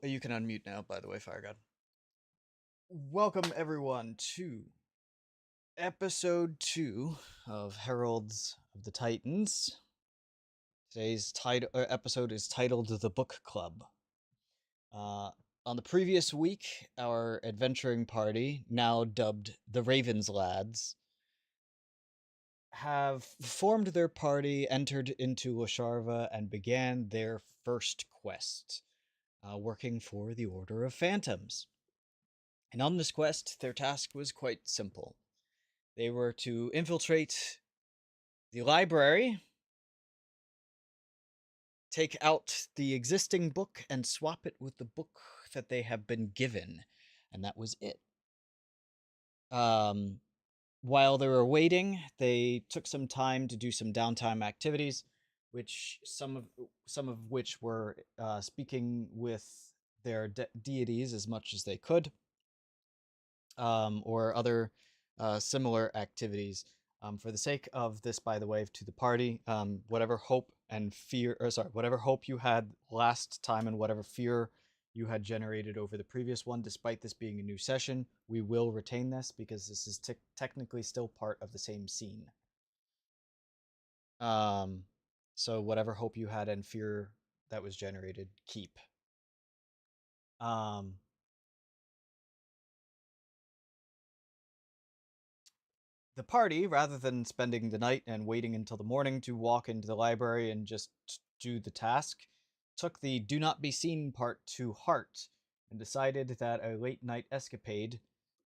You can unmute now, by the way, Fire God. Welcome, everyone, to episode 2 of Heralds of the Titans. Today's episode is titled The Book Club. On the previous week, our adventuring party, now dubbed the Ravens Lads, have formed their party, entered into Lasharva, and began their first quest, working for the Order of Phantoms. And on this quest, their task was quite simple. They were to infiltrate the library, take out the existing book, and swap it with the book that they have been given. And that was it. While they were waiting, they took some time to do some downtime activities, which some of which were speaking with their deities as much as they could, or other similar activities. For the sake of this, by the way, to the party, whatever hope and fear, or sorry, whatever hope you had last time and whatever fear you had generated over the previous one, despite this being a new session, we will retain this because this is technically still part of the same scene. So whatever hope you had and fear that was generated, keep. The party, rather than spending the night and waiting until the morning to walk into the library and just do the task, took the do not be seen part to heart and decided that a late night escapade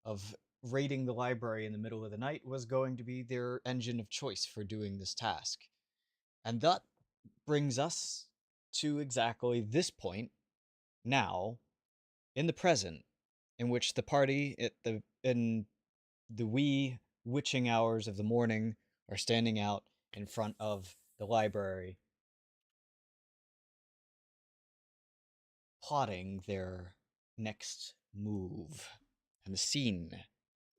of raiding the library in the middle of the night was going to be their engine of choice for doing this task. And that brings us to exactly this point now in the present, in which the party in the wee witching hours of the morning are standing out in front of the library, plotting their next move. And the scene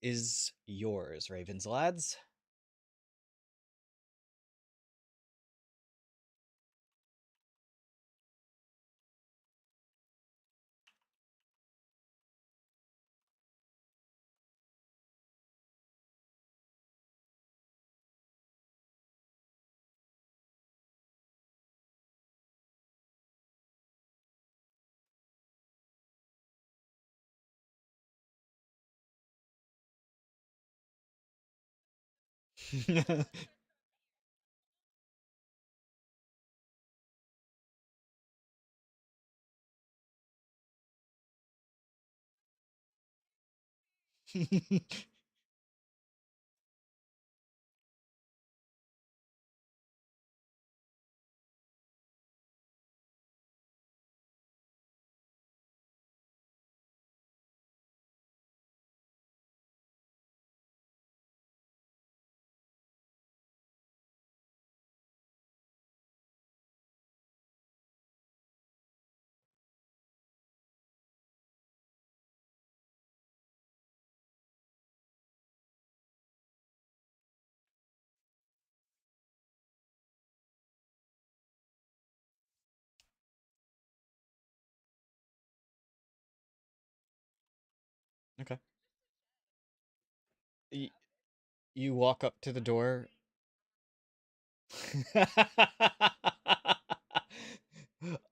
is yours, Ravens lads. Okay. You walk up to the door.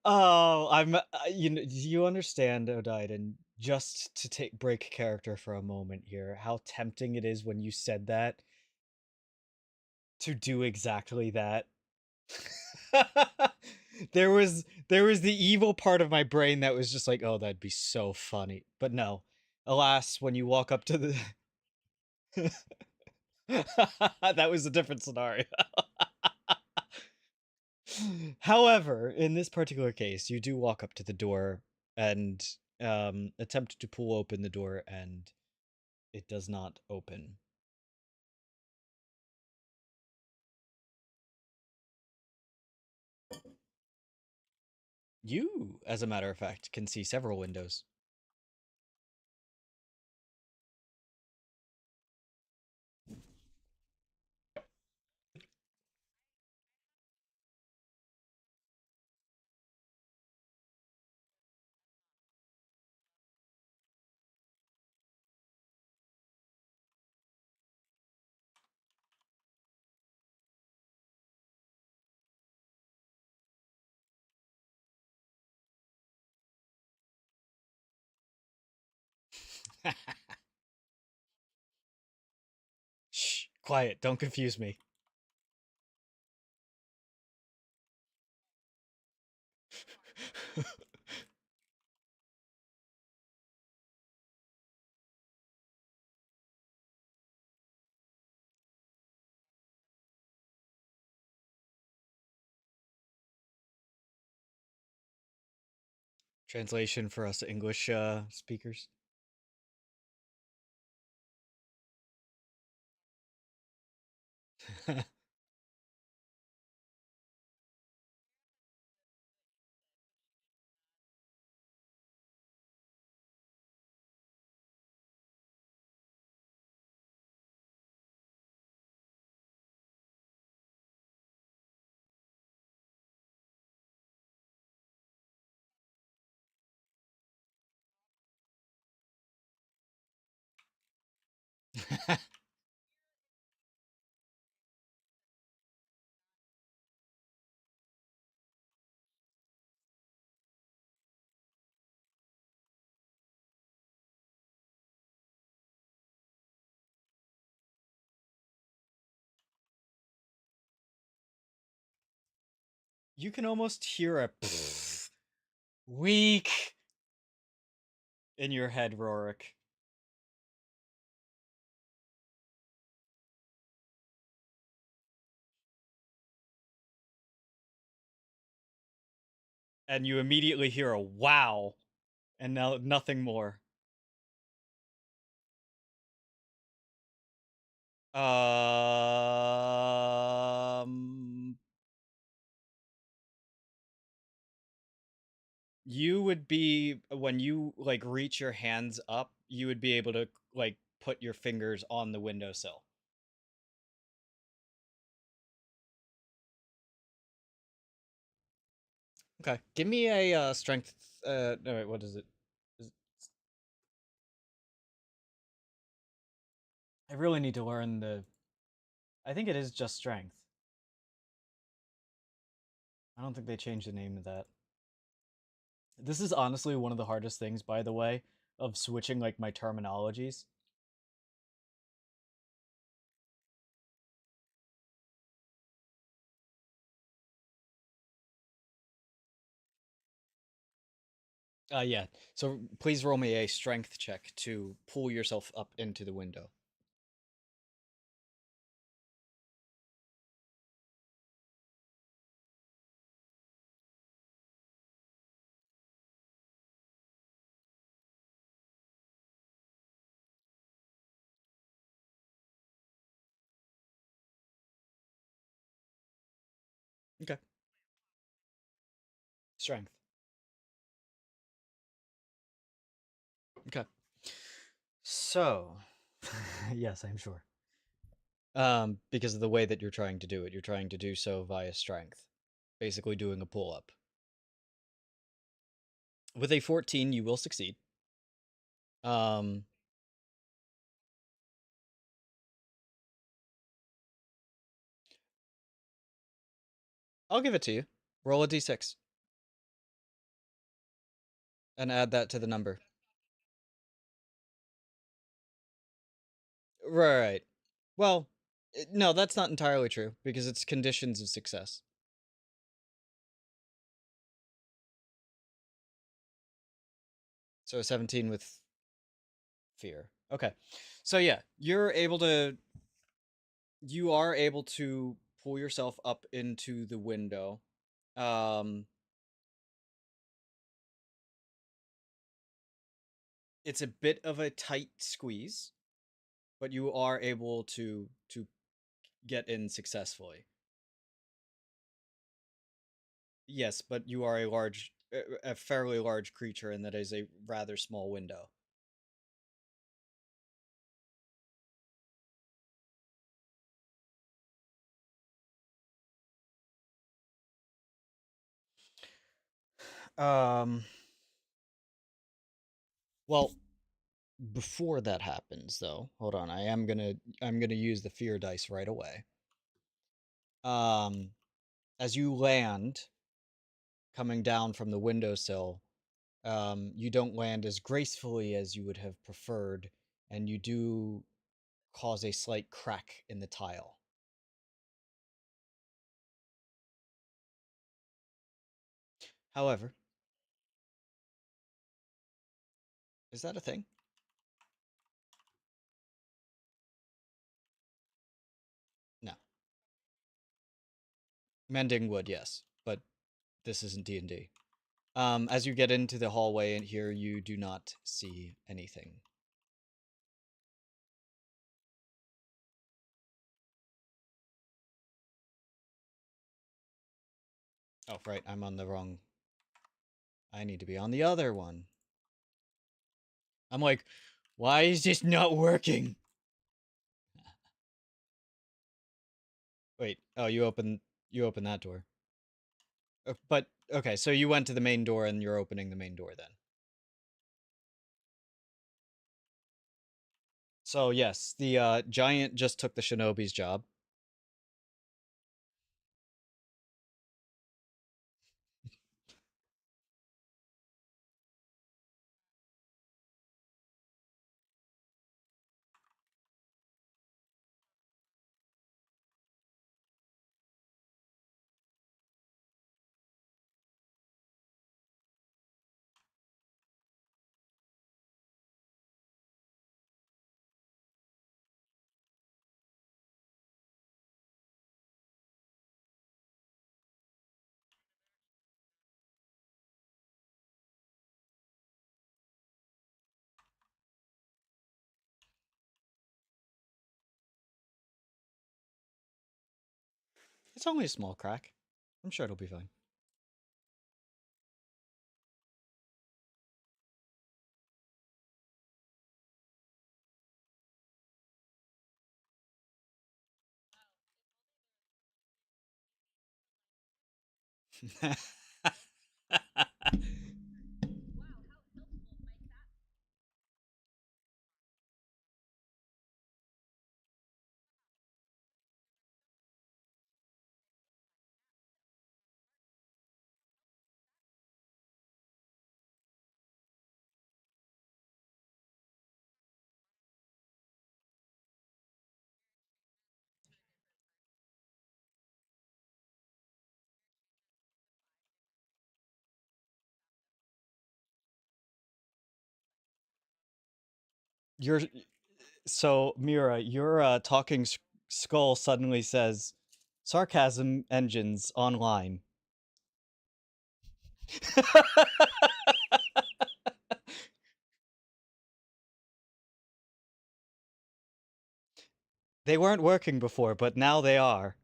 Oh, do you understand, Odaiden? Just to break character for a moment here, how tempting it is when you said that to do exactly that. There was the evil part of my brain that was just like, oh, that'd be so funny. But no. Alas, when you walk up to the that was a different scenario. However, in this particular case, you do walk up to the door and attempt to pull open the door, and it does not open. You, as a matter of fact, can see several windows. Shh, quiet, don't confuse me. Translation for us English speakers. You can almost hear a weak in your head, Rorik. And you immediately hear a wow, and now nothing more. You would be, when you like reach your hands up, you would be able to like put your fingers on the windowsill. Okay, give me a strength. No, wait, what is it? Is- I really need to learn the. I think it is just strength. I don't think they changed the name of that. This is honestly one of the hardest things, by the way, of switching like my terminologies. Yeah. So please roll me a strength check to pull yourself up into the window. Okay. Strength. Okay. So, yes, I'm sure. Because of the way that you're trying to do it, you're trying to do so via strength, basically doing a pull up. With a 14, you will succeed. Um, I'll give it to you. Roll a d6 and add that to the number. Right. Well, no, that's not entirely true because it's conditions of success. So 17 with fear. Okay. So yeah, you are able to pull yourself up into the window. Um it's a bit of a tight squeeze, but you are able to get in successfully. Yes, but you are a fairly large creature, and that is a rather small window. Um, well, before that happens, though, hold on. I'm gonna use the fear dice right away. As you land, coming down from the windowsill, You don't land as gracefully as you would have preferred, and you do cause a slight crack in the tile. However, is that a thing? No. Mending wood, yes, but this isn't D&D. As you get into the hallway in here, you do not see anything. Oh, right, I'm on the wrong... I need to be on the other one. I'm like, why is this not working? Wait, oh, you open that door. But, okay, so you went to the main door and you're opening the main door then. So, yes, the giant just took the shinobi's job. It's only a small crack. I'm sure it'll be fine. You're so Myra, your talking skull suddenly says, "Sarcasm engines online." They weren't working before, but now they are.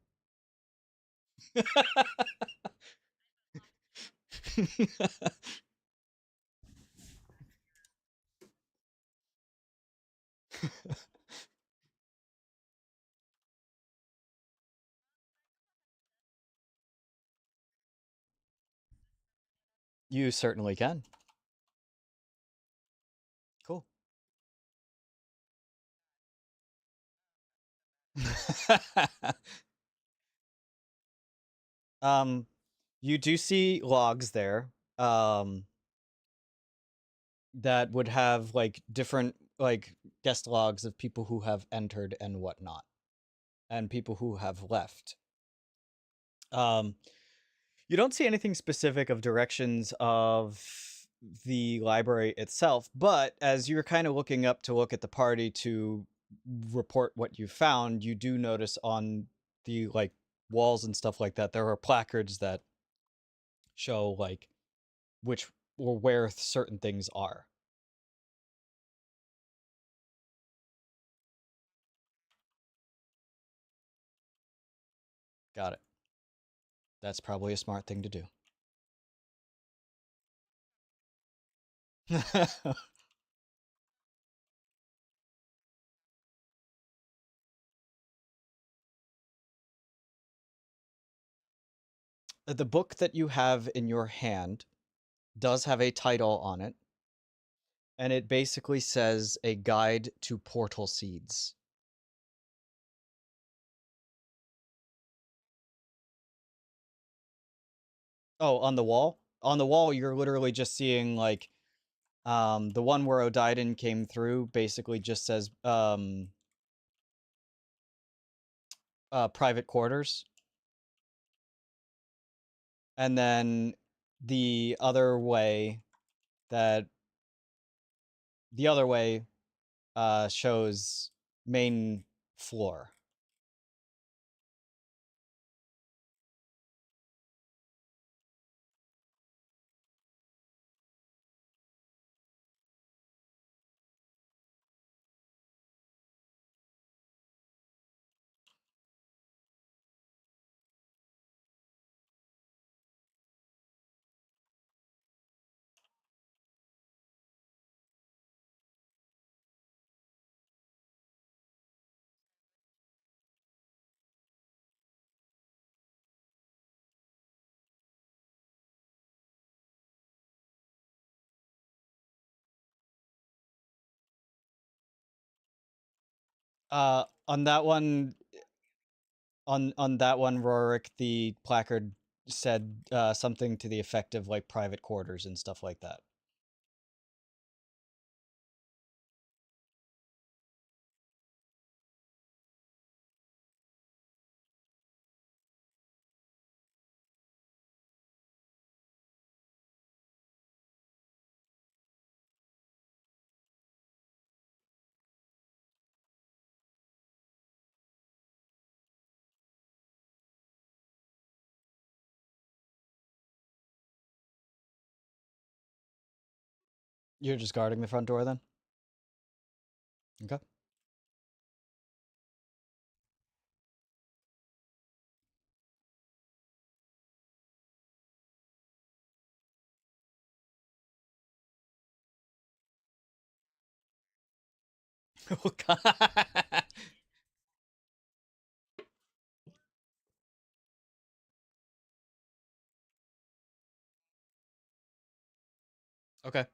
You certainly can. Cool. um, you do see logs there. That would have like different like guest logs of people who have entered and whatnot, and people who have left. You don't see anything specific of directions of the library itself, but as you're kind of looking up to look at the party to report what you found, you do notice on the like walls and stuff like that, there are placards that show like which or where certain things are. Got it. That's probably a smart thing to do. The book that you have in your hand does have a title on it, and it basically says A Guide to Portal Seeds. Oh, on the wall? On the wall, you're literally just seeing, like, The one where Odaiden came through basically just says private quarters. And then the other way shows main floor. On that one, Rorik, the placard said something to the effect of like private quarters and stuff like that. You're just guarding the front door then? Okay. Oh, God. Okay.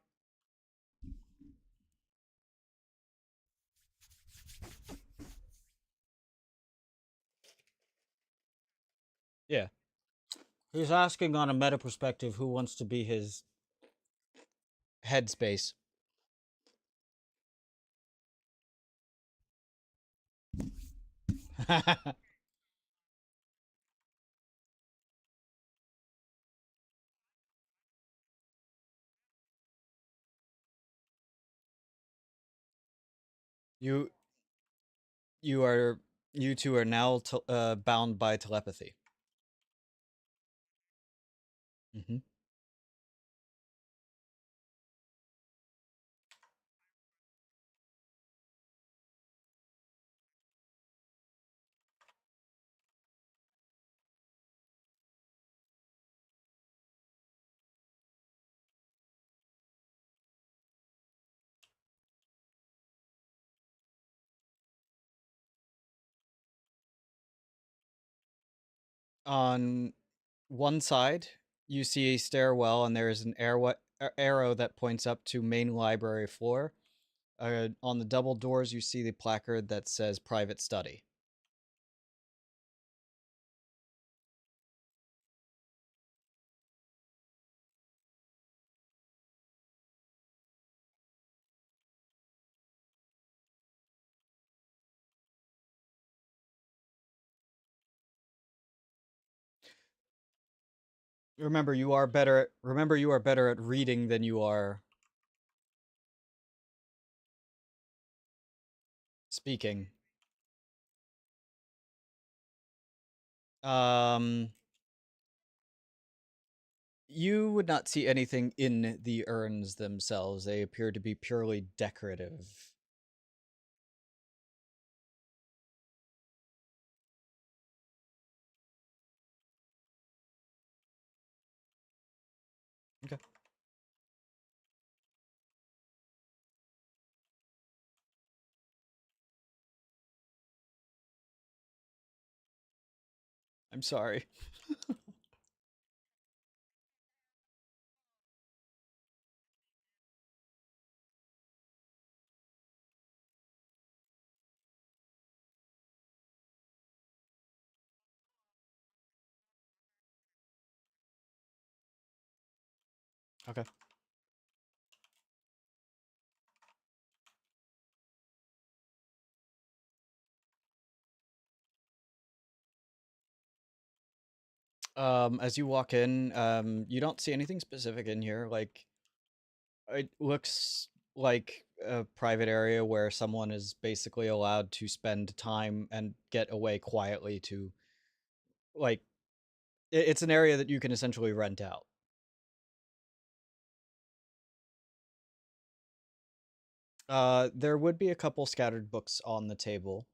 Yeah. He's asking on a meta perspective who wants to be his headspace. you you two are now bound by telepathy. Mm-hmm. On one side, you see a stairwell, and there is an arrow that points up to main library floor. On the double doors, you see the placard that says private study. Remember, you are better at reading than you are speaking. Um, you would not see anything in the urns themselves. They appear to be purely decorative. Okay. I'm sorry. Okay. As you walk in, you don't see anything specific in here. Like, it looks like a private area where someone is basically allowed to spend time and get away quietly to, like, it's an area that you can essentially rent out. There would be a couple scattered books on the table,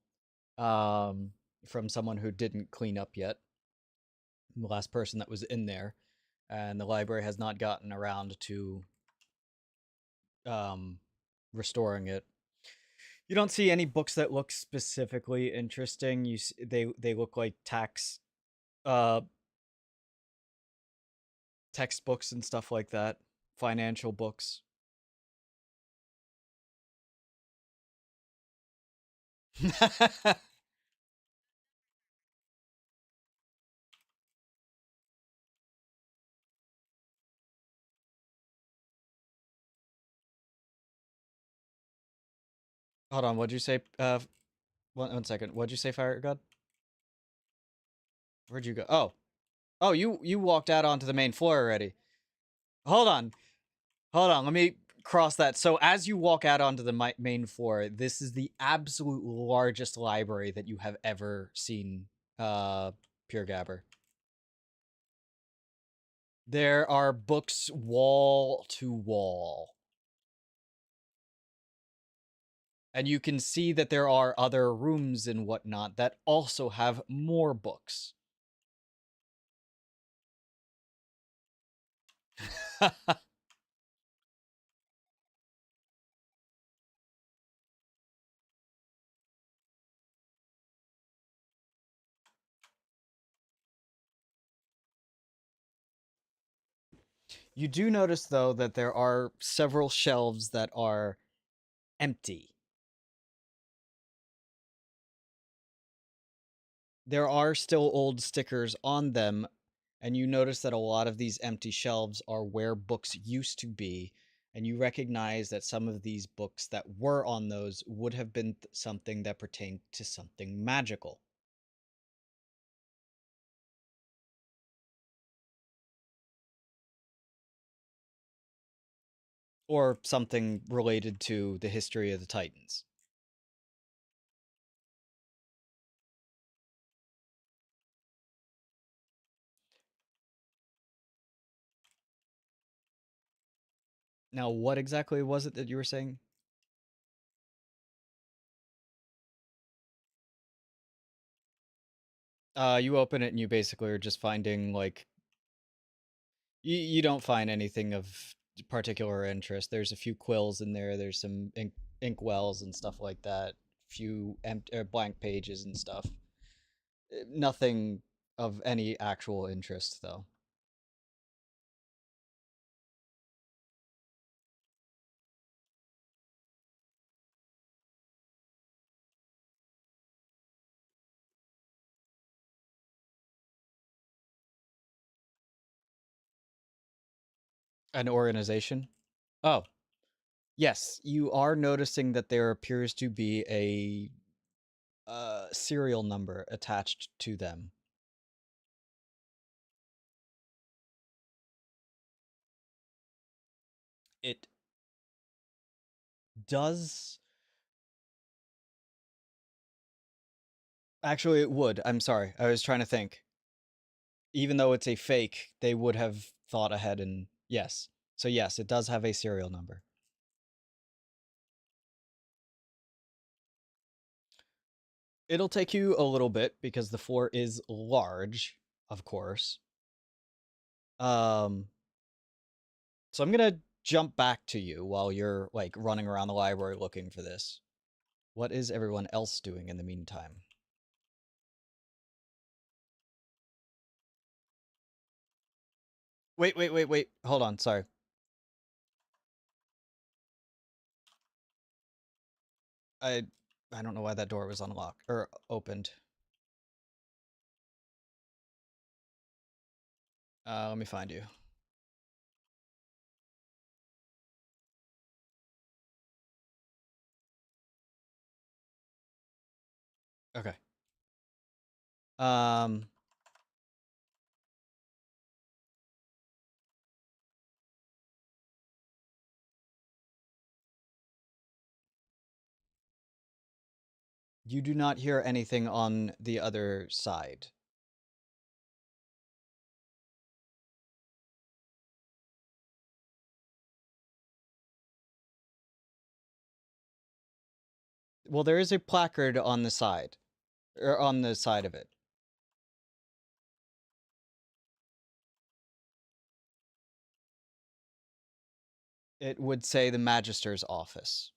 um, from someone who didn't clean up yet. The last person that was in there, and the library has not gotten around to um, restoring it. You don't see any books that look specifically interesting. They look like uh textbooks and stuff like that, financial books. Hold on, what'd you say? One second. What'd you say, Fire God? Where'd you go? Oh, you walked out onto the main floor already. Hold on. Hold on, let me cross that. So as you walk out onto the main floor, this is the absolute largest library that you have ever seen, Pure Gabber. There are books wall to wall. And you can see that there are other rooms and whatnot that also have more books. You do notice, though, that there are several shelves that are empty. There are still old stickers on them, and you notice that a lot of these empty shelves are where books used to be, and you recognize that some of these books that were on those would have been something that pertained to something magical. Or something related to the history of the Titans. Now, what exactly was it that you were saying? You open it and you basically are just finding, like, you don't find anything of particular interest. There's a few quills in there. There's some ink wells and stuff like that. Few blank pages and stuff. Nothing of any actual interest, though. An organization? Oh, yes. You are noticing that there appears to be a serial number attached to them. It does. Actually, it would. I'm sorry. I was trying to think. Even though it's a fake, they would have thought ahead and yes. So yes, it does have a serial number. It'll take you a little bit because the floor is large, of course. Um so I'm going to jump back to you while you're like running around the library looking for this. What is everyone else doing in the meantime? Wait. Hold on, sorry. I I don't know why that door was unlocked or opened. Let me find you. Okay. Um You do not hear anything on the other side. Well, there is a placard on the side, or on the side of it. It would say the Magister's office.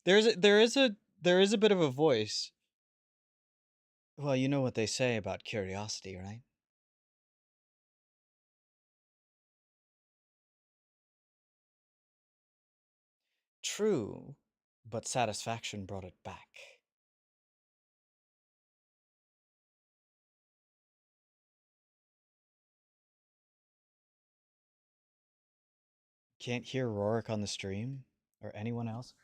there is a bit of a voice. Well, you know what they say about curiosity, right? True, but satisfaction brought it back. Can't hear Rorik on the stream? Or anyone else?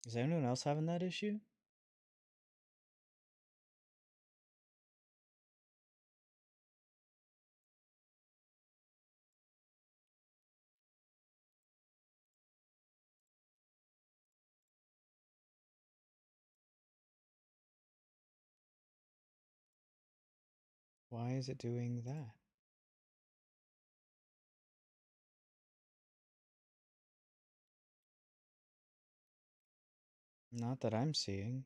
Is anyone else having that issue? Why is it doing that? Not that I'm seeing.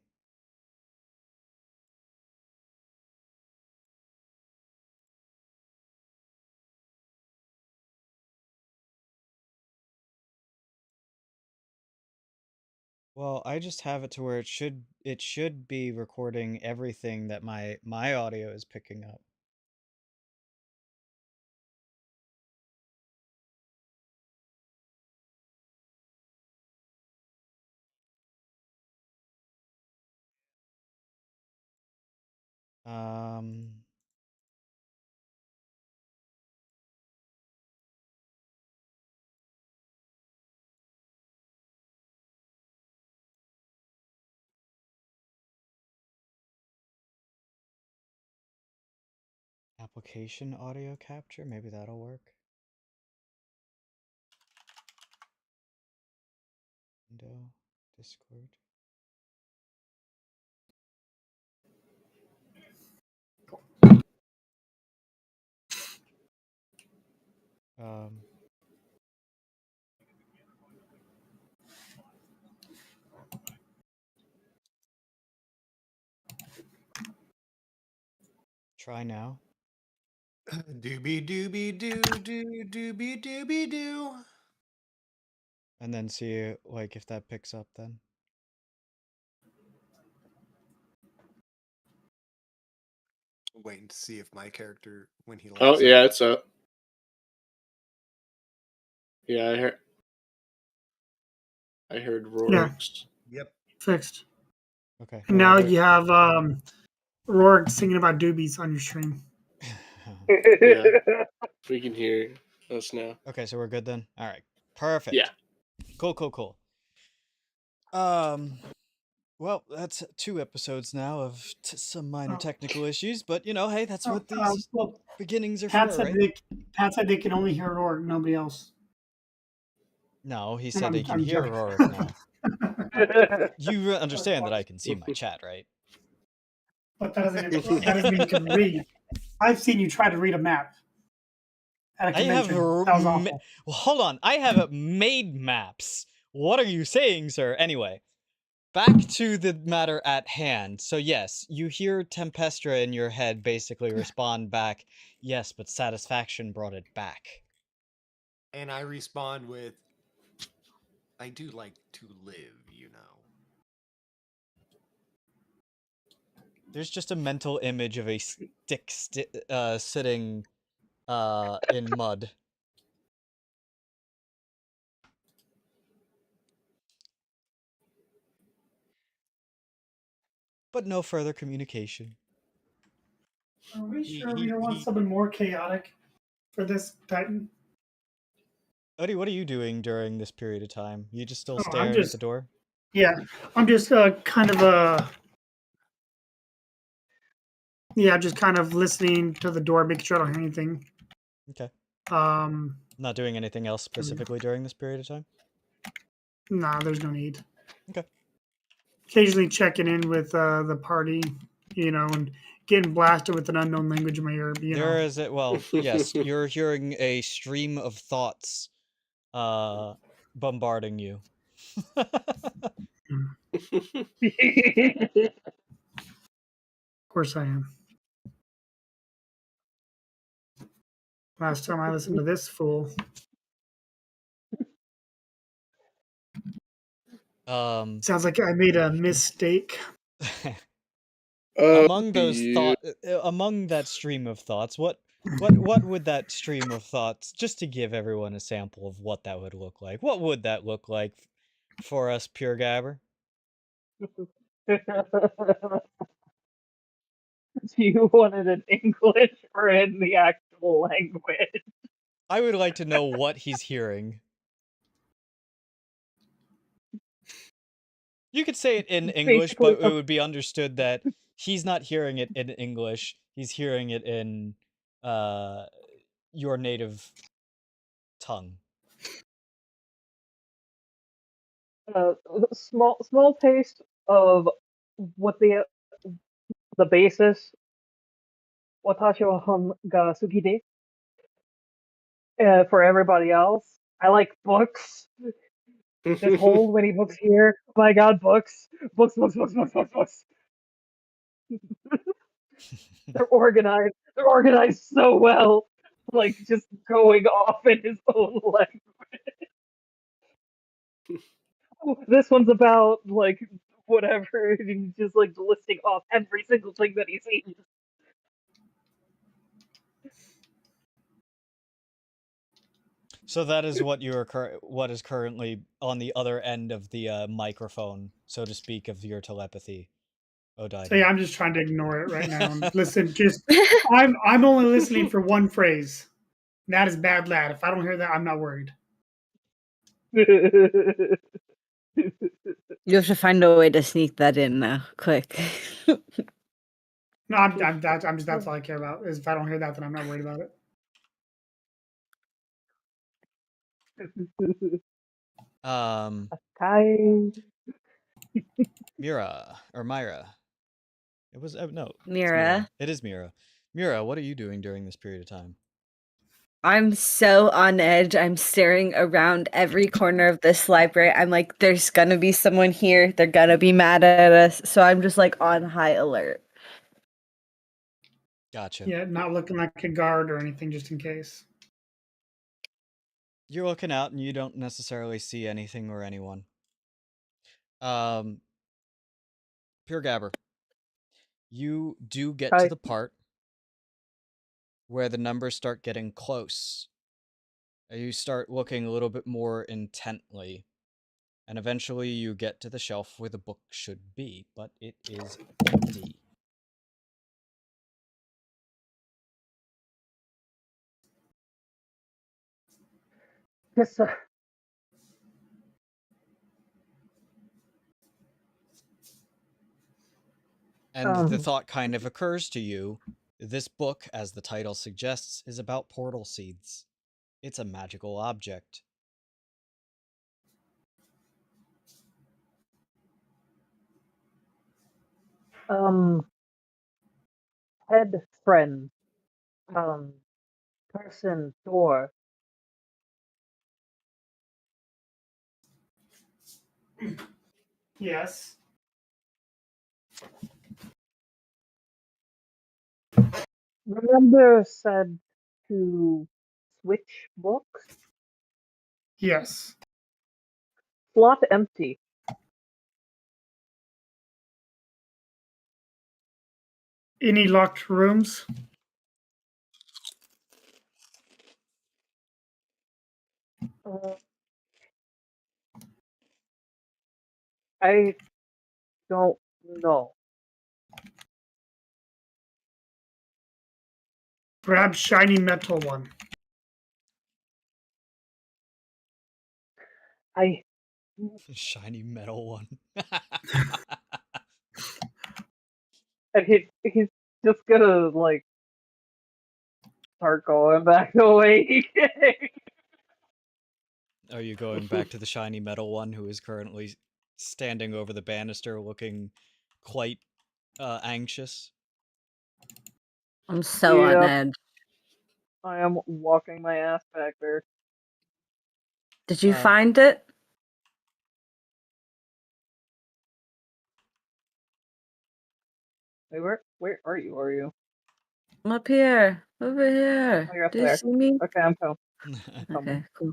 Well, I just have it to where it should be recording everything that my audio is picking up. Application audio capture, maybe that'll work. Window, Discord. Try now. Doobie doobie doo doo doobie doobie doo. And then see like if that picks up then. Waiting to see if my character when he. Oh yeah, it's up. Yeah, I heard Rorik's. Yep. Fixed. Okay. And now you have Rorik singing about doobies on your stream. Yeah, we can hear us now. Okay, so we're good then? Alright. Perfect. Yeah. Cool. Well, that's 2 episodes now of some minor technical issues, but you know, hey, that's what these beginnings are Pat for, said right? Pat said they can only hear Rorik, nobody else. No, he said he can hear Rorik now. You understand that I can see my chat, right? But that doesn't mean you can read. I've seen you try to read a map at a convention. That was awful. Well, hold on. I have made maps. What are you saying, sir? Anyway, back to the matter at hand. So yes, you hear Tempestra in your head basically respond back, yes, but satisfaction brought it back. And I respond with, I do like to live, you know. There's just a mental image of a stick sitting in mud. but no further communication. Are we He- sure we he- don't want he- something more chaotic for this Titan? Odie, what are you doing during this period of time? You just still I'm staring at just- the door? Yeah, I'm just kind of just kind of listening to the door, making sure I don't hear anything. Okay. Um, Not doing anything else specifically during this period of time? nah, there's no need. Okay. Occasionally checking in with the party, and getting blasted with an unknown language in my ear. There is it. Well, yes, you're hearing a stream of thoughts bombarding you. Of course I am. Last time I listened to this fool. Sounds like I made a mistake. among those yeah. among that stream of thoughts, what would that stream of thoughts, just to give everyone a sample of what that would look like, what would that look like for us pure gabber? Do you want it in English or in the actual language? I would like to know what he's hearing. You could say it in English, Basically, but it would be understood that he's not hearing it in English. He's hearing it in your native tongue. small taste of what the basis watashi wa hon ga suki de. For everybody else, I like books. There's whole many books here. Oh my god, books. Books. They're organized. They're organized so well. Like, just going off in his own language. Oh, this one's about, like, whatever. And he's just, like, listing off every single thing that he sees. So that is what you are what is currently on the other end of the microphone, so to speak, of your telepathy, Odaiden. So yeah, I'm just trying to ignore it right now and listen. I'm only listening for one phrase. And that is bad lad. If I don't hear that, I'm not worried. You have to find a way to sneak that in now, quick. No, I'm just that's all I care about. Is if I don't hear that, then I'm not worried about it. Kai. Myra or Myra. It was no. it's Myra. It is Myra. Myra, what are you doing during this period of time? I'm so on edge. I'm staring around every corner of this library. I'm like, there's gonna be someone here. They're gonna be mad at us. So I'm just like on high alert. Gotcha. Yeah, not looking like a guard or anything, just in case. You're looking out and you don't necessarily see anything or anyone. Pure Gabber. You do get to Hi. the part where the numbers start getting close. You start looking a little bit more intently. And eventually you get to the shelf where the book should be, but it is empty. Yes, And the thought kind of occurs to you. This book, as the title suggests, is about portal seeds. It's a magical object. head friend, person, door. Yes. Remember said to switch books? Yes. Slot empty. Any locked rooms? I don't know. Perhaps shiny metal one. I Shiny metal one. and he's just gonna like start going back the way he came. Are you going back to the shiny metal one who is currently standing over the banister looking quite anxious? I'm so on Yep. edge. I am walking my ass back there. Did you find it? Wait, where are you? Are you? I'm up here. Over here. Oh, you're up Do you there. see me? Okay, I'm coming. Okay, cool.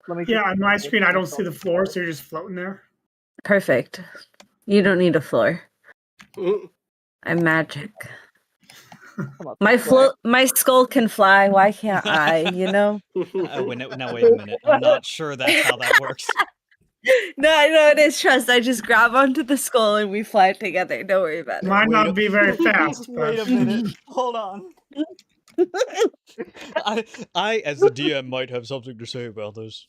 Let me Yeah, just- on my screen, I don't see the floor, so you're just floating there. Perfect. You don't need a floor. Mm. I'm magic. Come on, My skull can fly. Why can't I? You know? Now wait a minute. I'm not sure that's how that works. No, I know it is. Trust. I just grab onto the skull and we fly together. Don't worry about it. Might not be very fast, but Wait a minute. Hold on. I, as the DM, might have something to say about this.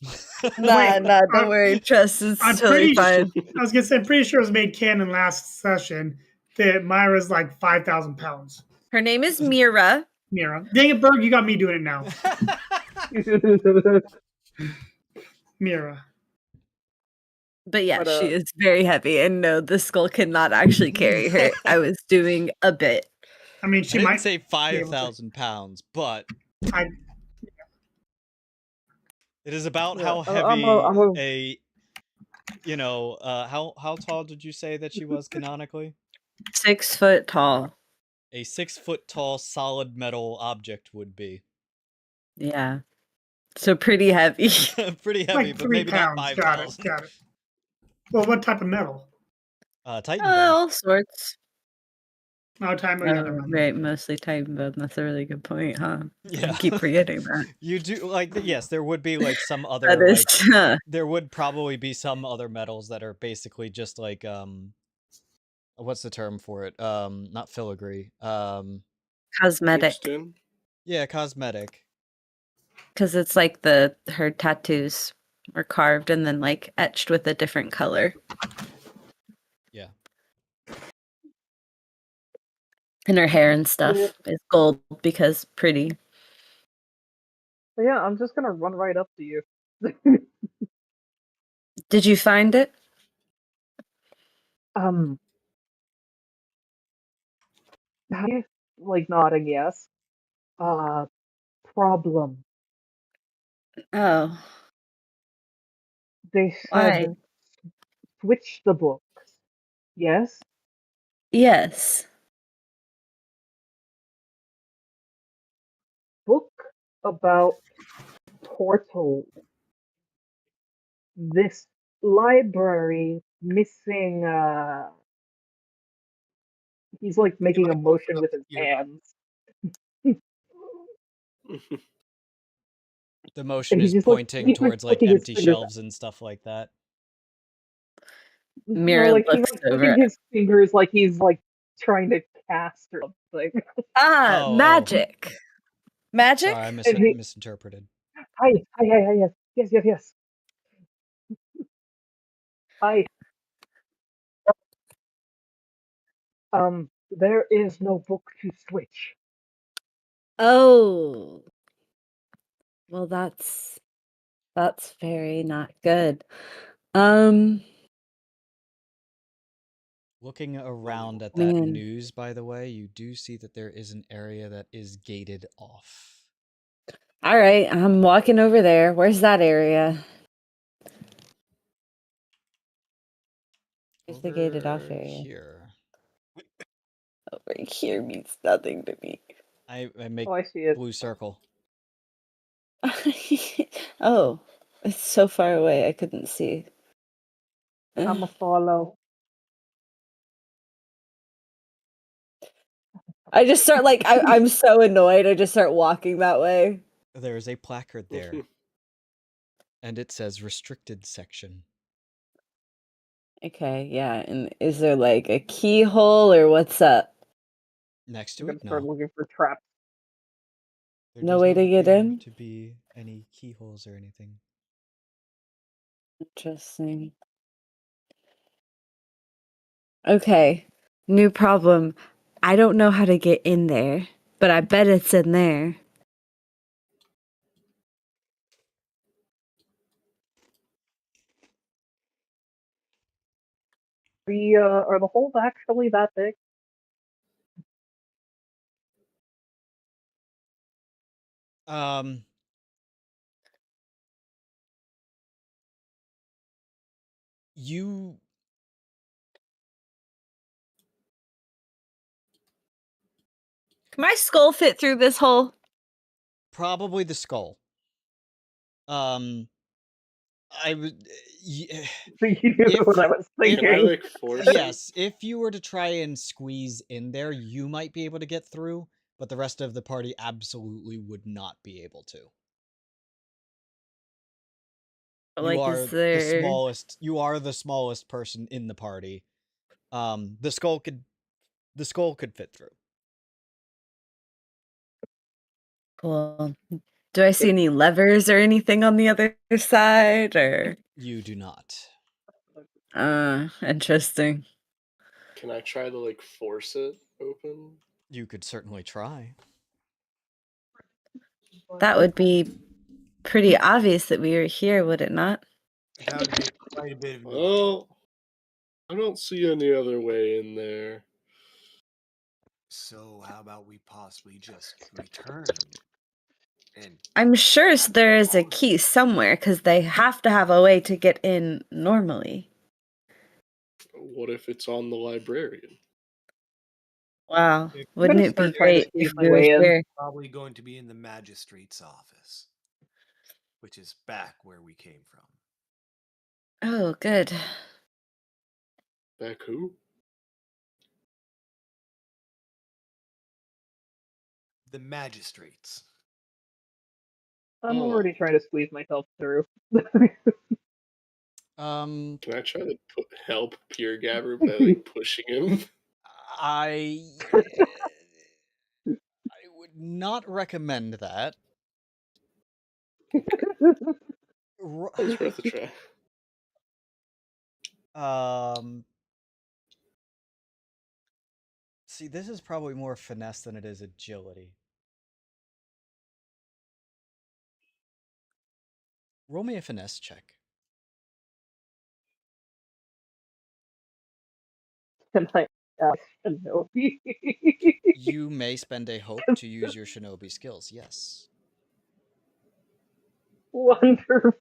Nah, don't worry. Trust, it's I'm totally fine. I was gonna say, I'm pretty sure it was made canon last session that Myra's like 5,000 pounds. Her name is Myra. Myra, dang it, Berg, you got me doing it now. Myra. But yeah, she is very heavy, and no, the skull cannot actually carry her. I was doing a bit. I mean, she I didn't might say 5,000 pounds, but it is about how heavy how tall did you say that she was canonically? 6 foot tall. A 6 foot tall solid metal object would be. Yeah. So pretty heavy. Pretty heavy, like but 3 maybe pounds. not 5,000. Got it. Well, what type of metal? Titan bone. All sorts. Oh, Titan Oh, bone. right, mostly Titan bone. That's a really good point, huh? Yeah. I keep forgetting that. You do yes, there would be like some other That is, there would probably be some other metals that are basically just like what's the term for it? Not filigree. cosmetic. Yeah, cosmetic. Because it's like her tattoos are carved and then like etched with a different color. Yeah. And her hair and stuff is gold because pretty. So yeah, I'm just gonna run right up to you. Did you find it? Like nodding yes. Problem. Oh. They Why? said switch the books. Yes? Yes. Book about portals. This library missing he's like making a motion with his hands. The motion And is he's pointing towards like flicking his empty fingers shelves and stuff like that. Mira he's looks like over. flicking his fingers like he's like trying to cast or something. Magic. Magic? Sorry, I misinterpreted. Hi, yes. Hi. There is no book to switch. Oh. Well, that's very not good. Looking around at that news, by the way, you do see that there is an area that is gated off. All right, I'm walking over there. Where's that area? Where's the gated off area? Here. Over here means nothing to me. I make I see it. blue circle. Oh, it's so far away I couldn't see. I'ma follow. I just start like I'm so annoyed. I just start walking that way. There is a placard there, and it says restricted section. Okay, yeah. And is there like a keyhole or what's up? Next to I'm it, gonna start no. looking for traps. There No does way not to get appear in? to be any keyholes or anything. Interesting. Okay, new problem. I don't know how to get in there, but I bet it's in there. Are the holes actually that big? You Can my skull fit through this hole? probably the skull. I would. You knew what I was Can I thinking. like force it? Yes, if you were to try and squeeze in there, you might be able to get through, but the rest of the party absolutely would not be able to. Like, is there... You are the smallest person in the party. The skull could fit through. Cool. Do I see any levers or anything on the other side, or... You do not. Interesting. Can I try to like force it open? You could certainly try. That would be pretty obvious that we were here, would it not? That would take quite a bit of movement. Well, I don't see any other way in there. So how about we possibly just return? And I'm sure there is a key somewhere, because they have to have a way to get in normally. What if it's on the librarian? Wow. If Wouldn't gonna it be start trying to great squeeze if my we were way in. here? probably going to be in the magistrate's office, which is back where we came from. Oh, good. Back who? The magistrates. I'm Oh. already trying to squeeze myself through. Um, Can I try to help Pierre Gabber by like pushing him? I would not recommend that. It's worth a try. See, this is probably more finesse than it is agility. Roll me a finesse check. And I Shinobi. You may spend a hope to use your shinobi skills, yes. Wonderful.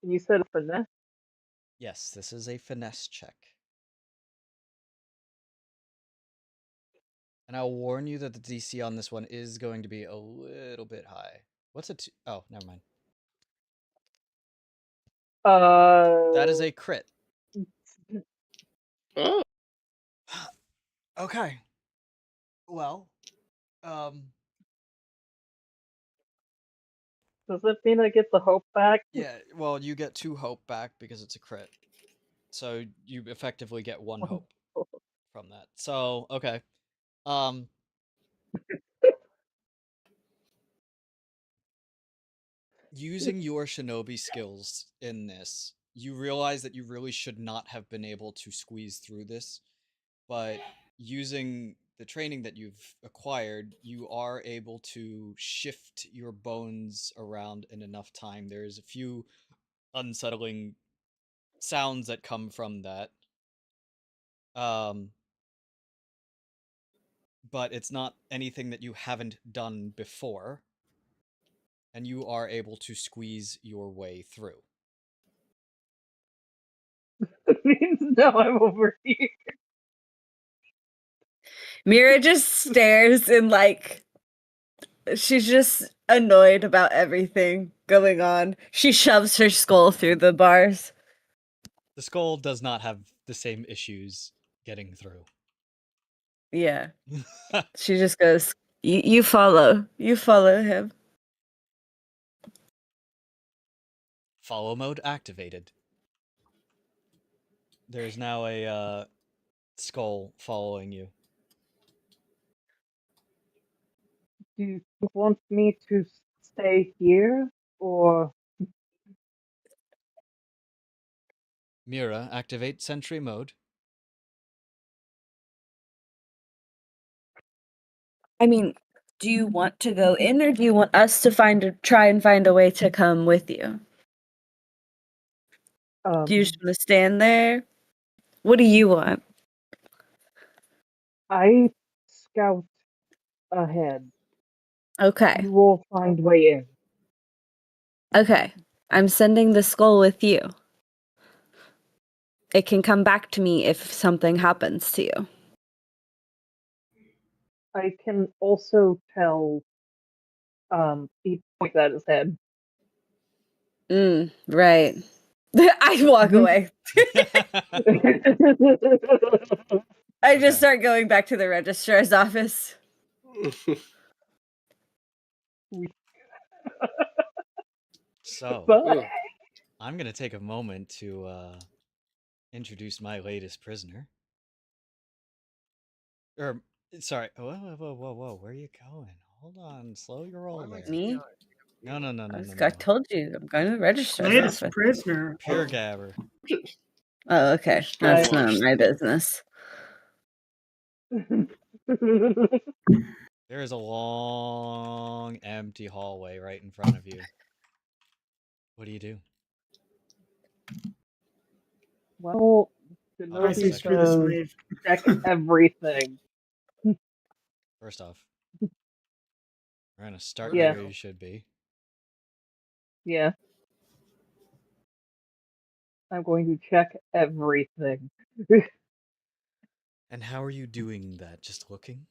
You said finesse? Yes, this is a finesse check. And I'll warn you that the DC on this one is going to be a little bit high. What's it? Oh, never mind. That is a crit. Oh, Okay. Well, Does it mean I get the hope back? yeah, well, you get 2 hope back because it's a crit. So you effectively get 1 hope from that. So, okay. Using your shinobi skills in this, you realize that you really should not have been able to squeeze through this, but using the training that you've acquired, you are able to shift your bones around in enough time. There's a few unsettling sounds that come from that. But it's not anything that you haven't done before, and you are able to squeeze your way through. It means now I'm over here. Myra just stares and like she's just annoyed about everything going on. She shoves her skull through the bars. The skull does not have the same issues getting through. Yeah. She just goes, you follow. You follow him. Follow mode activated. There's now a skull following you. Do you want me to stay here, or Myra, activate sentry mode. I mean, do you want to go in, or do you want us to try and find a way to come with you? Do you just want to stand there? What do you want? I scout ahead? Okay. You will find way in. Okay. I'm sending the skull with you. It can come back to me if something happens to you. I can also tell. He points at his head. Right. I walk away. I just start going back to the registrar's office. So, But I'm going to take a moment to introduce my latest prisoner. Or, sorry. Whoa. Where are you going? Hold on. Slow your roll there. Me? No. I told you, I'm going to the registrar's Latest office. prisoner. Pure Gabber. Oh, okay. That's not my business. There is a long, empty hallway right in front of you. What do you do? well, I say screw the slave. check everything. First off, we're going to start Yeah. where you should be. Yeah. I'm going to check everything. And how are you doing that? Just looking?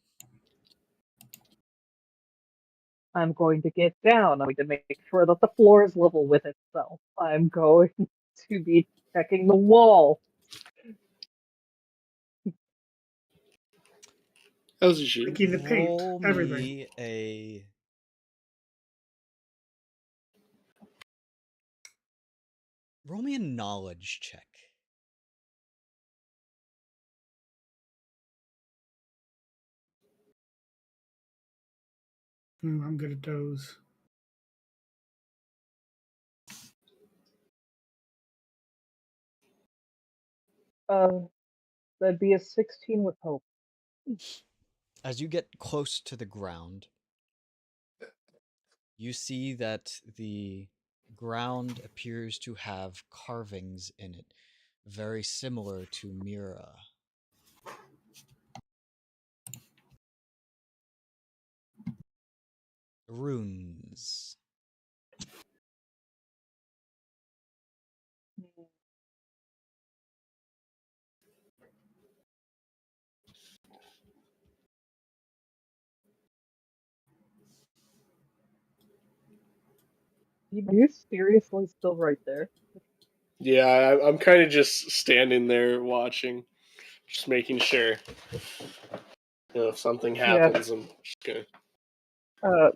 I'm going to get down. I'm going to make sure that the floor is level with itself. I'm going to be checking the wall. As you should. Checking the paint. Roll Everything. me a... Roll me a knowledge check. I'm good at those. That'd be a 16 with hope. As you get close to the ground, you see that the ground appears to have carvings in it, very similar to Myra. Runes. Are you seriously still right there? Yeah, I'm kind of just standing there watching, just making sure. You know, if something happens, I'm just gonna.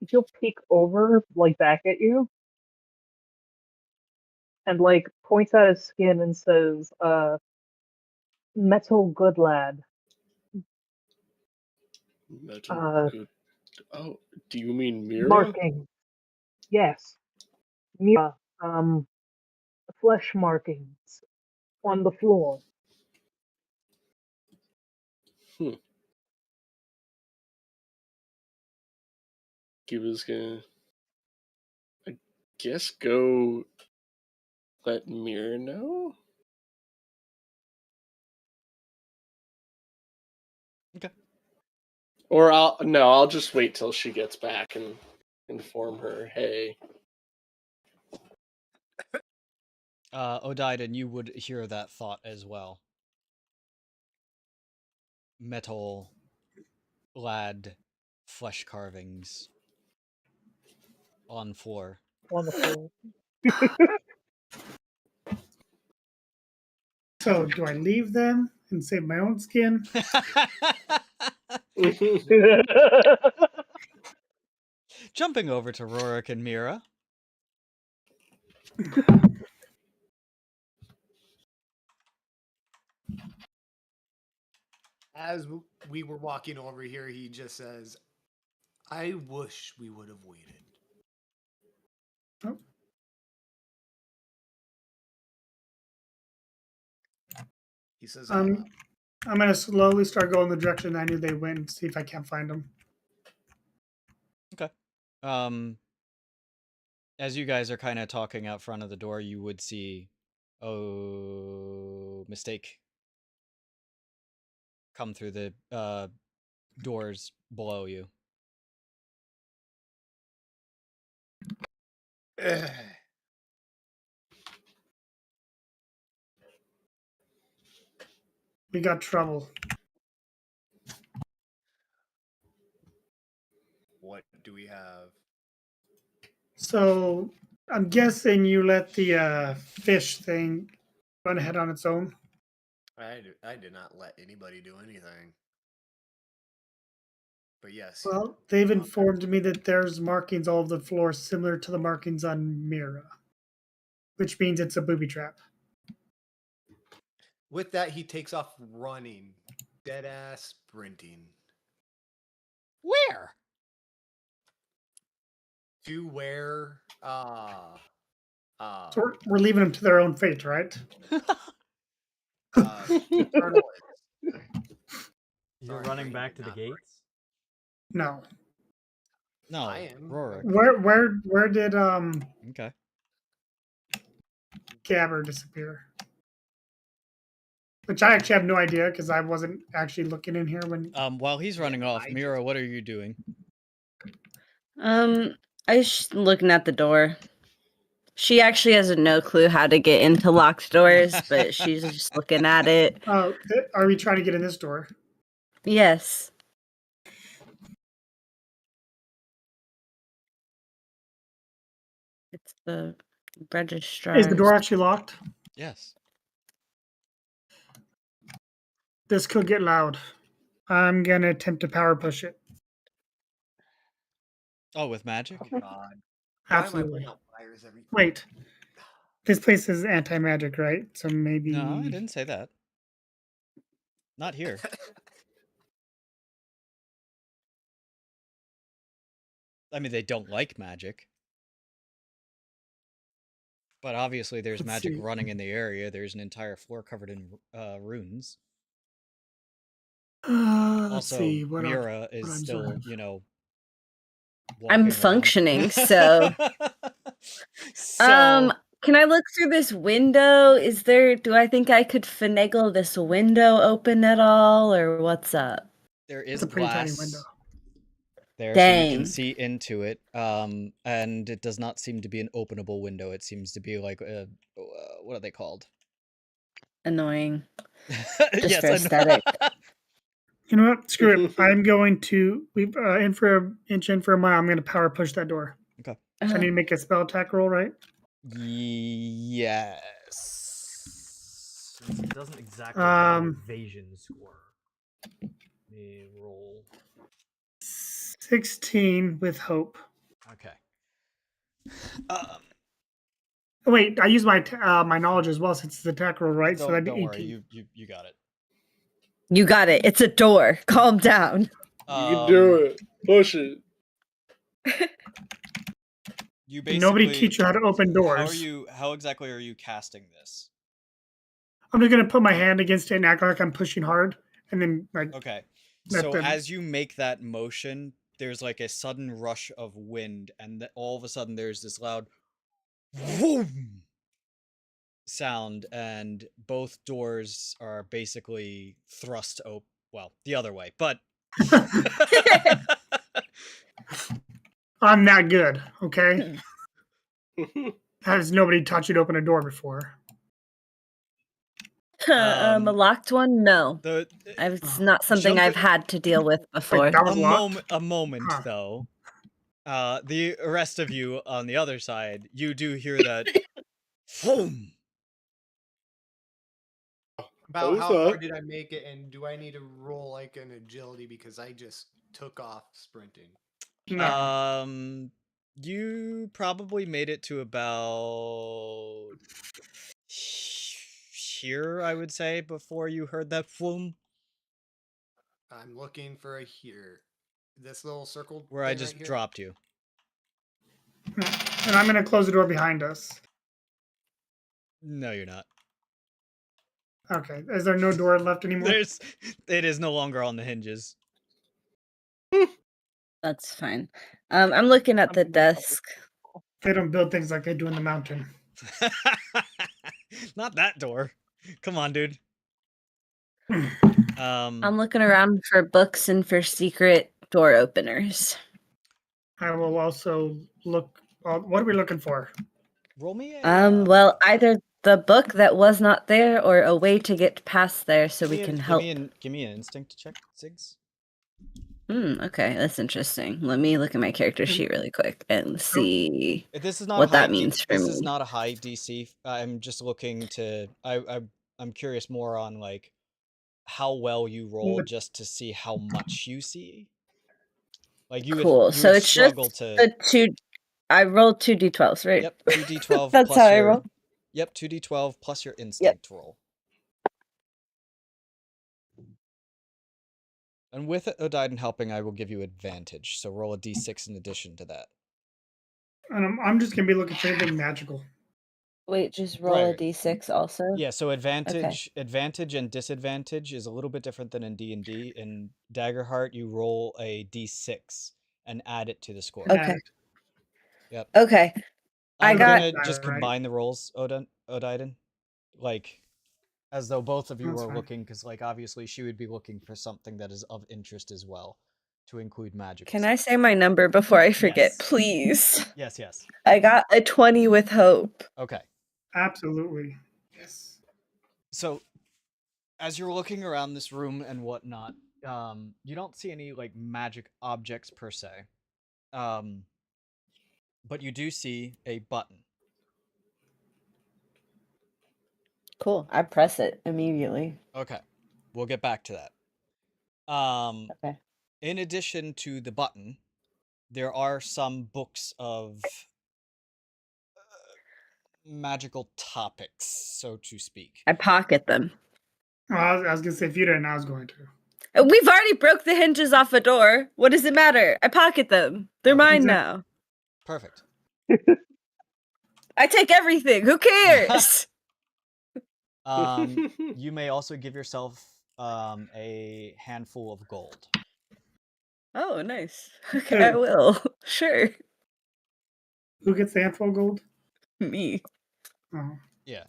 He'll peek over, like, back at you, and, like, points at his skin and says, metal good lad. Metal good. Oh, do you mean Myra? Marking. Yes. Myra, flesh markings on the floor. He was gonna, I guess, go let Myra know. Okay. Or I'll just wait till she gets back and inform her. Hey. Odaiden, you would hear that thought as well. Metal, lad, flesh carvings on floor. On the floor. So, do I leave them and save my own skin? Jumping over to Rorik and Myra. As we were walking over here, he just says, "I wish we would have waited." Oh. He says, "Out loud." I'm gonna slowly start going the direction I knew they went and see if I can't find them. Okay. As you guys are kind of talking out front of the door, you would see, mistake, come through the doors below you. We got trouble. What do we have? So I'm guessing you let the fish thing run ahead on its own. I did not let anybody do anything. But yes. Well, they've informed me that there's markings all over the floor similar to the markings on Myra, which means it's a booby trap. With that, he takes off running, dead ass sprinting. Where? To where? So we're leaving them to their own fate, right? Eternal is. You're Sorry, running Brady back did to the not break. gates? No. No, I am. Rorik. Where did Okay. Gabber disappear? Which I actually have no idea because I wasn't actually looking in here when. While he's running off, I Myra, what are you doing? I was looking at the door. She actually has no clue how to get into locked doors, but she's just looking at it. Oh, are we trying to get in this door? Yes. It's the registrar. Is the door actually locked? Yes. This could get loud. I'm gonna attempt to power push it. Oh, with magic? Oh, God. Absolutely. Why am I putting out fires every? Wait. This place is anti-magic, right? So maybe. No, I didn't say that. Not here. I mean, they don't like magic. But obviously there's Let's magic see. running in the area. There's an entire floor covered in runes. Let's Also, see. What Myra is I'm still, doing. you know, I'm walking around. functioning, so. So, Can I look through this window? Do I think I could finagle this window open at all, or what's up? there is It's a pretty glass tiny window. there, so you can Dang. see into it. And it does not seem to be an openable window. It seems to be like a, what are they called? Annoying. Just Yes, for I know. aesthetic. You know what? Screw it. I'm going to in for an inch, in for a mile. I'm going to power push that door. Okay. So I need to make a spell attack roll, right? Yes. Since it doesn't exactly have an evasion score. Let me roll. 16 with hope. Okay. Wait, I use my my knowledge as well since it's the attack roll, right? So that'd be Don't 18. worry, you got it. You got it. It's a door. Calm down. You can do it. Push it. You basically, Nobody teach you how to open doors. How exactly are you casting this? I'm just gonna put my hand against it and act like I'm pushing hard, and then like. Okay. let So them- as you make that motion, there's like a sudden rush of wind, and all of a sudden there's this loud boom sound, and both doors are basically thrust open. Well, the other way, but I'm that good, okay? Has nobody taught you to open a door before? A locked one? No. It's not something I've had to deal with before. Wait, that was locked? A moment Huh. though. The rest of you on the other side, you do hear that boom. About how far did I make it, and do I need to roll like an agility because I just took off sprinting? No. You probably made it to about here, I would say, before you heard that boom. I'm looking for a here. This little circle Where I thing just right here? dropped you. And I'm going to close the door behind us. No, you're not. Okay. Is there no door left anymore? It is no longer on the hinges. That's fine. I'm looking at the desk. They don't build things like they do in the mountain. Not that door. Come on, dude. I'm looking around for books and for secret door openers. I will also look. What are we looking for? Roll me a. Well, either the book that was not there or a way to get past there so we can help. Give me an instinct check, Sigs. Okay, that's interesting. Let me look at my character sheet really quick and see This is not what that means for me. This is not a high DC. I'm just looking to. I'm curious more on like how well you roll, just to see how much you see. Like you cool. would, so it's struggle just to. The two. I rolled 2d12s, right? Yep, 2d12. That's plus how your, I roll. Yep, 2d12 plus your instinct roll. And with Odaiden helping, I will give you advantage. So roll a d6 in addition to that. And I'm just gonna be looking for anything magical. Wait, just roll a d6 also? Yeah, so advantage and disadvantage is a little bit different than in D&D. In Daggerheart, you roll a d6 and add it to the score. Okay. Yep. Okay. I'm gonna just combine the rolls, Odaiden. Like, as though both of you are looking, because like obviously she would be looking for something that is of interest as well, to include magic. Can I say my number before I forget, please? Yes. I got a 20 with hope. Okay. Absolutely. Yes. So, as you're looking around this room and whatnot, you don't see any like magic objects per se, but you do see a button. Cool. I press it immediately. Okay, we'll get back to that. Okay. In addition to the button, there are some books of magical topics, so to speak. I pocket them. Oh, I was gonna say if you didn't, I was going to. We've already broke the hinges off a door. What does it matter? I pocket them. They're mine now. Perfect. I take everything. Who cares? You may also give yourself a handful of gold. Oh, nice. Okay, I will. Sure. Who gets the handful of gold? Me. Oh. Yeah.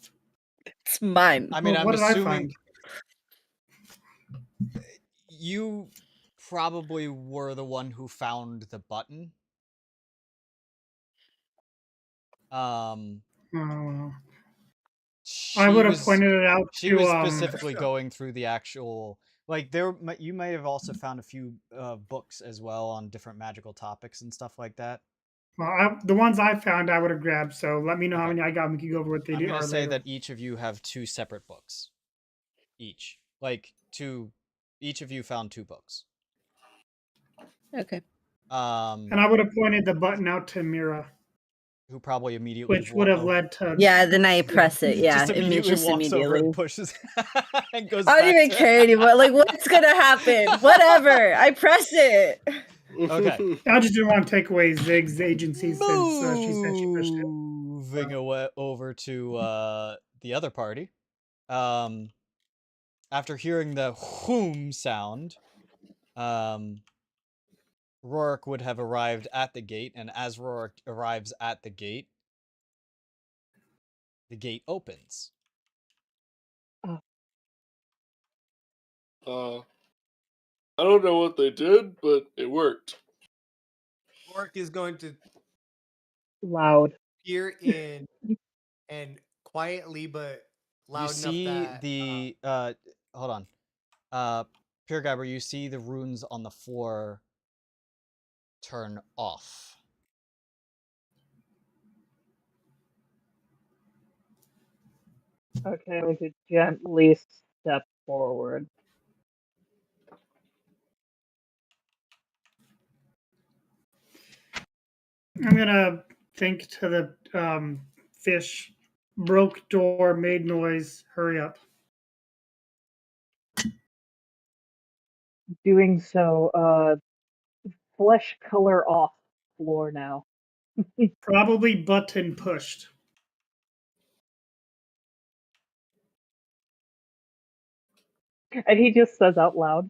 It's mine. I mean, well, I'm assuming you probably were the one who found the button. I would have pointed it out. She was specifically going through the actual, like you may have also found a few books as well on different magical topics and stuff like that. Well, the ones I found, I would have grabbed. So let me know how many I got. We can go over what they do. I'm gonna say that each of you have 2 separate books. Each of you found 2 books. Okay. And I would have pointed the button out to Myra, who probably immediately, which would have led to. Yeah, then I press it. Yeah, just immediately over and pushes and goes. I don't even care anymore. Like, what's gonna happen? Whatever. I press it. Okay. I just didn't want to take away Zig's agency since she said she pushed it. Moving away over to the other party. After hearing the whoom sound, Rourke would have arrived at the gate, and as Rourke arrives at the gate opens. I don't know what they did, but it worked. Rourke is going to loud peer in and quietly but loud enough that... You see the hold on. Pure Gabber, you see the runes on the floor turn off. Okay, I'm going to gently step forward. I'm gonna think to the fish. Broke door, made noise. Hurry up. doing so, flesh color off floor now. Probably button pushed. And he just says out loud,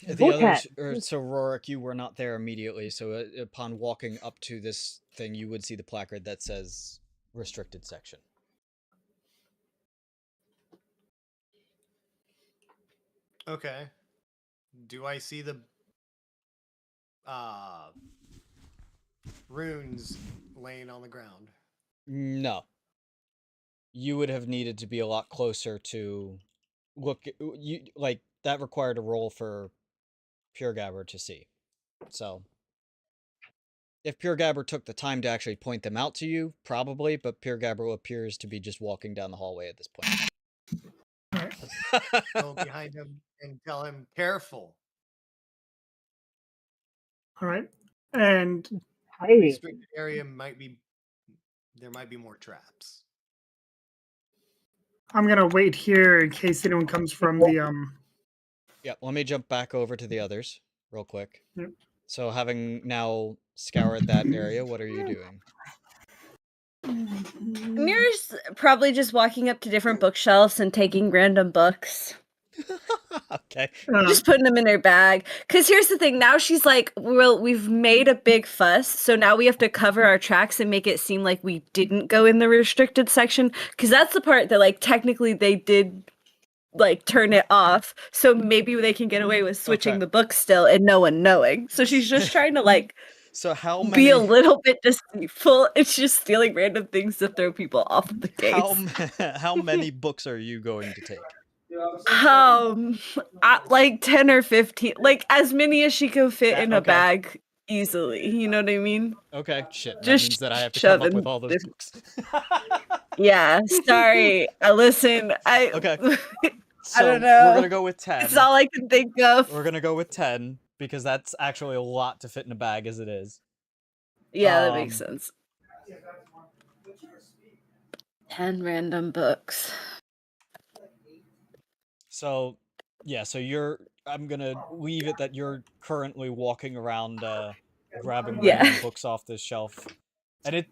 The others, Button! so Rorik, you were not there immediately. So upon walking up to this thing, you would see the placard that says restricted section. Okay. Do I see the runes laying on the ground? No. You would have needed to be a lot closer to look. You like that required a roll for Pure Gabber to see. So if Pure Gabber took the time to actually point them out to you, probably, but Pure Gabber appears to be just walking down the hallway at this point. Go behind him and tell him, careful. All right. And Hey, Restricted area there might be more traps. I'm gonna wait here in case anyone comes from the Yeah, let me jump back over to the others real quick. Yep. So having now scoured that area, what are you doing? Myra's probably just walking up to different bookshelves and taking random books. Okay. Just putting them in her bag. Because here's the thing. Now she's like, well, we've made a big fuss. So now we have to cover our tracks and make it seem like we didn't go in the restricted section. Because that's the part that, like, technically they did, like, turn it off. So maybe they can get away with switching the books still and no one knowing. So she's just trying to, like, so how many... be a little bit deceitful. It's just stealing random things to throw people off the case. How many books are you going to take? Like 10 or 15, like as many as she can fit in a bag easily. You know what I mean? Okay, shit. That Just means that I have to come up with all those books. Yeah, sorry. Listen, Okay. So I don't know. We're gonna go with 10. It's all I can think of. We're gonna go with 10 because that's actually a lot to fit in a bag as it is. Yeah, that makes sense. 10 random books. So, yeah, so I'm gonna leave it that you're currently walking around grabbing random books off this shelf. And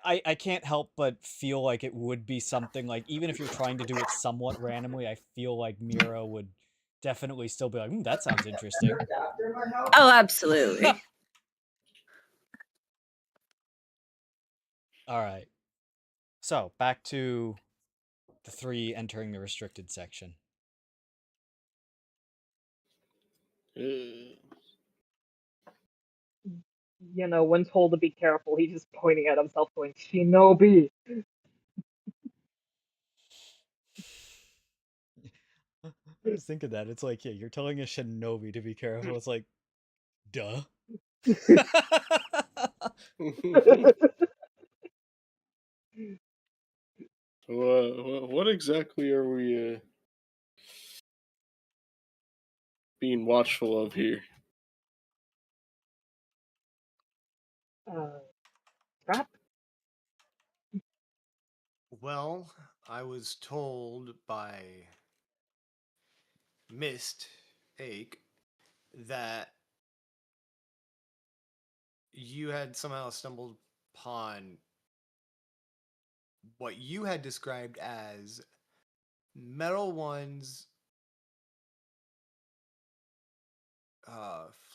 I can't help but feel like it would be something like, even if you're trying to do it somewhat randomly, I feel like Myra would definitely still be like, that sounds interesting. Oh, absolutely. Alright. So, back to the 3 entering the restricted section. you know, when told to be careful, he's just pointing at himself going, Shinobi! I was thinking that. It's like, yeah, you're telling a shinobi to be careful. It's like, duh. What exactly are we being watchful of here? Trap? Well, I was told by Myst that you had somehow stumbled upon what you had described as Metal One's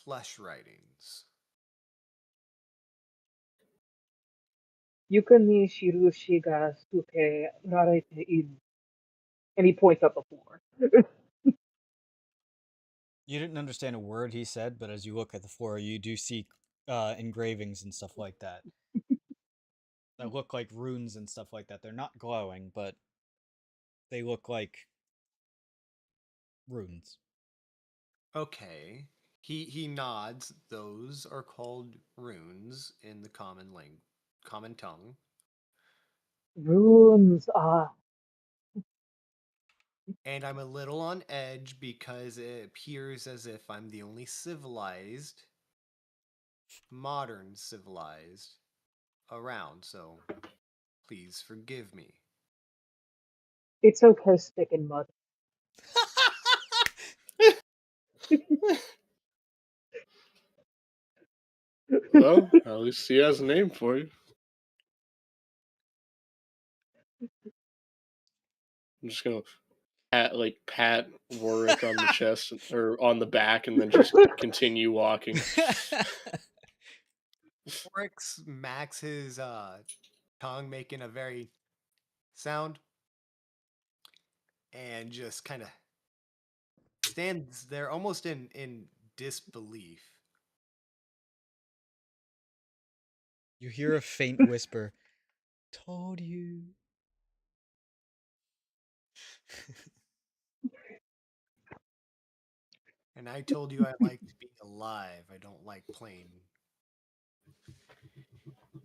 flesh writings. Yuka ni shirushi ga suke rarete iru. And he points at the floor. You didn't understand a word he said, but as you look at the floor, you do see engravings and stuff like that. That look like runes and stuff like that. They're not glowing, but they look like runes. Okay. He nods. Those are called runes in the common tongue. Runes, And I'm a little on edge because it appears as if I'm the only modern civilized around, so please forgive me. It's okay, stick in mud. Well, at least he has a name for you. I'm just gonna pat Warwick on the chest or on the back, and then just continue walking. Warwick smacks his tongue, making a very sound, and just kind of stands there almost in disbelief. You hear a faint whisper. Told you. And I told you I liked being alive. I don't like playing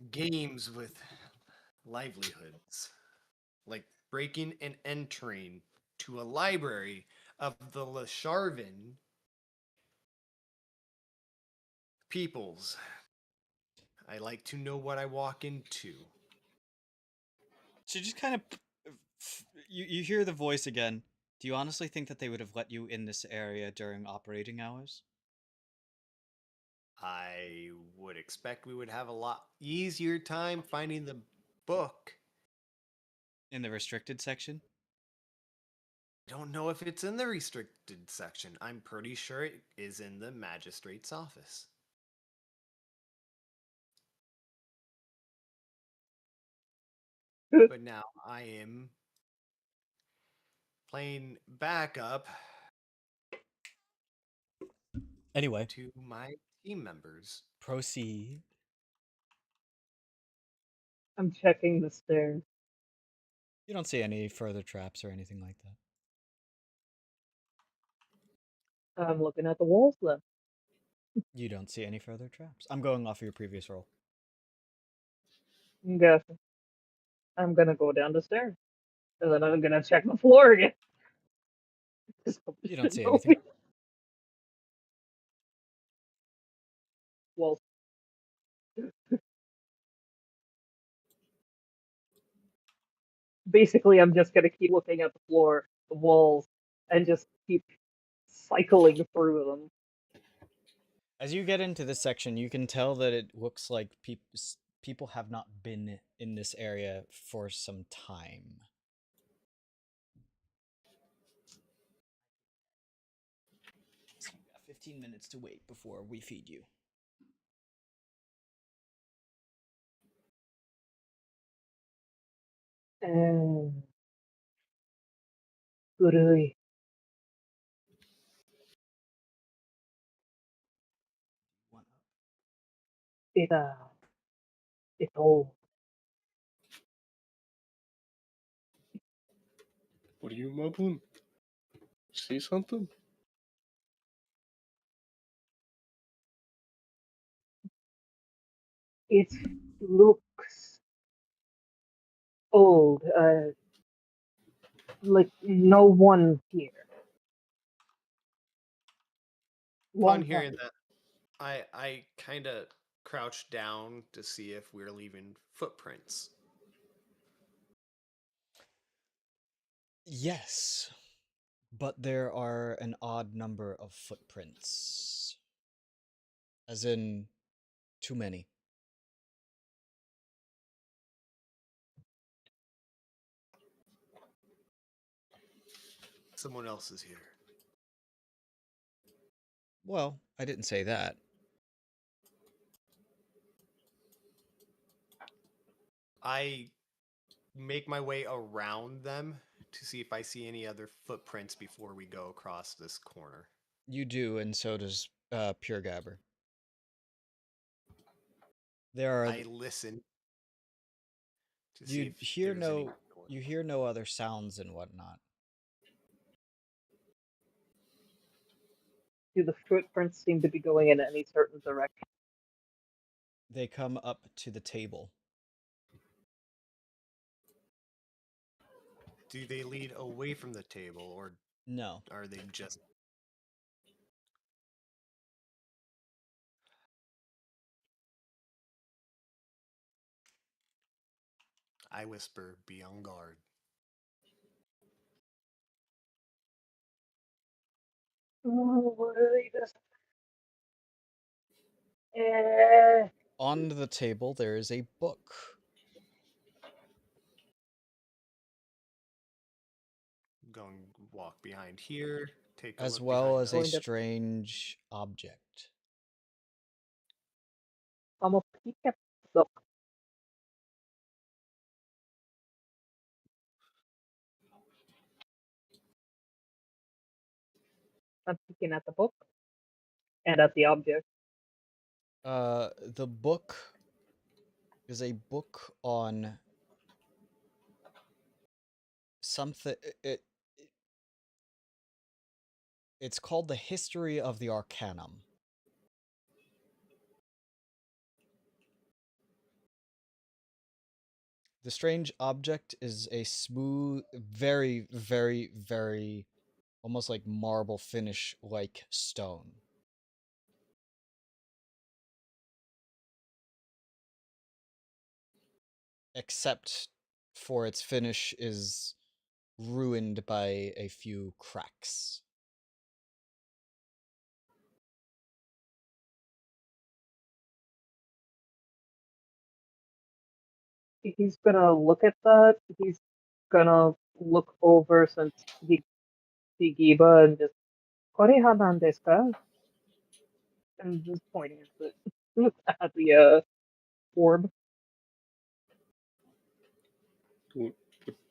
games with livelihoods. Like breaking and entering to a library of the Lasharvan peoples. I like to know what I walk into. So just kind of, you hear the voice again. Do you honestly think that they would have let you in this area during operating hours? I would expect we would have a lot easier time finding the book. In the restricted section? I don't know if it's in the restricted section. I'm pretty sure it is in the magistrate's office. But now I am playing backup Anyway, to my team members. proceed. I'm checking the stairs. You don't see any further traps or anything like that. I'm looking at the walls then. You don't see any further traps. I'm going off of your previous roll. I'm guessing. I'm gonna go down the stairs. And then I'm gonna check the floor again. You don't see anything. Walls. Basically, I'm just gonna keep looking at the floor, the walls, and just keep cycling through them. As you get into this section, you can tell that it looks like people have not been in this area for some time. So you got 15 minutes to wait before we feed you. Gurui. It's old. What are you mumbling? See something? It looks old. Like no one here. Upon Long hearing time. that, I kind of crouched down to see if we're leaving footprints. Yes, but there are an odd number of footprints. As in, too many. Someone else is here. Well, I didn't say that. I make my way around them to see if I see any other footprints before we go across this corner. You do, and so does Pure Gabber. There are. I listen to see You if hear there's any. you hear no other sounds and whatnot. Do the footprints seem to be going in any certain direction? They come up to the table. Do they lead away from the table, or No. are they just... I whisper, be on guard. Oh, what are they just... On the table, there is a book. Go and walk behind here. Take a As look well behind as the- a strange object. I'm gonna peek at the book. I'm peeking at the book and at the object. The book is a book on something. It's called The History of the Arcanum. The strange object is a smooth, very, very, very, almost like marble finish-like stone. Except for its finish is ruined by a few cracks. He's gonna look at that. He's gonna look over since he Giba and just Koreha nan desu ka? And just pointing at the orb.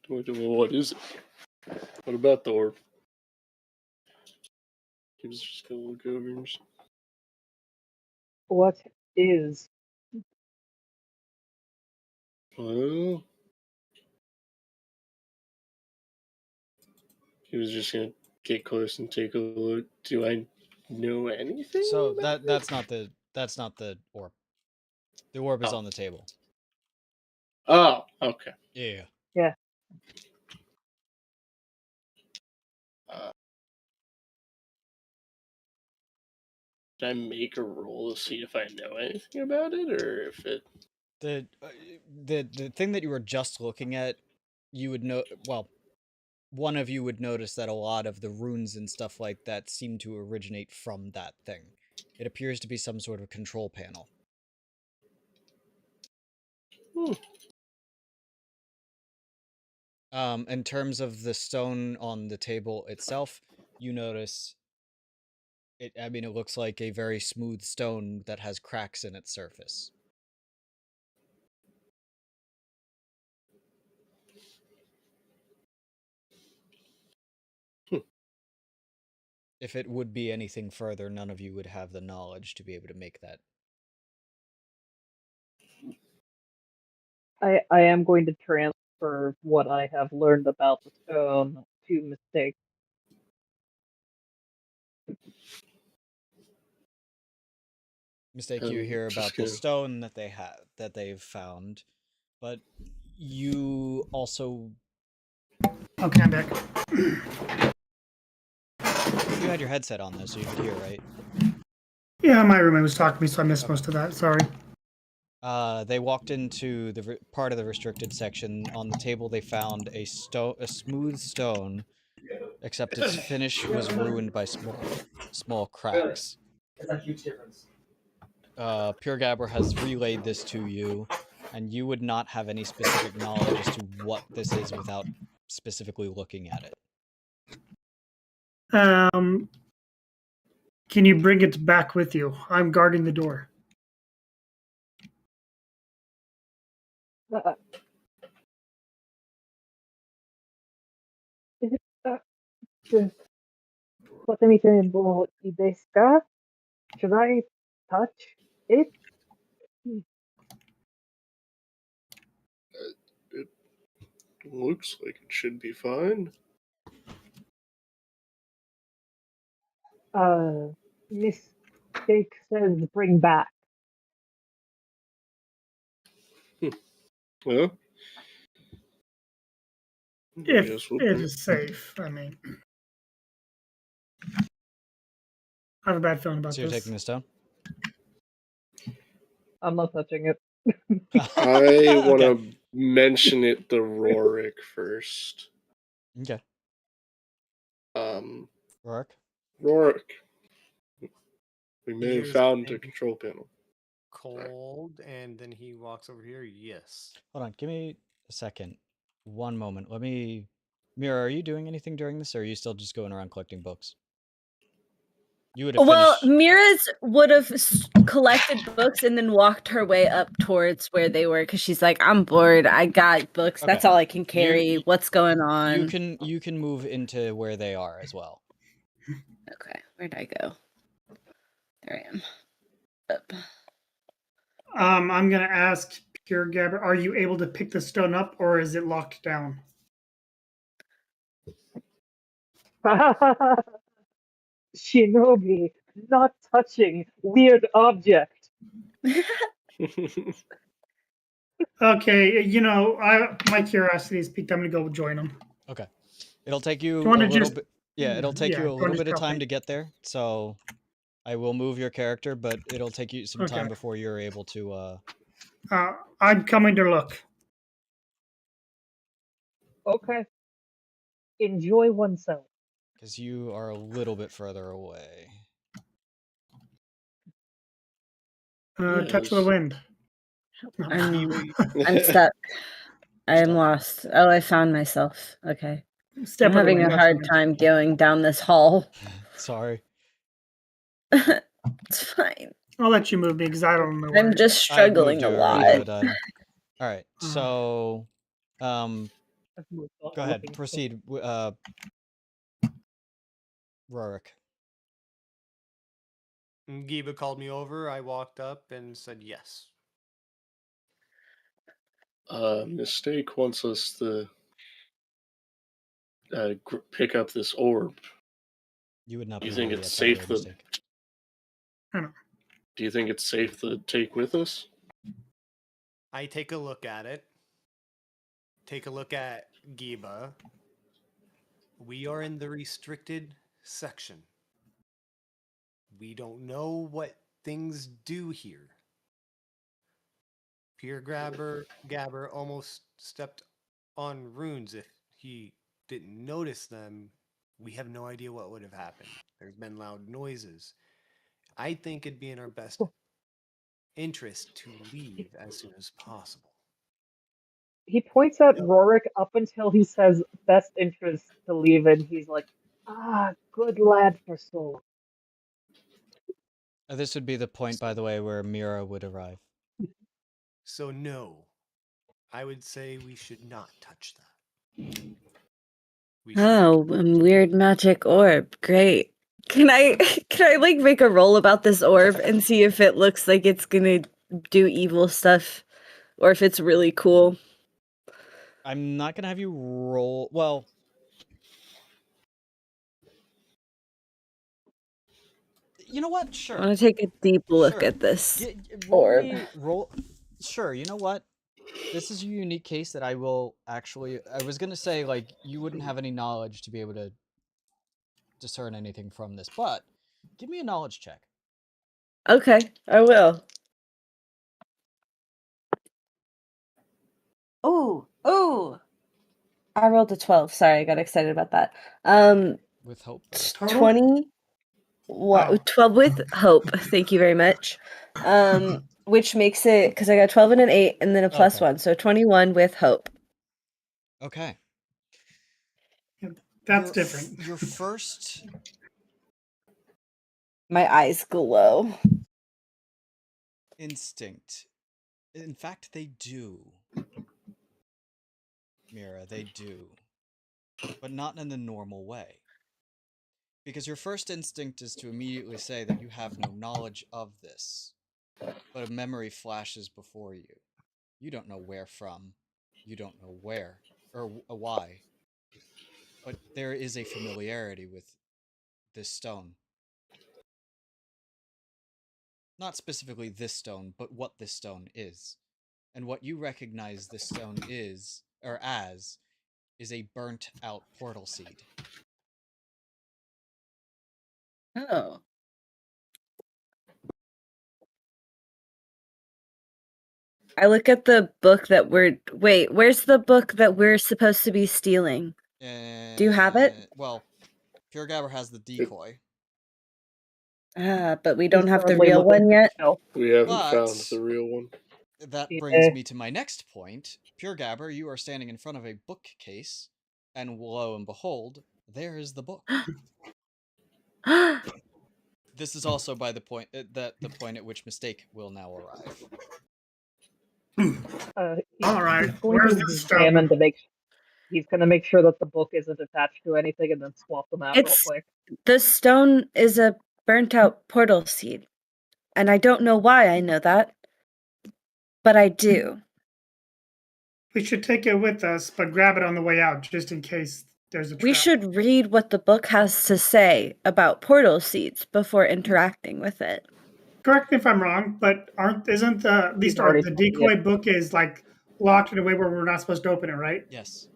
What is it? What about the orb? He was just gonna look over and just... What is? Well, he was just gonna get close and take a look. Do I know anything? So about that's not the orb. The orb is Oh. on the table. Oh, okay. Yeah. Yeah. Did I make a roll to see if I know anything about it, or if it? The thing that you were just looking at, you would know. Well, one of you would notice that a lot of the runes and stuff like that seem to originate from that thing. It appears to be some sort of control panel. In terms of the stone on the table itself, you notice it. I mean, it looks like a very smooth stone that has cracks in its surface. If it would be anything further, none of you would have the knowledge to be able to make that. I am going to transfer what I have learned about the stone to Mistake. Mistake, you hear about the stone that they've found, but you also... Okay, I'm back. You had your headset on though, so you could hear, right? Yeah, my roommate was talking to me, so I missed most of that. Sorry. They walked into the part of the restricted section. On the table, they found a smooth stone, except its finish was ruined by small cracks. That's a huge difference. Pure Gabber has relayed this to you, and you would not have any specific knowledge as to what this is without specifically looking at it. Can you bring it back with you? I'm guarding the door. Should I touch it? It looks like it should be fine. Mistake says bring back. Well, If yes, we'll it bring- is safe, I mean. I have a bad feeling about So you're this. taking the stone? I'm not touching it. I want to Okay. mention it to Rorik first. Okay. Rorik? Rorik, we may have Here's found the a thing. control panel. cold, and then he walks over here. Yes. Hold on, give me a second. One moment. Let me. Myra, are you doing anything during this, or are you still just going around collecting books? You would have Well, finished. Mira's would have collected books and then walked her way up towards where they were because she's like, "I'm bored. I got books. That's Okay. all I can carry. What's going on?" You can move into where they are as well. Okay, where'd I go? There I am. Up. I'm gonna ask Pure Gabber, are you able to pick the stone up, or is it locked down? Shinobi, not touching weird object. Okay, my curiosity is piqued. I'm gonna go join them. Okay. It'll take you Do you a wanna little just- bit. Yeah, it'll take you a go on, little just bit of drop time me. to get there. So I will move your character, but it'll take you some time Okay. before you're able to. I'm coming to look. Okay. Enjoy oneself. Because you are a little bit further away. Touch of the wind. I'm stuck. I'm Stuck? lost. Oh, I found myself. Okay. Step I'm of the having wind, a that's hard fine. time going down this hall. Sorry. It's fine. I'll let you move me because I don't know. Where I'm just I moved struggling you a already, lot. but all right. So, go Go ahead. Proceed. Rorik. Giba called me over. I walked up and said yes. Mistake wants us to pick up this orb. You would not You be think ready it's yet, by the safe way, to- Mistake. Do you think it's safe to take with us? I take a look at it. Take a look at Giba. We are in the restricted section. We don't know what things do here. Gabber almost stepped on runes. If he didn't notice them, we have no idea what would have happened. There's been loud noises. I think it'd be in our best interest to leave as soon as possible. He points at Rorik up until he says best interest to leave, and he's like, good lad for soul. This would be the point, by the way, where Myra would arrive. So no, I would say we should not touch that. Oh, a weird magic orb. Great. Can I like make a roll about this orb and see if it looks like it's gonna do evil stuff or if it's really cool? I'm not gonna have you roll. Well, you know what? Sure. I want to take a deep look Sure. at this roll orb. Sure. You know what? This is a unique case that I will actually. I was gonna say like you wouldn't have any knowledge to be able to discern anything from this, but give me a knowledge check. Okay, I will. Oh! I rolled a 12. Sorry, I got excited about that. With hope. 20. What? 12 with hope. Thank you very much. Which makes it, because I got 12 and an 8 and then a plus 1, so 21 with hope. Okay. That's different. Your first. My eyes glow. Instinct. In fact, they do. Myra, they do. But not in the normal way. Because your first instinct is to immediately say that you have no knowledge of this. But a memory flashes before you. You don't know where from. You don't know where. Or why. But there is a familiarity with this stone. Not specifically this stone, but what this stone is. And what you recognize this stone is, or as, is a burnt out portal seed. Oh. I look at the book that wait, where's the book that we're supposed to be stealing? Do you have it? Well, Pure Gabber has the decoy. But we don't He's have the currently real looking one yet. No. We haven't But found the real one. that Yeah. brings me to my next point. Pure Gabber, you are standing in front of a bookcase, and lo and behold, there is the book. This is also by the point the point at which mistake will now arrive. All right, He's going where's to this examine stone? to make. He's going to make sure that the book isn't attached to anything, and then swap them out real It's quick. the stone is a burnt out portal seed. And I don't know why I know that. But I do. We should take it with us, but grab it on the way out, just in case there's a trap. We should read what the book has to say about portal seeds before interacting with it. Correct me if I'm wrong, but isn't the at least already the told me decoy book is like locked in a way where we're not supposed to open it, right? Yes.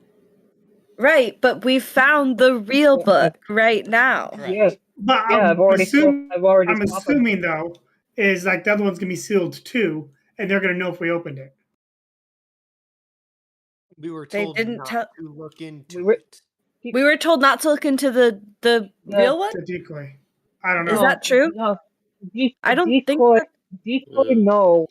Right, but we found the real book right now. Correct. Yeah, But yeah. I've already I'm swapped them. assuming though is like the other one's gonna be sealed too, and they're gonna know if we opened it. We were They told didn't not tell- to look into were- it. We were told not to look into the real one? The decoy. I don't know. Is that true? No. I don't think decoy. that- Decoy. Yeah. No.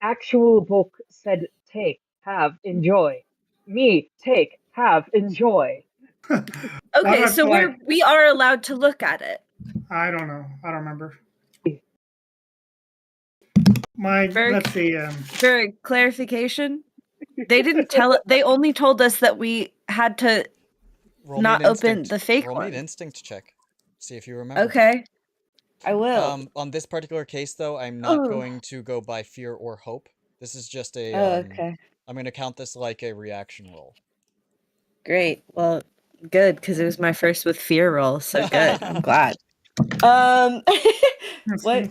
Actual book said, "Take, have, enjoy." Me, take, have, enjoy. Okay, That's so like- we are allowed to look at it. I don't know. I don't remember. Very- Let's see. For clarification, they didn't tell it. They only told us that we had to Roll me not an open instinct- the fake roll me an one. instinct check. See if you remember. Okay. I will. On this particular case, though, I'm not Oh. going to go by fear or hope. This is just a. Okay. I'm going to count this like a reaction roll. Great. Well, good, because it was my first with fear roll, so good. I'm glad.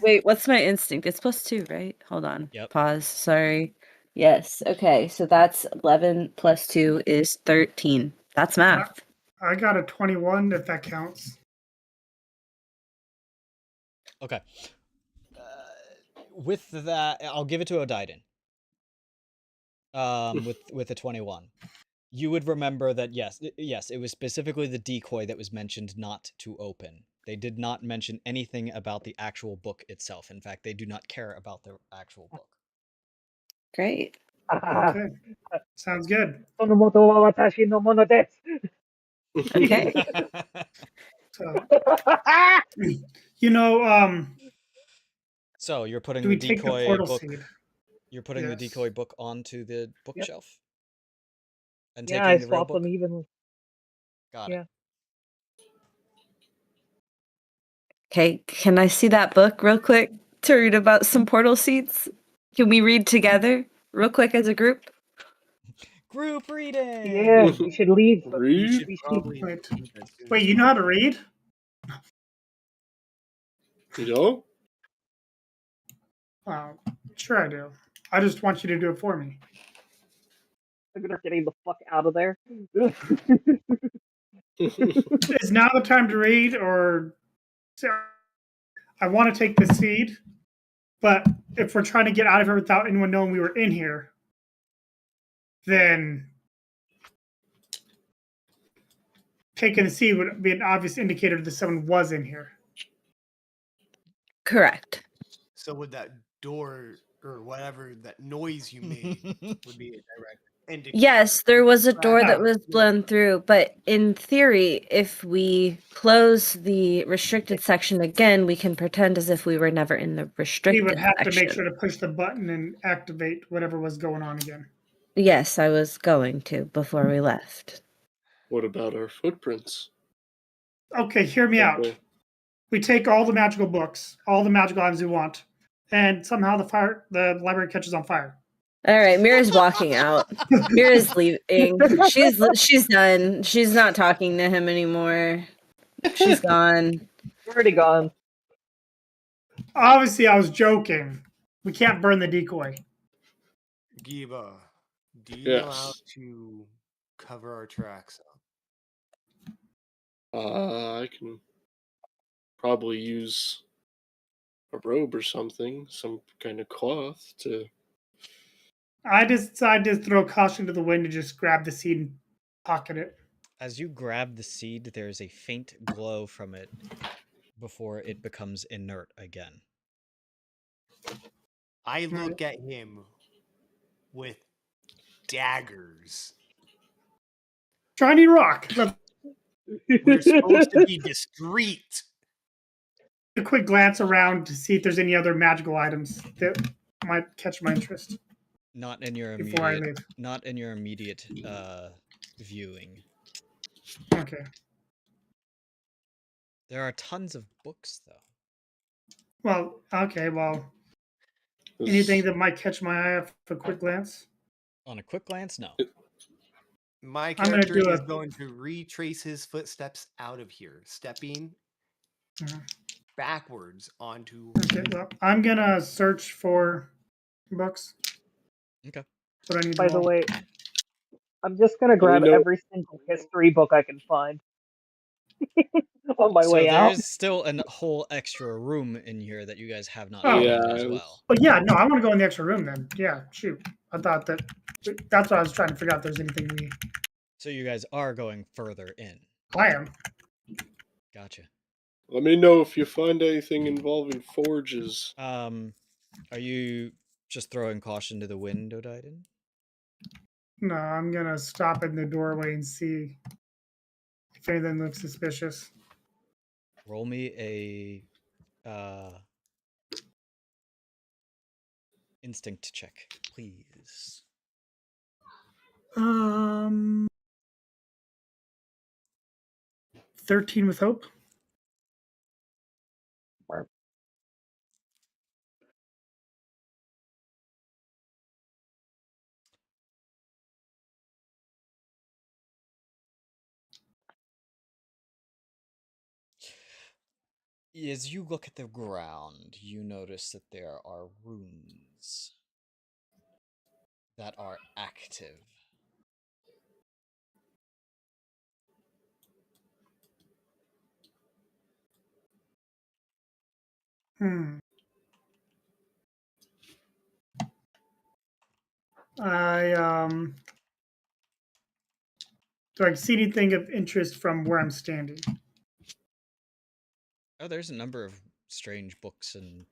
Wait, what's my instinct? It's +2, right? Hold on. Yep. Pause. Sorry. Yes. Okay. So that's 11 + 2 is 13. That's math. I got a 21 if that counts. Okay. With that, I'll give it to Odaiden. With a 21. You would remember that yes, it was specifically the decoy that was mentioned not to open. They did not mention anything about the actual book itself. In fact, they do not care about the actual book. Great. Okay. Sounds good. Sonomoto wa watashi no mono desu. Okay. So, you know, So you're putting do the we take the decoy portal book. seed? You're putting the Yes. decoy book onto the bookshelf. And Yeah, taking I the real swapped book. them evenly. Got Yeah. it. Okay. Can I see that book real quick to read about some portal seeds? Can we read together real quick as a group? Group reading. Yeah, we should leave. Read? should We should- probably Wait. leave as soon Wait, as you know how to read? You know? Sure I do. I just want you to do it for me. I'm gonna getting the fuck out of there. Is now the time to read, or I want to take the seed, but if we're trying to get out of here without anyone knowing we were in here, then taking the seed would be an obvious indicator that someone was in here. Correct. So would that door or whatever that noise you made would be a direct indicator? Yes, there was a door that Ah. was blown through, but in theory, if we close the restricted section again, we can pretend as if we were never in the We restricted would have section. to make sure to push the button and activate whatever was going on again. Yes, I was going to before we left. What about our footprints? Okay, hear me out. Okay. We take all the magical books, all the magical items we want, and somehow the library catches on fire. All right, Mira's walking out. Mira's leaving. She's done. She's not talking to him anymore. She's gone. Already gone. Obviously, I was joking. We can't burn the decoy. Giba, do you know how Yes. to cover our tracks up? I can probably use a robe or something, some kind of cloth to. I decided to throw caution to the wind and just grab the seed and pocket it. As you grab the seed, there is a faint glow from it before it becomes inert again. I look at him with daggers. Shiny rock. We're supposed to be discreet. A quick glance around to see if there's any other magical items that might catch my interest. Not in your Before I immediate. leave. Not in your immediate viewing. Okay. There are tons of books, though. Well, okay. Well, anything that might catch my eye off a quick glance? On a quick glance, no. My I'm gonna character do is a- going to retrace his footsteps out of here, stepping backwards onto. Okay. Well, I'm gonna search for books. Okay. What I need. By to the roll. way, I'm just gonna grab know- every single history book I can find on my So way out. there's still a whole extra room in here that you guys have not Oh. looked Yeah, into I as was- well. But yeah, no, I want to go in the extra room then. Yeah, shoot. I thought that's what I was trying to figure out. If there's anything we. So you guys are going further in. I am. Gotcha. Let me know if you find anything involving forges. Are you just throwing caution to the wind, Odaiden? No, I'm gonna stop in the doorway and see if anything looks suspicious. Roll me a instinct check, please. 13 with hope. As you look at the ground, you notice that there are runes that are active. Do I see anything of interest from where I'm standing? Oh, there's a number of strange books and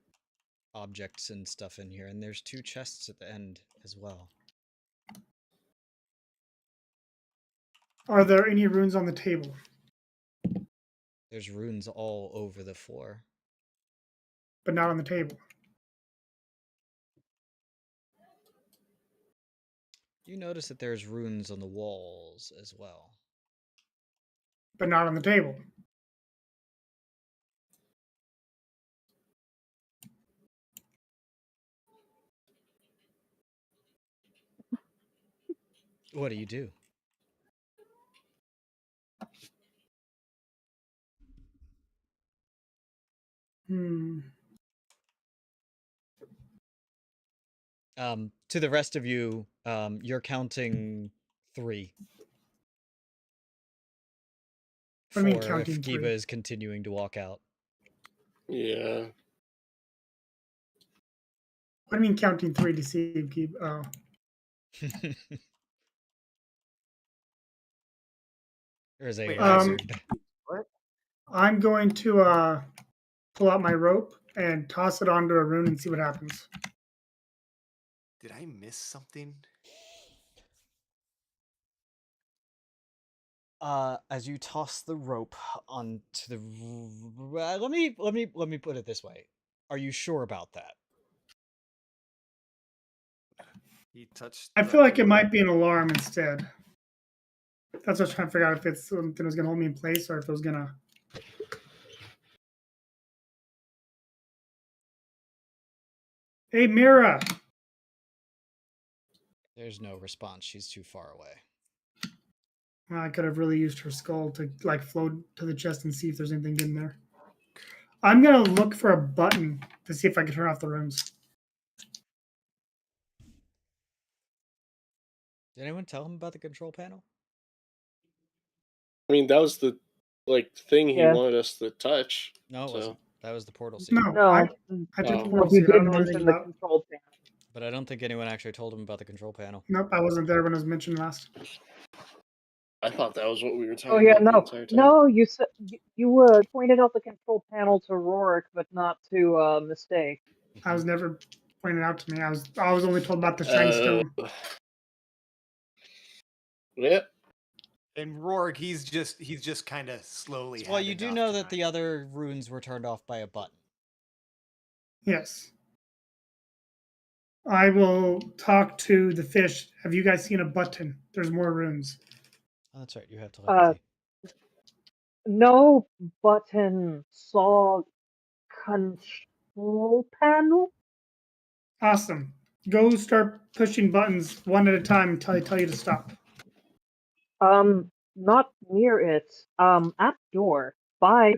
objects and stuff in here, and there's 2 chests at the end as well. Are there any runes on the table? There's runes all over the floor. But not on the table. You notice that there's runes on the walls as well. But not on the table. What do you do? To the rest of you, you're counting 3. What do you mean 4 counting if Giba 3? is continuing to walk out. Yeah. What do you mean counting 3 to see if keep? Oh. There's a Wait, wizard. What? I'm going to pull out my rope and toss it onto a rune and see what happens. Did I miss something? As you toss the rope onto the let me put it this way. Are you sure about that? He touched. I feel like it might be an alarm instead. That's what I was trying to figure out, if it's something that was going to hold me in place or if it was going to. Hey, Myra. There's no response. She's too far away. Well, I could have really used her skull to like float to the chest and see if there's anything in there. I'm going to look for a button to see if I can turn off the rooms. Did anyone tell him about the control panel? I mean, that was the thing he Yeah. wanted us to touch. No, it So- wasn't. That was the portal seed. No, No, I took the Oh. portal he seed. I did don't know anything mention the about. control panel. But I don't think anyone actually told him about the control panel. Nope, I wasn't there when it was mentioned last. I thought that was what we were talking Oh yeah, about the no, entire time. no. You said you pointed out the control panel to Rorik, but not to Mistake. I was never pointed out to me. I was only told about the shiny stone. Yeah. And Rorik, he's just kind of slowly. Well, had you do enough know that tonight. the other runes were turned off by a button. Yes. I will talk to the fish. Have you guys seen a button? There's more runes. Oh, that's right. You have telepathy. No button saw control panel. Awesome. Go start pushing buttons one at a time until I tell you to stop. Not near it. At door. Bye.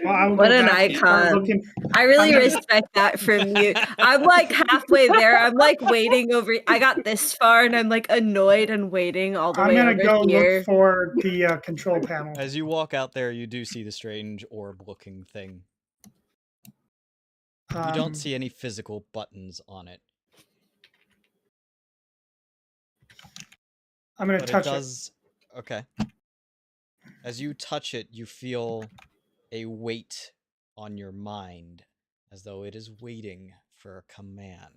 Well, I will What go an back and start icon. looking. I really I'm gonna- respect that from you. I'm like halfway there. I'm like waiting over. I got this far and I'm like annoyed and waiting all the I'm way gonna over go here. look for the control panel. As you walk out there, you do see the strange orb-looking thing. You don't see any physical buttons on it. I'm gonna But touch it does. Okay. As you touch it, you feel a weight on your mind, as though it is waiting for a command.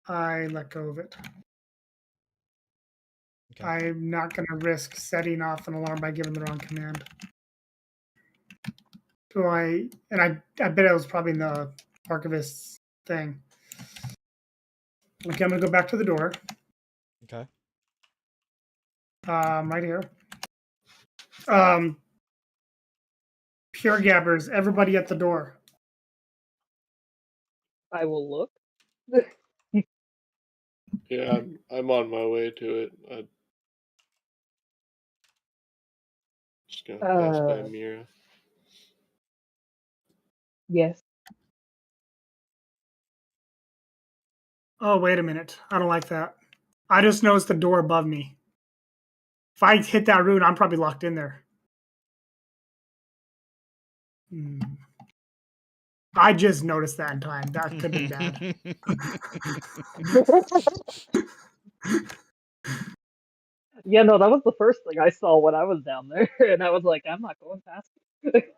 I let go of it. Okay. I'm not going to risk setting off an alarm by giving the wrong command. I bet it was probably in the archivist's thing. Okay, I'm going to go back to the door. Okay. Right here. Pure Gabbers, everybody at the door. I will look. Yeah, I'm on my way to it. I'm just gonna pass by Myra. Yes. Oh, wait a minute. I don't like that. I just noticed the door above me. If I hit that rune, I'm probably locked in there. I just noticed that in time. That could be bad. Yeah, no, that was the first thing I saw when I was down there, and I was like, I'm not going past it.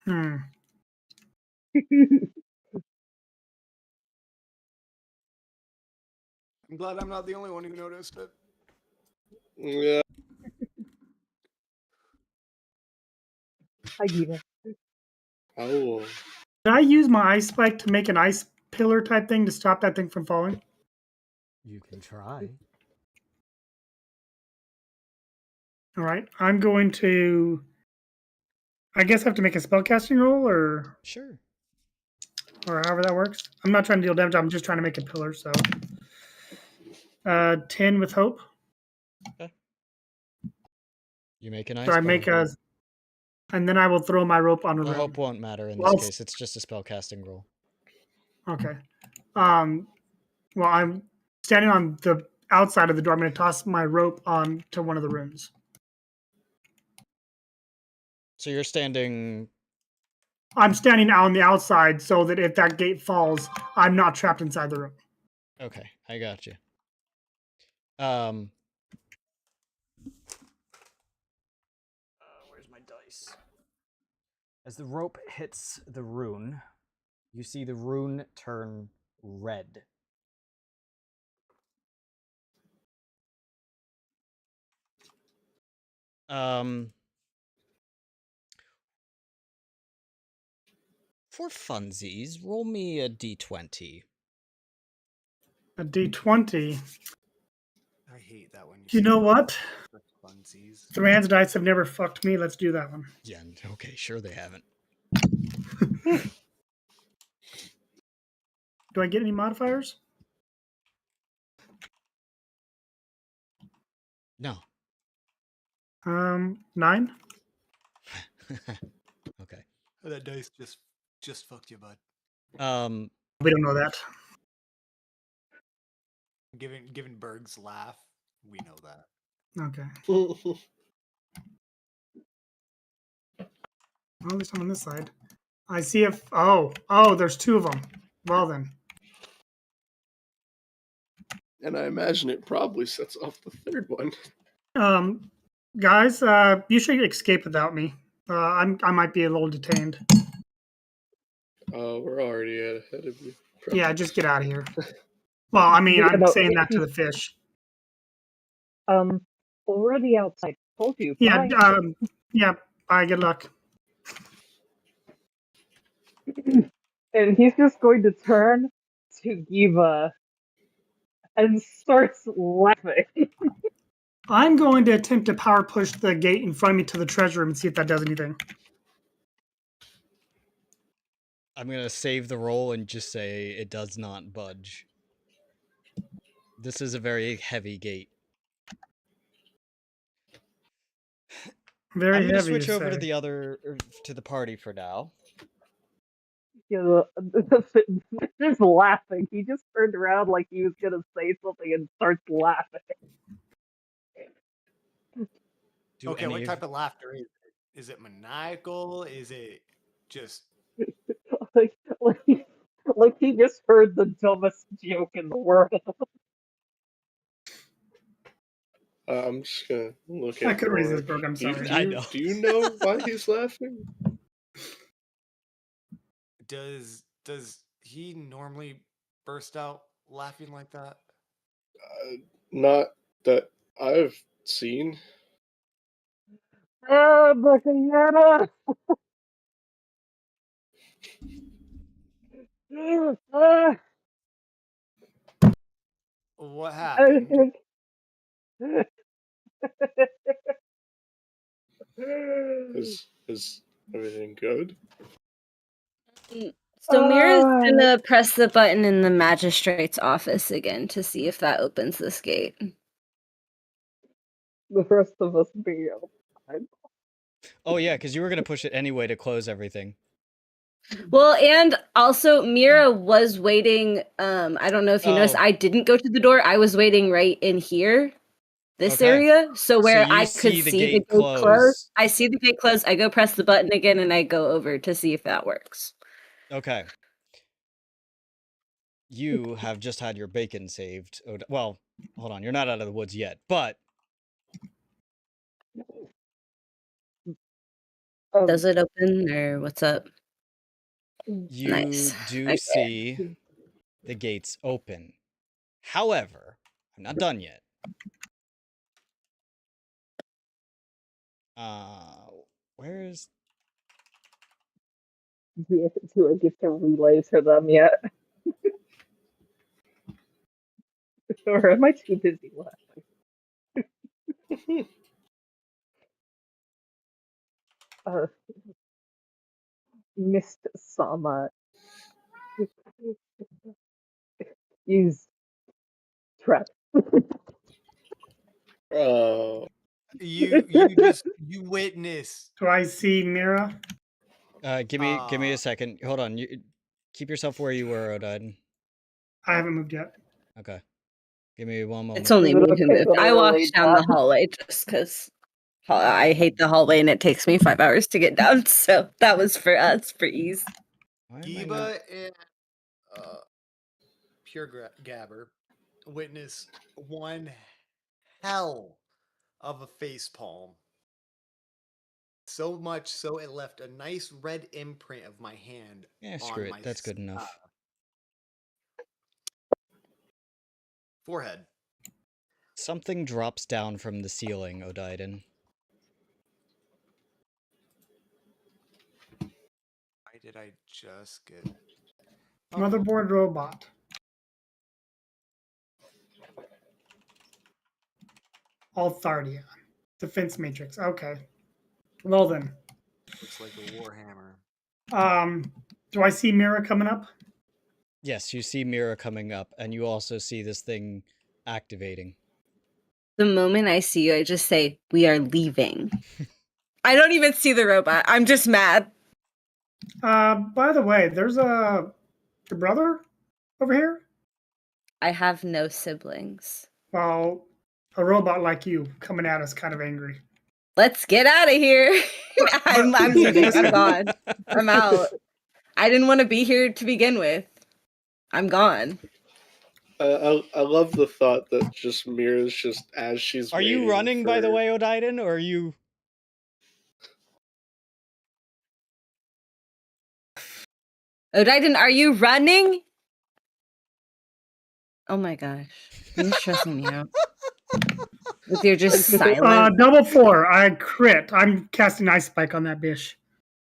I'm glad I'm not the only one who noticed it. Yeah. Hi, Giva. Oh. Did I use my ice spike to make an ice pillar type thing to stop that thing from falling? You can try. All right. I'm going to. I guess I have to make a spellcasting roll, or Sure. however that works. I'm not trying to deal damage. I'm just trying to make a pillar. So, 10 with hope. Okay. You make an ice. So I make bomb. and then I will throw my rope on the The room. hope won't matter in this case. It's just a spellcasting roll. Okay. Well, I'm standing on the outside of the door. I'm going to toss my rope on to one of the rooms. So you're standing. I'm standing out on the outside so that if that gate falls, I'm not trapped inside the room. Okay, I got you. Where's my dice? As the rope hits the rune, you see the rune turn red. For funsies, roll me a d20. A D20. I hate that one. You know what? Funsies. Thran's dice have never fucked me. Let's do that one. Yeah, okay, sure they haven't. Do I get any modifiers? No. 9. Okay. That dice just fucked you, bud. We don't know that. Given Berg's laugh, we know that. Okay. Well, there's some on this side. I see if. Oh, there's two of them. Well then. And I imagine it probably sets off the third one. Guys, you should escape without me. I might be a little detained. We're already ahead of you. Yeah, just get out of here. Well, I mean, I'm saying that to the fish. Already outside. Told you. Yeah, Bye. yeah. Bye. Good luck. And he's just going to turn to Giva and starts laughing. I'm going to attempt to power push the gate in front of me to the treasure room and see if that does anything. I'm gonna save the roll and just say it does not budge. This is a very heavy gate. Very I'm gonna heavy. switch over to the party for now. Just laughing. He just turned around like he was gonna say something and starts laughing. Okay, what type of laughter is it? Is it maniacal? Is it just like he just heard the dumbest joke in the world? I'm just gonna look at. I could raise this Rory. book. I'm sorry. I know. Do you know why he's laughing? does he normally burst out laughing like that? Not that I've seen. Bacayana! What happened? Is everything good? So Mira's gonna press the button in the magistrate's office again to see if that opens this gate. The rest of us be outside. Oh yeah, because you were gonna push it anyway to close everything. Well, and also Myra was waiting. I don't know if you noticed, I didn't go to the door. I was waiting right in here, this area. So where I could see the gate close. I see the gate close. I go press the button again, and I go over to see if that works. Okay. You have just had your bacon saved. Well, hold on. You're not out of the woods yet, but does it open or what's up? You do see the gates open. However, I'm not done yet. Where's... Do I get to relay to them yet? Or am I too busy laughing? Myst Sama is trapped. Oh. You witness. Do I see Myra? Give me a second. Hold on. You keep yourself where you were, Odaiden. I haven't moved yet. Okay. Give me one moment. It's only me who moved. I walked down the hallway just because I hate the hallway and it takes me 5 hours to get down. So that was for us, for ease. Giba and Pure Gabber witness one hell of a facepalm. So much so it left a nice red imprint of my hand. Yeah, screw it. That's good enough. Forehead. Something drops down from the ceiling, Odaiden. Why did I just get... Motherboard robot. Althardia. Defense matrix. Okay. Well then. Looks like a warhammer. Do I see Myra coming up? Yes, you see Myra coming up, and you also see this thing activating. The moment I see you, I just say, "We are leaving." I don't even see the robot. I'm just mad. By the way, there's your brother over here? I have no siblings. Well, a robot like you coming at us kind of angry. Let's get out of here. I'm kidding. I'm gone. I'm out. I didn't want to be here to begin with. I'm gone. I love the thought that just Myra's just as she's. Are you waiting running, by the for- way, Odaiden, or are you? Odaiden, are you running? Oh my gosh. You're stressing me out. With your just silent. Double 4. I crit. I'm casting Ice Spike on that bish.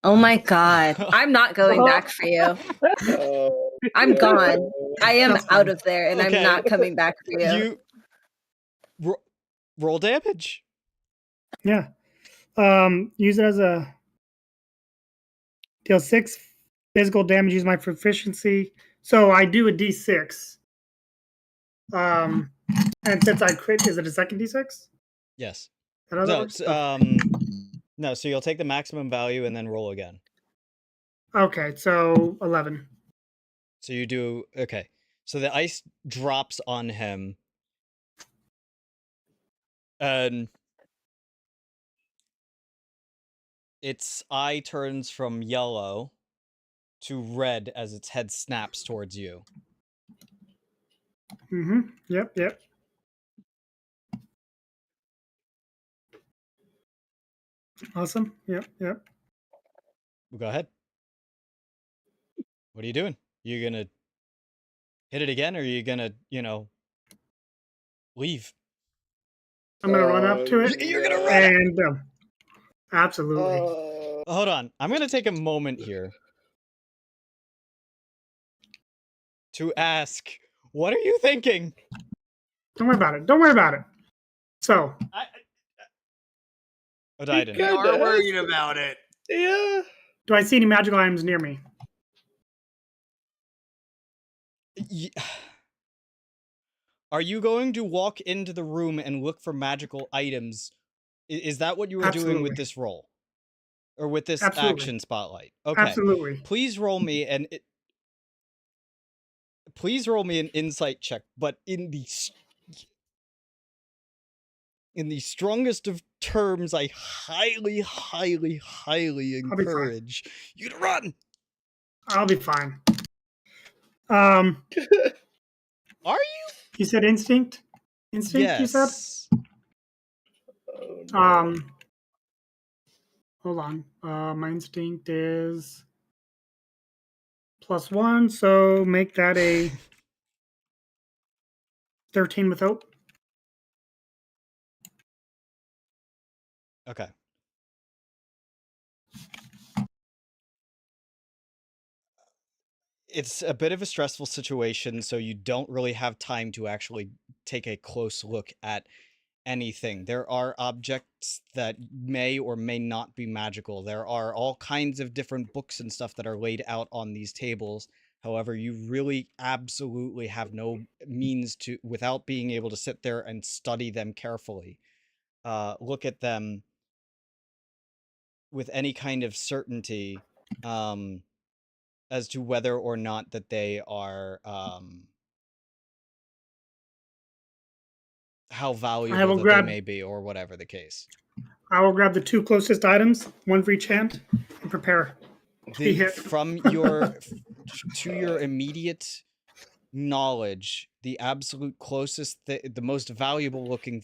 Oh my god. I'm not going back for you. I'm gone. I am That's fine. out of there, and Okay. I'm not coming back for you. Roll damage. Yeah. Use it as a deal 6 physical damage. Use my proficiency. So I do a d6. And since I crit, is it a second d6? Yes. How does that work? No. So you'll take the maximum value and then roll again. Okay, so 11. So you do okay. So the ice drops on him, and its eye turns from yellow to red as its head snaps towards you. Mm-hmm. Yep. Awesome. Yep. Go ahead. What are you doing? You gonna hit it again, or are you gonna, leave? I'm gonna run up to it. You're gonna run. And absolutely. Hold on. I'm gonna take a moment here to ask, what are you thinking? Don't worry about it. So, Odaiden. You are worried about it. Yeah. do I see any magical items near me? Are you going to walk into the room and look for magical items? Is that what you were doing with this roll? Or with this action spotlight? Okay. Absolutely. Please roll me an insight check, but in the strongest of terms, I highly, highly, highly encourage you to run. I'll be fine. Are you? You said instinct? Instinct, Yes. you said? Hold on. My instinct is +1, so make that a 13 with hope. Okay. It's a bit of a stressful situation, so you don't really have time to actually take a close look at anything. There are objects that may or may not be magical. There are all kinds of different books and stuff that are laid out on these tables. However, you really absolutely have no means to, without being able to sit there and study them carefully, look at them with any kind of certainty, as to whether or not that they are how valuable that they may be, or whatever the case. I will grab the 2 closest items, one for each hand, and prepare. From your to your immediate knowledge, the absolute closest, the most valuable looking,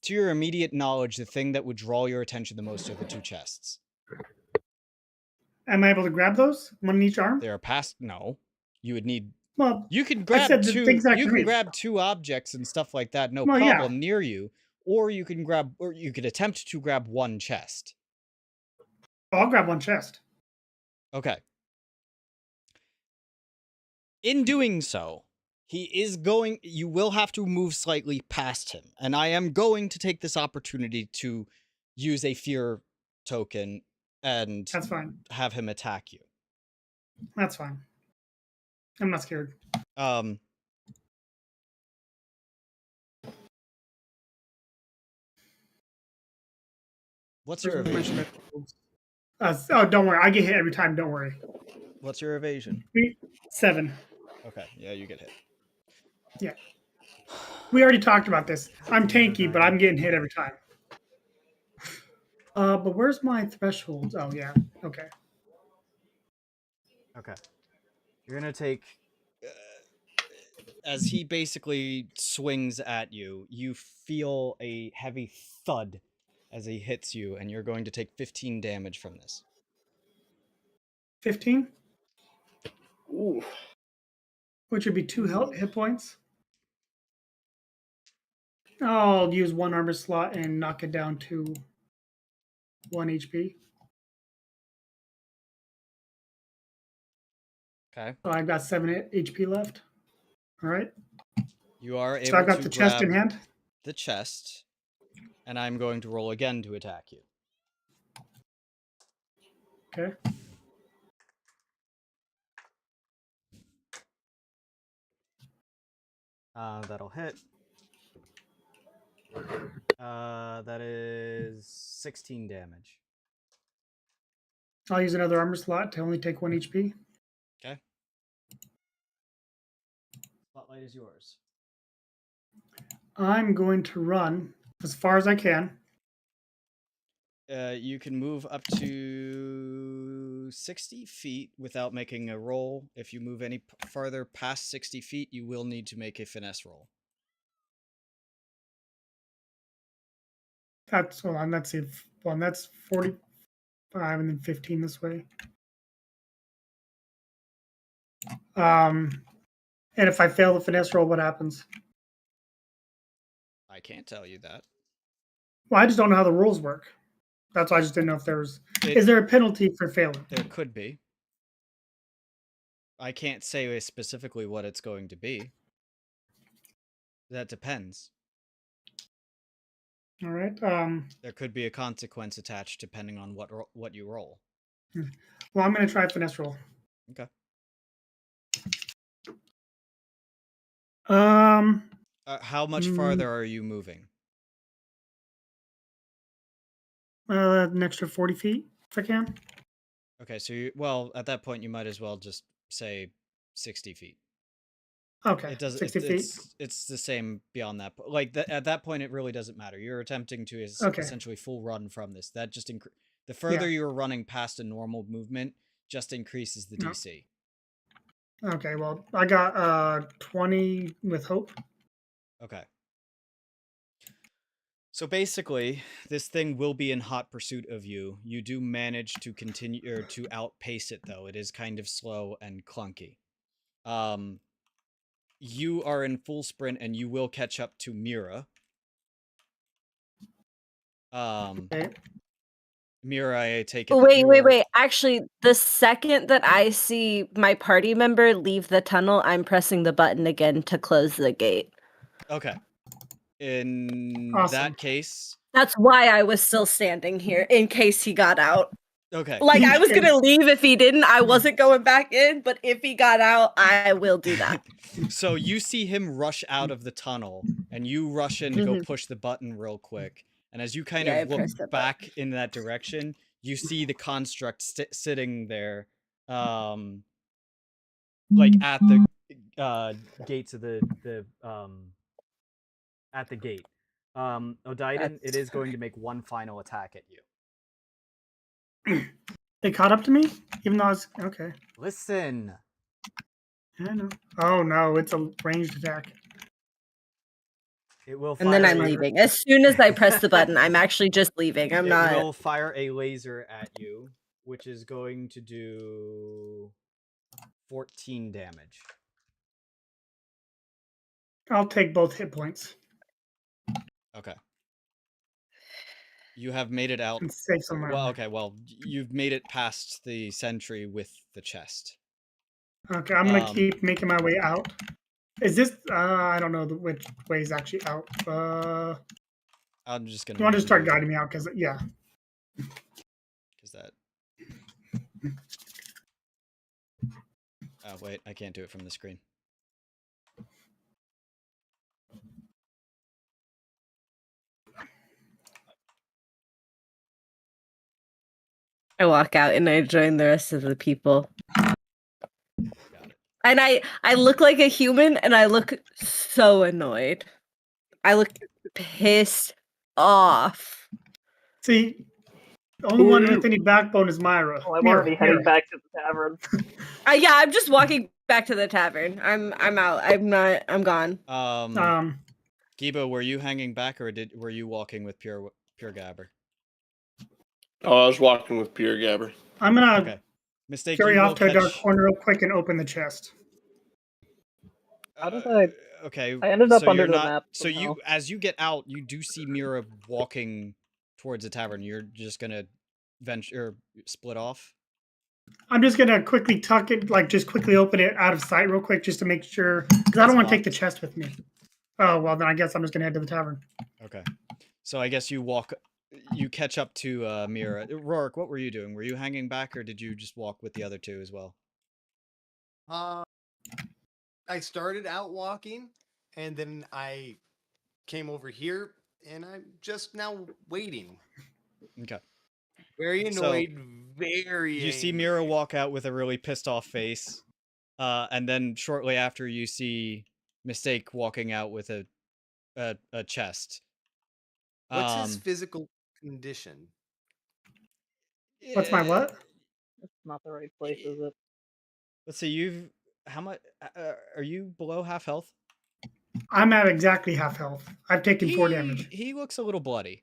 to your immediate knowledge, the thing that would draw your attention the most are the 2 chests. Am I able to grab those? One in each arm? They are past. No, you would need. Well, you can grab said the 2. things I You can can reach. grab 2 objects and stuff like that, no Well, yeah. problem, near you. Or you can grab, or you could attempt to grab 1 chest. I'll grab 1 chest. Okay. In doing so, you will have to move slightly past him. And I am going to take this opportunity to use a fear token and That's fine. have him attack you. That's fine. I'm not scared. What's your evasion? Don't worry. I get hit every time. Don't worry. What's your evasion? 7. Okay, yeah, you get hit. Yeah. We already talked about this. I'm tanky, but I'm getting hit every time. But where's my threshold? Oh yeah. Okay. Okay. You're gonna take. As he basically swings at you, you feel a heavy thud as he hits you, and you're going to take 15 damage from this. 15, Ooh. which would be 2 hit points. I'll use 1 armor slot and knock it down to 1 HP. Okay. So I've got 7 HP left. All right. You are able So I've got to the chest in grab hand. the chest, and I'm going to roll again to attack you. Okay. That'll hit. That is 16 damage. I'll use another armor slot to only take 1 HP. Okay. Spotlight is yours. I'm going to run as far as I can. You can move up to 60 feet without making a roll. If you move any farther past 60 feet, you will need to make a finesse roll. That's hold on. Let's see. Well, that's 45 and then 15 this way. And if I fail the finesse roll, what happens? I can't tell you that. Well, I just don't know how the rules work. That's why I just didn't know if there was. Is there a penalty for failing? There could be. I can't say specifically what it's going to be. That depends. All right. There could be a consequence attached depending on what you roll. Well, I'm going to try finesse roll. Okay. How much farther are you moving? An extra 40 feet if I can. Okay, so at that point you might as well just say 60 feet. Okay. It doesn't. 60 feet. It's the same beyond that. Like at that point, it really doesn't matter. You're attempting to essentially full run from this. That just the further you're running past a normal movement, just increases the DC. Okay. Well, I got 20 with hope. Okay. So basically, this thing will be in hot pursuit of you. You do manage to continue or to outpace it, though. It is kind of slow and clunky. You are in full sprint, and you will catch up to Myra. Okay. Myra, I take it. Wait. Actually, the second that I see my party member leave the tunnel, I'm pressing the button again to close the gate. Okay. In that case... That's why I was still standing here, in case he got out. Okay. Like, I was gonna leave if he didn't. I wasn't going back in, but if he got out, I will do that. So you see him rush out of the tunnel, and you rush in to go push the button real quick. And as you kind of look back in that direction, you see the construct sitting there, like at the gates of the at the gate. Odaiden, it is going to make one final attack at you. They caught up to me, even though I was okay. Listen. I know. Oh no, it's a ranged attack. It will. And then I'm leaving. As soon as I press the button, I'm actually just leaving. It will fire a laser at you, which is going to do 14 damage. I'll take both hit points. Okay. You have made it out. And save some armor. Well, okay. Well, you've made it past the sentry with the chest. Okay, I'm gonna keep making my way out. Is this? I don't know which way is actually out. I'm just gonna. You want to start guiding me out? Because yeah. Because that. Oh wait, I can't do it from the screen. I walk out and I join the rest of the people. And I look like a human and I look so annoyed. I look pissed off. See, The only one with any backbone is Myra. Well, I'm Myra, already heading Myra. back to the tavern. Yeah, I'm just walking back to the tavern. I'm out. I'm gone. Gibo, were you hanging back or were you walking with Pure Gabber? Oh, I was walking with Pure Gabber. I'm gonna Okay. Mistake. carry you off will to a dark catch- corner real quick and open the chest. How did I? Okay. I ended up so under you're the not, map. So somehow. you, as you get out, you do see Myra walking towards the tavern. You're just gonna venture split off. I'm just gonna quickly tuck it, like just quickly open it out of sight real quick, just to make sure, because I don't want to take the chest with me. Oh well, then I guess I'm just gonna head to the tavern. Okay. So I guess you catch up to Myra. Rourke, what were you doing? Were you hanging back, or did you just walk with the other two as well? I started out walking, and then I came over here, and I'm just now waiting. Okay. Very annoyed, very You see angry. Myra walk out with a really pissed off face, and then shortly after you see Mistake walking out with a chest. What's his physical condition? What's my what? It's not the right place, is it? Let's see. How much? Are you below half health? I'm at exactly half health. I've taken 4 damage. He looks a little bloodied.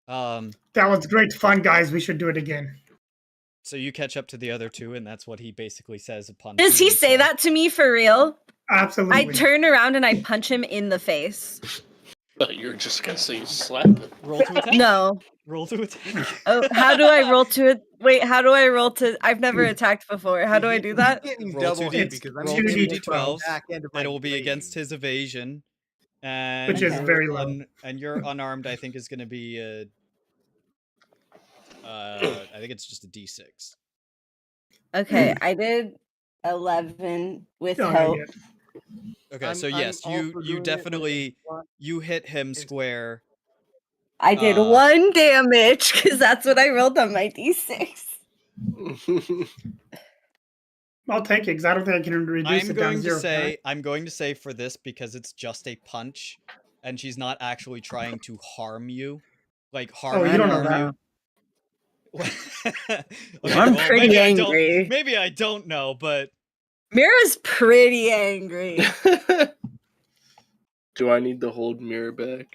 That was great fun, guys. We should do it again. So you catch up to the other two, and that's what he basically says upon. Does he say that to me for real? Absolutely. I turn around and I punch him in the face. But you're just gonna say slap. Roll to attack. No. Roll to attack. Oh, how do I roll to it? Wait, how do I roll to? I've never attacked before. How do I do that? Getting Roll double 2d hit because I'm roll getting 2d12s. back end of my And it will be blade. against his evasion, and Which is your very low. and your unarmed, I think, is going to be I think it's just a d6. Okay, I did 11 with Oh, hope. yeah. Okay, I'm so yes, also you doing it definitely with you hit him square. I did 1 damage because that's what I rolled on my d6. I'll take it because I don't think I can reduce it down to 0. can I? I'm going to say for this, because it's just a punch, and she's not actually trying to harm you, like harm you don't know harm that. you. Okay, I'm well, pretty maybe angry. Maybe I don't know, but Mira's pretty angry. Do I need to hold Myra back?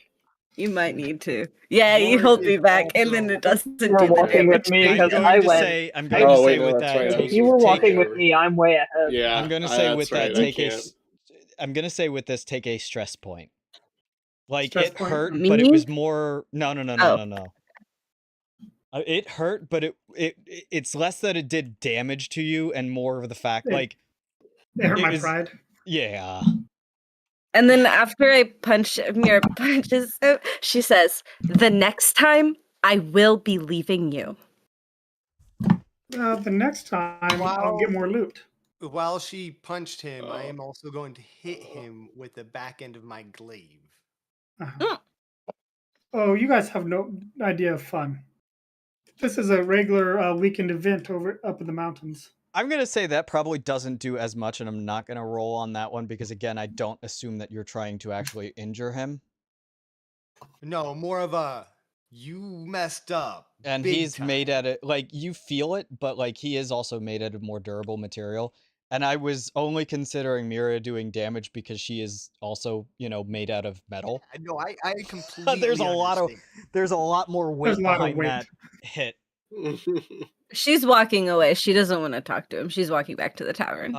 You might need to. Yeah, you Lord hold is me back, and then also- it doesn't do You were the walking with damage. me I'm because going I to went. say I'm going Oh, to wait, say no, with that's that. right, I Take, was- You were take- walking with over. me. I'm way ahead. Yeah. I'm gonna say with that's that, right, I take a. can't. I'm gonna say with this, take a stress point. Like Stress it point? hurt, Me? but it was more. No. Oh. It hurt, but it's less that it did damage to you, and more of the fact, like, It hurt It my was- pride. yeah. And then after I punch Mira punches, she says, "The next time I will be leaving you." The next time I'll get more loot. While she punched him, I Oh. am also going to hit him with the back end of my glaive. Uh-huh. Oh, you guys have no idea of fun. This is a regular weekend event up in the mountains. I'm gonna say that probably doesn't do as much, and I'm not gonna roll on that one because again, I don't assume that you're trying to actually injure him. No, more of a you messed up. And big he's time. made out of, like, you feel it, but like he is also made out of more durable material. And I was only considering Myra doing damage because she is also, made out of metal. No, I completely There's a lot more weight There's a lot of behind weight. that hit. She's walking away. She doesn't want to talk to him. She's walking back to the tavern.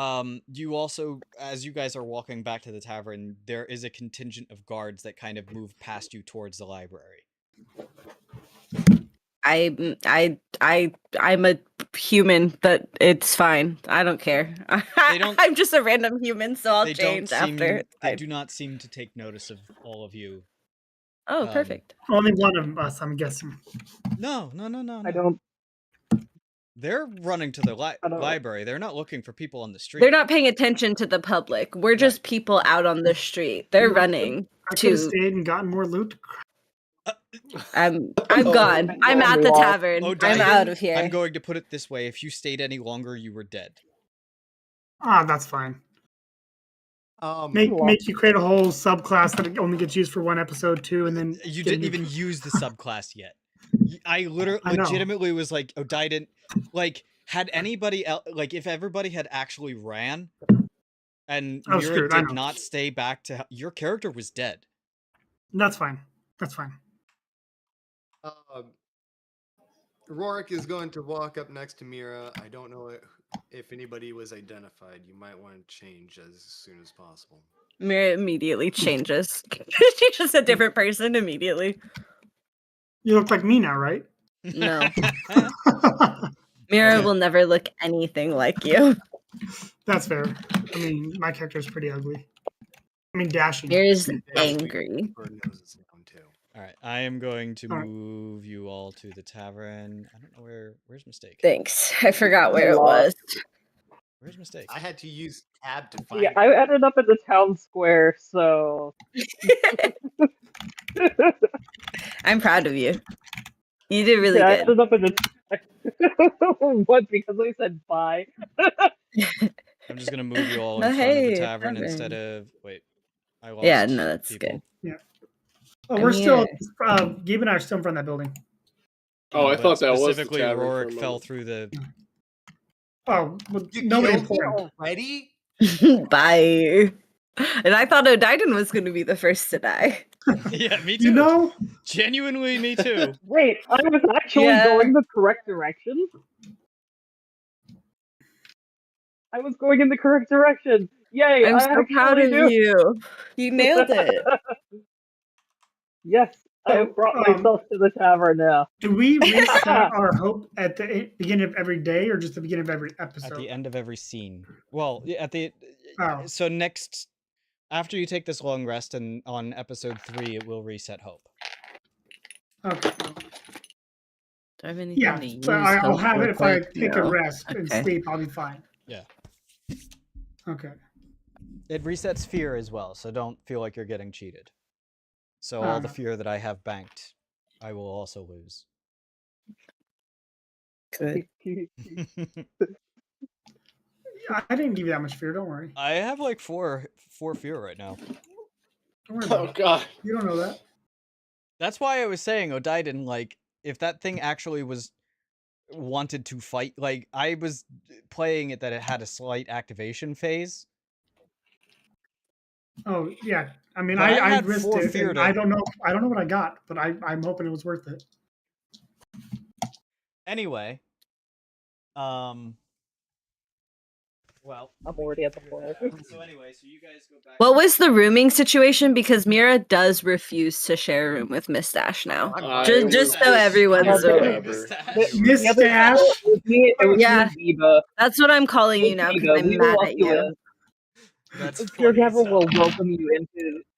You also, as you guys are walking back to the tavern, there is a contingent of guards that kind of move past you towards the library. I'm a human, but it's fine. I don't care. don't- I'm just a random human, so I'll They don't change seem, after. they do not seem to take notice of all of you. Oh, perfect. Only one of us, I'm guessing. No. I don't. They're running to the I don't- library. They're not looking for people on the street. They're not paying attention to the public. We're just people out on the street. They're running I could have to. stayed and gotten more loot. I'm Oh, gone. I'm at the tavern. I'm Odaiden, out of here. I'm going to put it this way: if you stayed any longer, you were dead. Ah, that's fine. Make you create a whole subclass that only gets used for one episode too, and then You get a didn't new- even use the subclass yet. I literally, I know. legitimately was like, Odaiden, like, had anybody else, like, if everybody had actually ran, and I was Myra screwed, I did know. not stay back to, your character was dead. That's fine. That's fine. Rorik is going to walk up next to Myra. I don't know if anybody was identified. You might want to change as soon as possible. Myra immediately changes. She's just a different person immediately. You look like me now, right? No. Myra will never look anything like you. That's fair. I mean, my character is pretty ugly. I mean, dashing. Myra's angry. Her nose is down too. All right, I am going to All right. move you all to the tavern. I don't know where's Mistake. Thanks. I forgot where it was. Where's Mistake? I had to use tab to find Yeah, it. I ended up at the town square, so I'm proud of you. You did really yeah, I good. ended up at the what, because I said bye. I'm just gonna move you all No, in front of the hey, tavern tavern. instead of I lost. Yeah, no, that's people. good. Oh, I'm we're still. here. Gabe and I are still in front of that building. Oh, I But thought that was the specifically tavern for a Rorik fell moment. through the. Oh, well, You nobody killed me important. already? Bye. And I thought Odaiden was going to be the first to die. Yeah, me too. You know, Genuinely, me too. Wait, I was actually Yeah. going the correct direction? I was going in the correct direction. Yay, I'm I so proud actually of do. you. You nailed it. Yes, I have brought myself to the tavern now. do we reset our hope at the beginning of every day, or just the beginning of every episode? At the end of every scene. Well, at the Oh. so next after you take this long rest and on episode 3 it will reset hope. Okay. Do I have anything Yeah, to use? but I'll hope have it real if I quick? take a No. rest and Okay. sleep. I'll be fine. Yeah. Okay. It resets fear as well, so don't feel like you're getting cheated. So all the no. fear that I have banked, I will also lose. Good. I didn't give you that much fear. Don't worry. I have like four fear right now. Don't worry about Oh it. god. You don't know that. That's why I was saying Odaiden, like, if that thing actually was wanted to fight, like, I was playing it that it had a slight activation phase. Oh yeah. I mean, But I I had risked 4 it. fear And to- I don't know. I don't know what I got, but I'm hoping it was worth it. Anyway, well, I'm already at the floor. so anyway, so you guys go back. What was the rooming situation? Because Myra does refuse to share a room with Mistache now. Just so everyone's aware. Mistache. It was Yeah. me, Diva. That's what I'm calling you now because Diva, I'm we will mad lock at you you. in. That's Pure funny as Gabber hell. will welcome you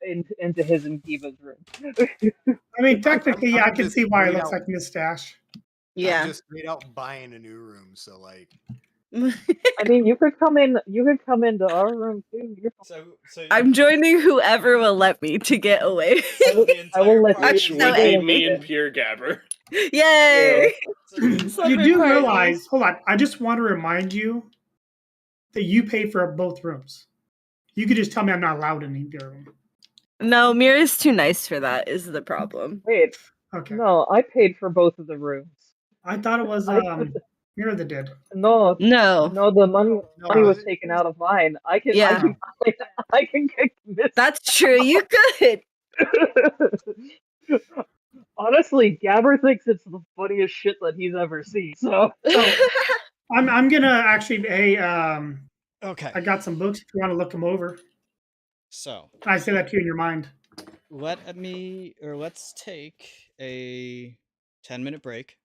into his and Diva's room. I mean, technically, yeah, I I'm can just see why it straight looks out- like Mistache. Yeah. I'm just straight out buying a new room, so like I mean, you could come in. You could come into our room too. You're fine. So I'm joining whoever will let me to get away. I will let you. Which I'm would so be angry. me and Pure Gabber. Yay! You Slumber do party. realize, hold on, I just want to remind you that you pay for both rooms. You could just tell me I'm not allowed in either room. No, Mira's too nice for that, is the problem. Wait, Okay. no, I paid for both of the rooms. I thought it was I- Myra that did. No, No. no, the money No, was it- taken out of mine. I can, Yeah. I can get this. That's true. You could. Honestly, Gabber thinks it's the funniest shit that he's ever seen. So I'm gonna actually. Hey, Okay. I got some books if you want to look them over. So I say that to you in your mind. let's take a 10-minute break.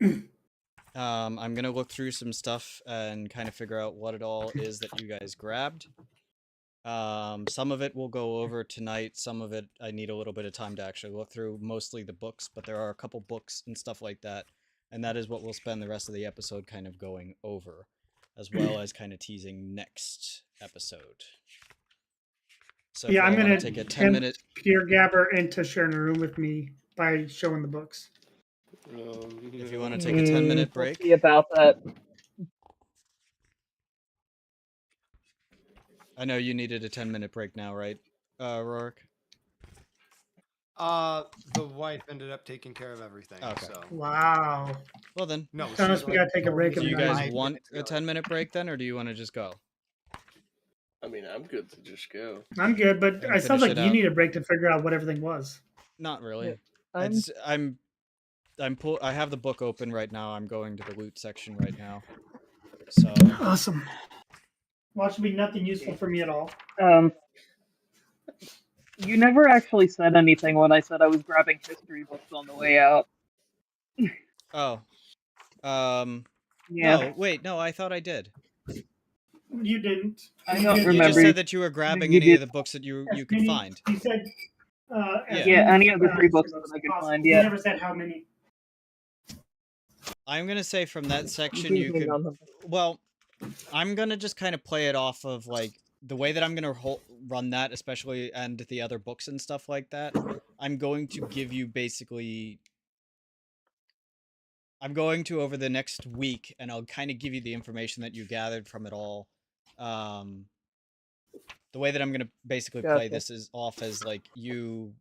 I'm gonna look through some stuff and kind of figure out what it all is that you guys grabbed. Some of it we'll go over tonight. Some of it I need a little bit of time to actually look through, mostly the books, but there are a couple books and stuff like that. And that is what we'll spend the rest of the episode kind of going over, as well as kind of teasing next episode. So if Yeah, I'm y'all wanna gonna take a tempt 10-minute. Pierre Gabber into sharing a room with me by showing the books. If you want to take a 10-minute we'll break. see about that. I know you needed a 10-minute break now, right, Rourke? The wife ended up taking care of everything. Okay. So Wow. Well then, no, Tell us she we like gotta take a told me break do and you then guys 5 want minutes a ago. 10-minute break then, or do you want to just go? I mean, I'm good to just go. I'm good, but And it sounds finish like it you out. need a break to figure out what everything was. Not really. I'm I have the book open right now. I'm going to the loot section right now. So Awesome. Well, it should be nothing useful for me at all. You never actually said anything when I said I was grabbing history books on the way out. oh. Yeah, No, wait, no, I thought I did. You didn't. I You don't did- You remember. just said that you were grabbing You any of did. the books that you as could many- find. You said. As Yeah. Yeah, any of the history 3 books that I could possible. find. You Yeah. never said how many. I'm gonna say from that section gave you me could. none of them. Well, I'm gonna just kind of play it off of like the way that I'm gonna run that, especially and the other books and stuff like that. I'm going to give you basically. I'm going to over the next week, and I'll kind of give you the information that you gathered from it all. The way that I'm gonna basically play Gotcha. this is off as like you.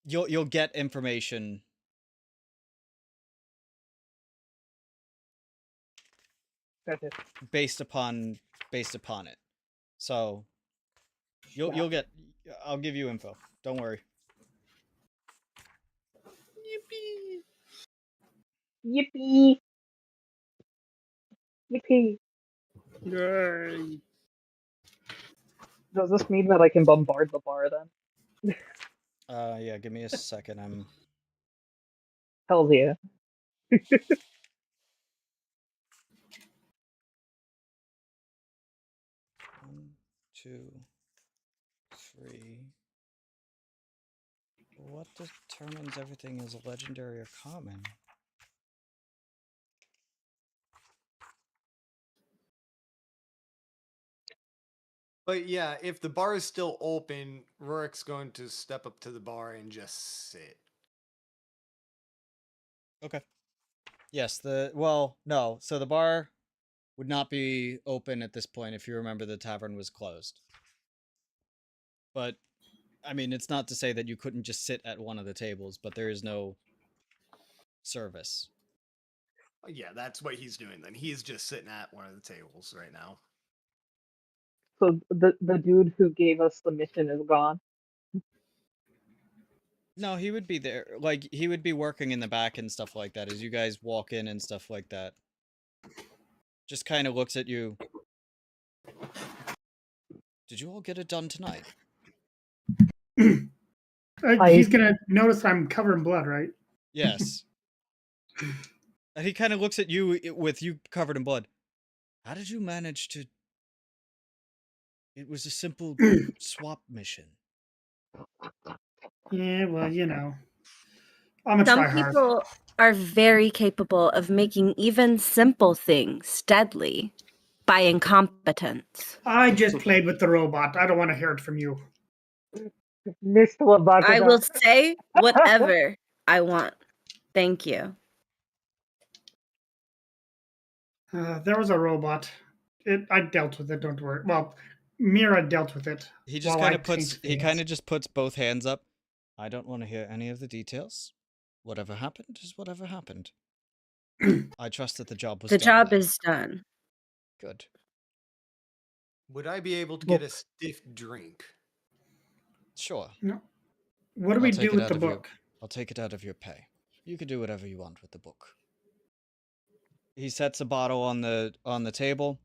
You'll get information Gotcha. based upon it. So you'll get. I'll give you info. Don't worry. Yippee! Yippee! Yay. Does this mean that I can bombard the bar then? Yeah. Give me a second. I'm. Hell yeah. 1, 2, 3. What determines everything is legendary or common? But yeah, if the bar is still open, Rurik's going to step up to the bar and just sit. Okay. Yes. No. So the bar would not be open at this point if you remember the tavern was closed. But I mean, it's not to say that you couldn't just sit at one of the tables, but there is no service. Yeah, that's what he's doing then. He's just sitting at one of the tables right now. So the dude who gave us the mission is gone. No, he would be there. Like, he would be working in the back and stuff like that as you guys walk in and stuff like that. Just kind of looks at you. Did you all get it done tonight? He's gonna notice I'm covered in blood, right? Yes. And he kind of looks at you with you covered in blood. How did you manage to... It was a simple swap mission. Yeah, well, you know. I'm a Some tryhard. people are very capable of making even simple things deadly by incompetence. I just played with the robot. I don't want to hear it from you. Mr. Labaka. I will say whatever I want. Thank you. There was a robot. I dealt with it. Don't worry. Well, Myra dealt with it. He just while kind I of puts... changed He things. kind of just puts both hands up. I don't want to hear any of the details. Whatever happened is whatever happened. I trust that the job was The done. job now. is done. Good. Would I be able to get a stiff drink? Sure. What do we I'll take do it with out the of your- book? I'll take it out of your pay. You can do whatever you want with the book. He sets a bottle on the table.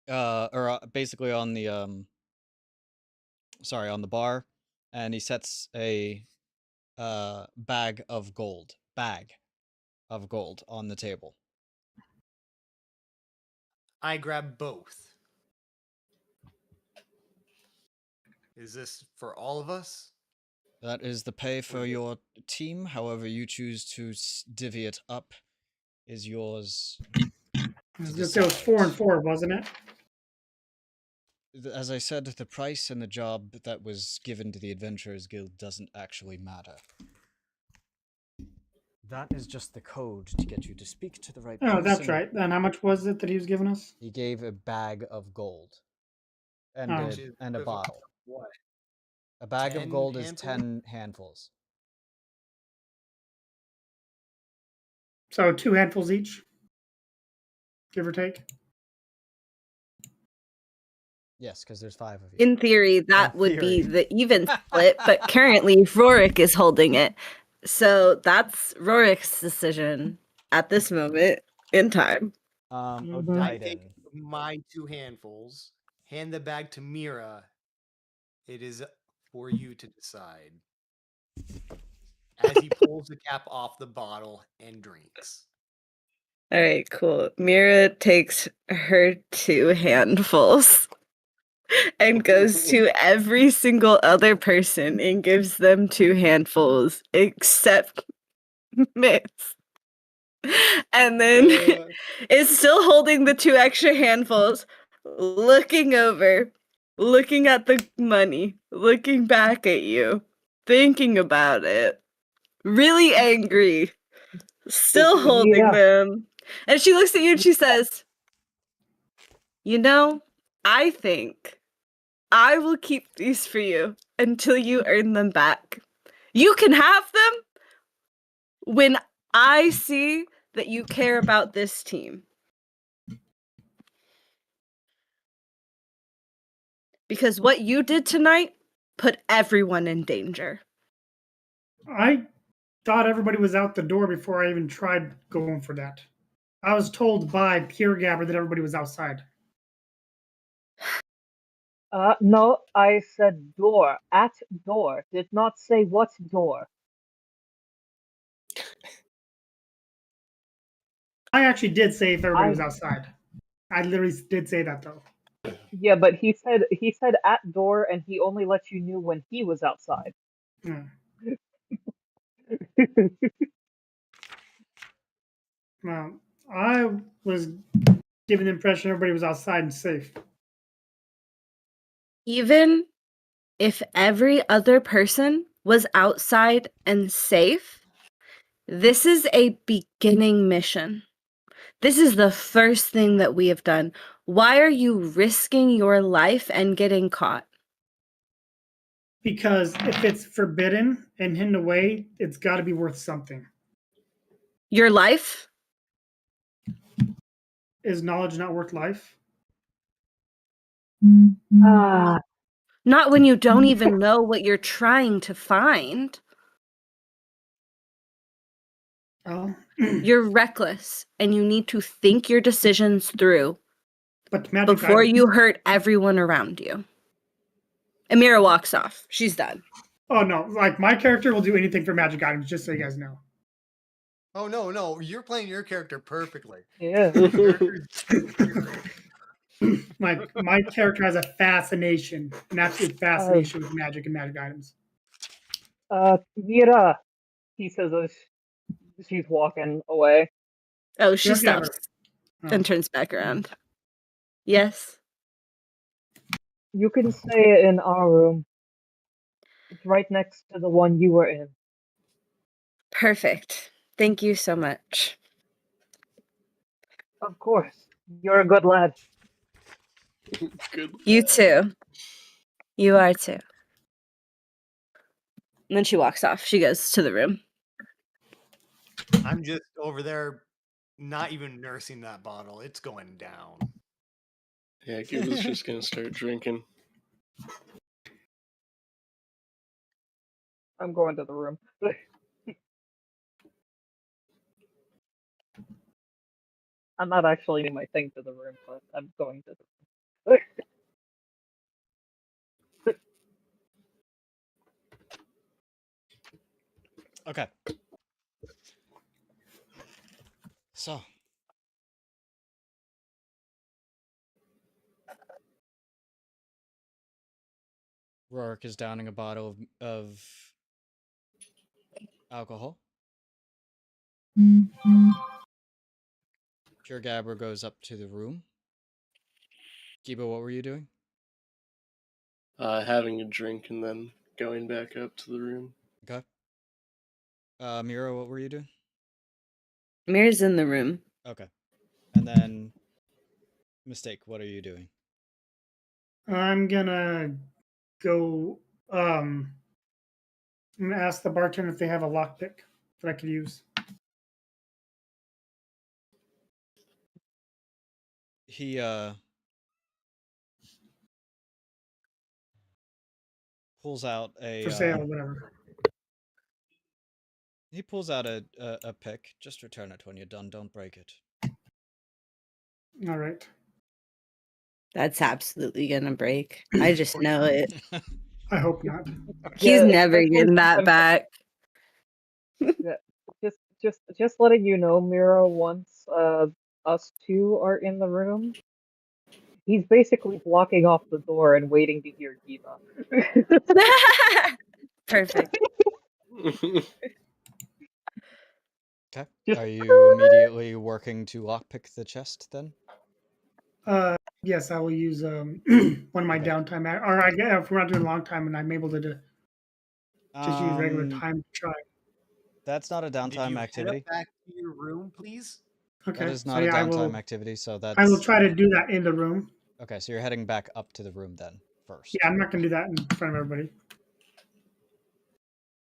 Basically on the sorry, on the bar, and he sets a bag of gold on the table. I grab both. Is this for all of us? That is the pay for your team. However you choose to divvy it up is yours. It was 4 and 4, wasn't it? As I said, the price and the job that was given to the Adventurers Guild doesn't actually matter. That is just the code to get you to speak to the right Oh, person. that's right. And how much was it that he was giving us? He gave a bag of gold. And, Oh. a, Which is and a equivalent bottle. to What? A bag of 10 gold is handfuls? 10 handfuls. So 2 handfuls each, give or take. Yes, because there's 5 of you. In theory, that In would be theory. the even split, but currently Rorik is holding it. So that's Rorik's decision at this moment in time. Mhm. I Odaiden. take my 2 handfuls, hand the bag to Myra. It is for you to decide. As he pulls the cap off the bottle and drinks. All right, cool. Myra takes her 2 handfuls and goes to every single other person and gives them 2 handfuls except Myst. And then is still holding the 2 extra handfuls, looking over, looking at the money, looking back at you, thinking about it, really angry, still holding Yeah. them. And she looks at you and she says, "You know, I think I will keep these for you until you earn them back. You can have them when I see that you care about this team. Because what you did tonight put everyone in danger." I thought everybody was out the door before I even tried going for that. I was told by Pure Gabber that everybody was outside. No, I said door. At door. Did not say what door. I actually did say if everybody was outside. I literally did say that though. Yeah, but he said at door, and he only let you know when he was outside. Hmm. Well, I was given the impression everybody was outside and safe. Even if every other person was outside and safe, this is a beginning mission. This is the first thing that we have done. Why are you risking your life and getting caught? Because if it's forbidden and hidden away, it's got to be worth something. Your life? Is knowledge not worth life? Ah, Not when you don't even know what you're trying to find. Oh, You're reckless and you need to think your decisions through but magic before items. you hurt everyone around you. Amira walks off. She's done. Oh no! Like my character will do anything for magic items. Just so you guys know. Oh no, you're playing your character perfectly. yeah. My character has a fascination, an absolute fascination with magic and magic items. Mira, he says as she's walking away. Oh, she Pure Gabber. stops and turns back around. Yes. You can stay in our room. It's right next to the one you were in. Perfect. Thank you so much. Of course. You're a good lad. Good. You too. You are too. And then she walks off. She goes to the room. I'm just over there, not even nursing that bottle. It's going down. Yeah, Giba's just gonna start drinking. I'm going to the room. I'm not actually doing my thing to the room, but I'm going to the room. Okay. So. Rorik is downing a bottle of alcohol. Pure Gabber goes up to the room. Giba, what were you doing? Having a drink and then going back up to the room. Okay. Mira, what were you doing? Myra's in the room. Okay. And then, Mistake, what are you doing? I'm gonna go. I'm gonna ask the bartender if they have a lockpick that I could use. He pulls out a For sale, whatever. he pulls out a pick. Just return it when you're done. Don't break it. All right. That's absolutely gonna break. I just know it. I hope not. He's Yeah, never especially getting that since back. just letting you know, Mira, once us two are in the room, he's basically blocking off the door and waiting to hear Giba. Perfect. Okay. Just- Are you immediately working to lockpick the chest then? Yes, I will use one of my Okay. downtime, or I guess if we're not doing a long time and I'm able to just use regular Um, time to try. That's not a Did downtime you activity. head back to your room, please? That Okay, is so not a yeah, downtime activity, so I will that's try to do that in the room. okay. So you're heading back up to the room then first. Yeah, I'm not gonna do that in front of everybody.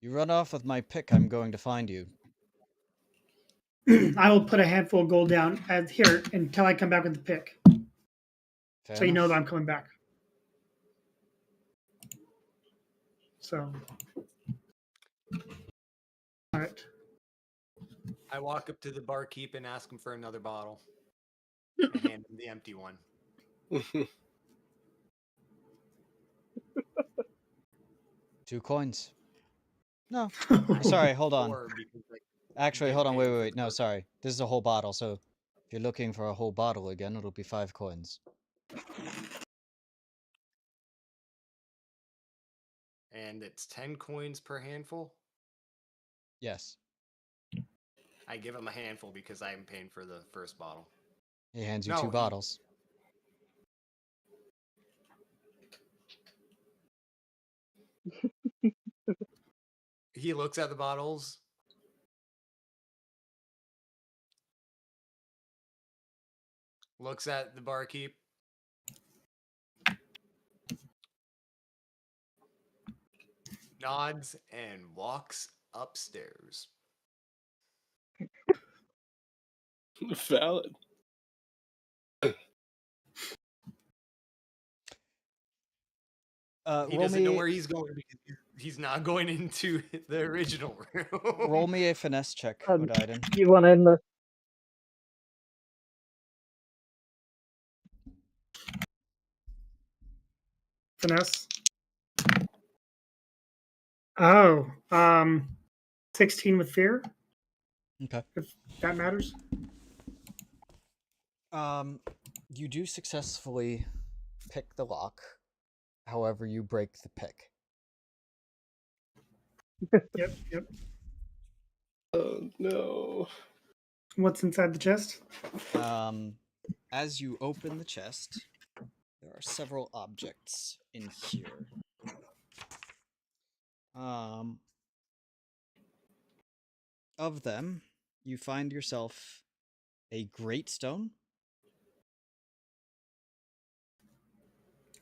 You run off with my pick, I'm going to find you. I will put a handful of gold down as here until I come back with the pick, Fair so you know enough. that I'm coming back. So, all right. I walk up to the barkeep and ask him for another bottle. And hand him the empty one. 2 coins. No, sorry. Hold on. Or because, like, Actually, get hold on. paid Wait, for wait, the wait. No, first- sorry. This is a whole bottle. So if you're looking for a whole bottle again, it'll be 5 coins. And it's 10 coins per handful. Yes. I give him a handful because I'm paying for the first bottle. He hands you No, 2 he- bottles. He looks at the bottles. Looks at the barkeep. Nods and walks upstairs. Valid. He Roll doesn't know me, where he's going because he's not going into the original room. roll me a finesse check, Um, Odaiden. You want to in the Finesse. Oh, 16 with fear. Okay. If that matters. You do successfully pick the lock. However, you break the pick. Yep. Oh no. What's inside the chest? As you open the chest, there are several objects in here. Of them, you find yourself a great stone.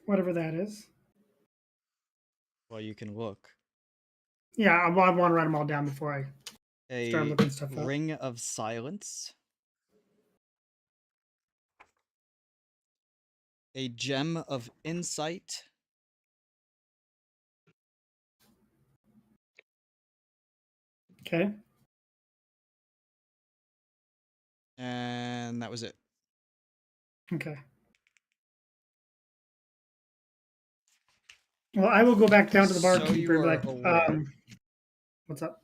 Whatever that is. Well, you can look. Yeah, I want to write them all down before I start A looking stuff up. ring of silence. A gem of insight. Okay. And that was it. Okay. Well, I will go back down to the So barkeeper you and are be like, aware. what's up?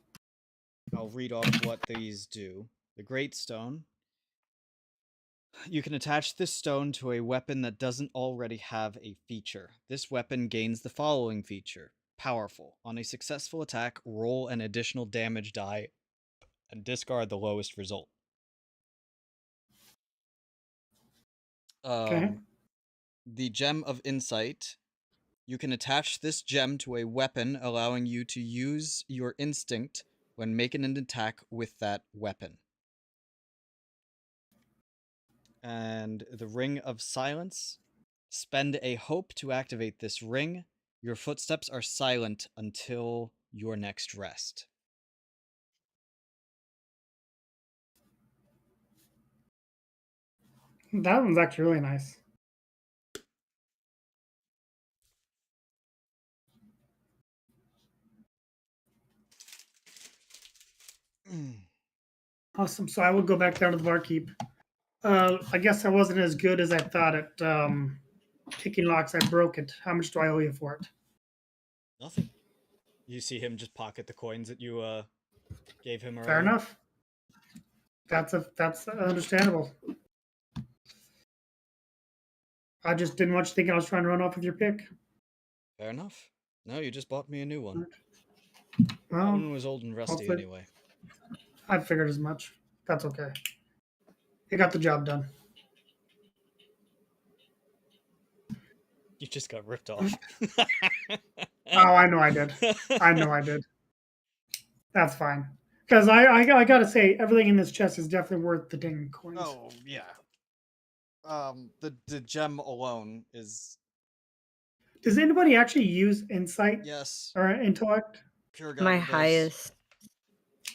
I'll read off what these do. The Great Stone. You can attach this stone to a weapon that doesn't already have a feature. This weapon gains the following feature. Powerful. On a successful attack, roll an additional damage die and discard the lowest result. Okay. The Gem of Insight. You can attach this gem to a weapon, allowing you to use your instinct when making an attack with that weapon. And the Ring of Silence. Spend a hope to activate this ring. Your footsteps are silent until your next rest. That one's actually really nice. Awesome. So I will go back down to the barkeep. I guess I wasn't as good as I thought at picking locks. I broke it. How much do I owe you for it? Nothing. You see him just pocket the coins that you gave him earlier. Fair enough. That's understandable. I just didn't want you thinking I was trying to run off with your pick. Fair enough. No, you just bought me a new one. Well, That one was old and rusty hopefully- anyway. I figured as much. That's okay. You got the job done. You just got ripped off. Oh, I know I did. I know I did. That's fine. Because I gotta say, everything in this chest is definitely worth the dang coins. Oh, yeah. The gem alone is... Does anybody actually use insight Yes. or intellect? Pure God My does. highest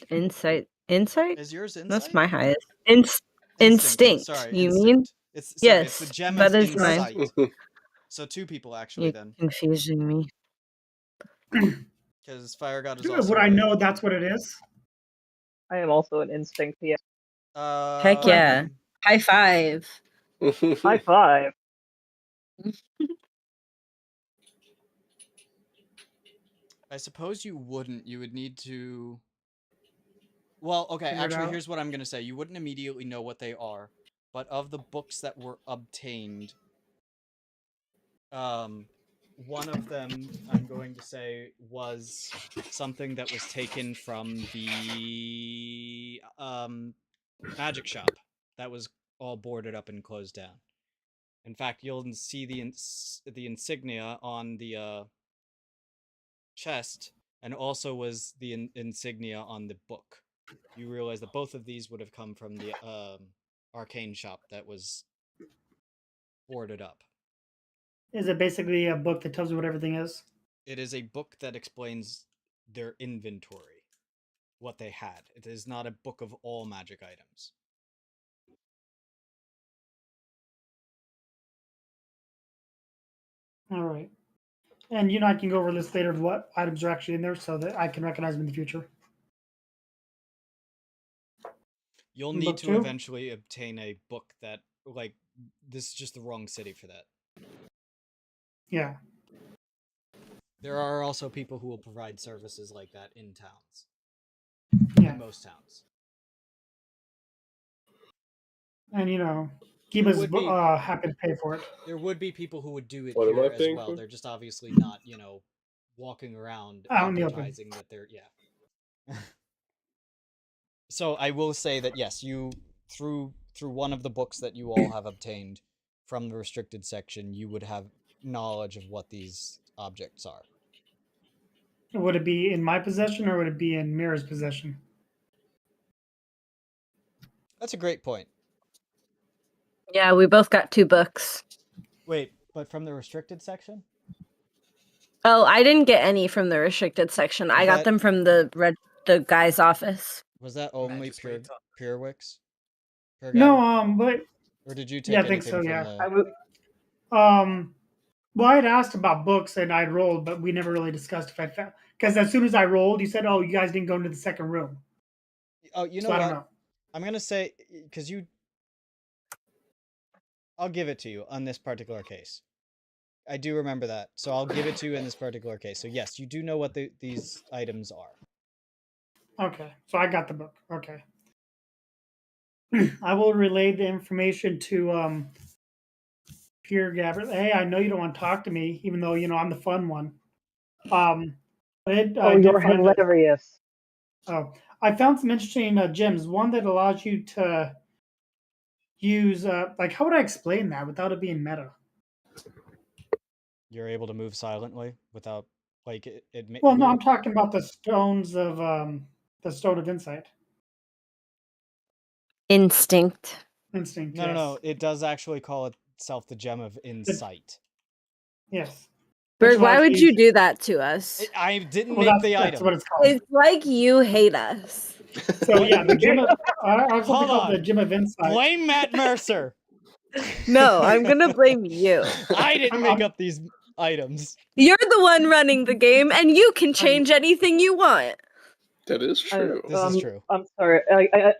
insight. Insight? Is yours insight? That's my highest. Instinct. Sorry, you instinct. mean? It's Yes, the gem that is is mine. insight. So 2 people actually You're then, confusing me. because Fire God is also. Would I know that's what it is? I am also an instinct. Yeah. Heck yeah. Um, High five. High five. I suppose you wouldn't. You would need to. Well, okay. Figure it Actually, out. here's what I'm gonna say. You wouldn't immediately know what they are, but of the books that were obtained, one of them I'm going to say was something that was taken from the magic shop that was all boarded up and closed down. In fact, you'll see the insignia on the chest, and also was the insignia on the book. You realize that both of these would have come from the arcane shop that was boarded up. Is it basically a book that tells you what everything is? It is a book that explains their inventory, what they had. It is not a book of all magic items. All right. And I can go over this later of what items are actually in there so that I can recognize them in the future. You'll In need book to 2? eventually obtain a book that, like, this is just the wrong city for that. Yeah. There are also people who will provide services like that in towns. Yeah. In most towns. And Giba's would be- happy to pay for it. There would be people who would do it What am I here as paying well. for? They're just obviously not, walking around Out in the open. advertising that they're, yeah. So I will say that yes, you through one of the books that you all have obtained from the restricted section, you would have knowledge of what these objects are. Would it be in my possession or would it be in Myra's possession? That's a great point. Yeah, we both got 2 books. Wait, but from the restricted section? Oh, I didn't get any from the restricted section. I got that- them from the guy's office. Was that only just wait till- Purewicks? No, but Or did you take yeah, I think anything so. from Yeah. the... Well, I'd asked about books and I'd rolled, but we never really discussed if I found, because as soon as I rolled, you said, "Oh, you guys didn't go into the second room." Oh, you know So I what? don't know. I'm gonna say, because I'll give it to you on this particular case. I do remember that, so I'll give it to you in this particular case. So yes, you do know what these items are. Okay, so I got the book. Okay. I will relay the information to Pierre Gabbert. Hey, I know you don't want to talk to me, even though I'm the fun one. I You're hilarious. I found some interesting gems. One that allows you to use how would I explain that without it being meta? You're able to move silently without Well, no, I'm talking about the stones of the stone of insight. Instinct. Instinct. No, yes. no, it does actually call itself the Gem of Insight. Yes. Bert, Which why allows would you you do that to us? I didn't Well, make the that's item. what it's called. It's like you hate us. So yeah, the Gem of also Hold called the on. Gem of Insight. Blame Matt Mercer. No, I'm gonna blame you. I didn't make up these items. You're the one running the game, and you can change anything you want. That is true. This is true. I'm sorry.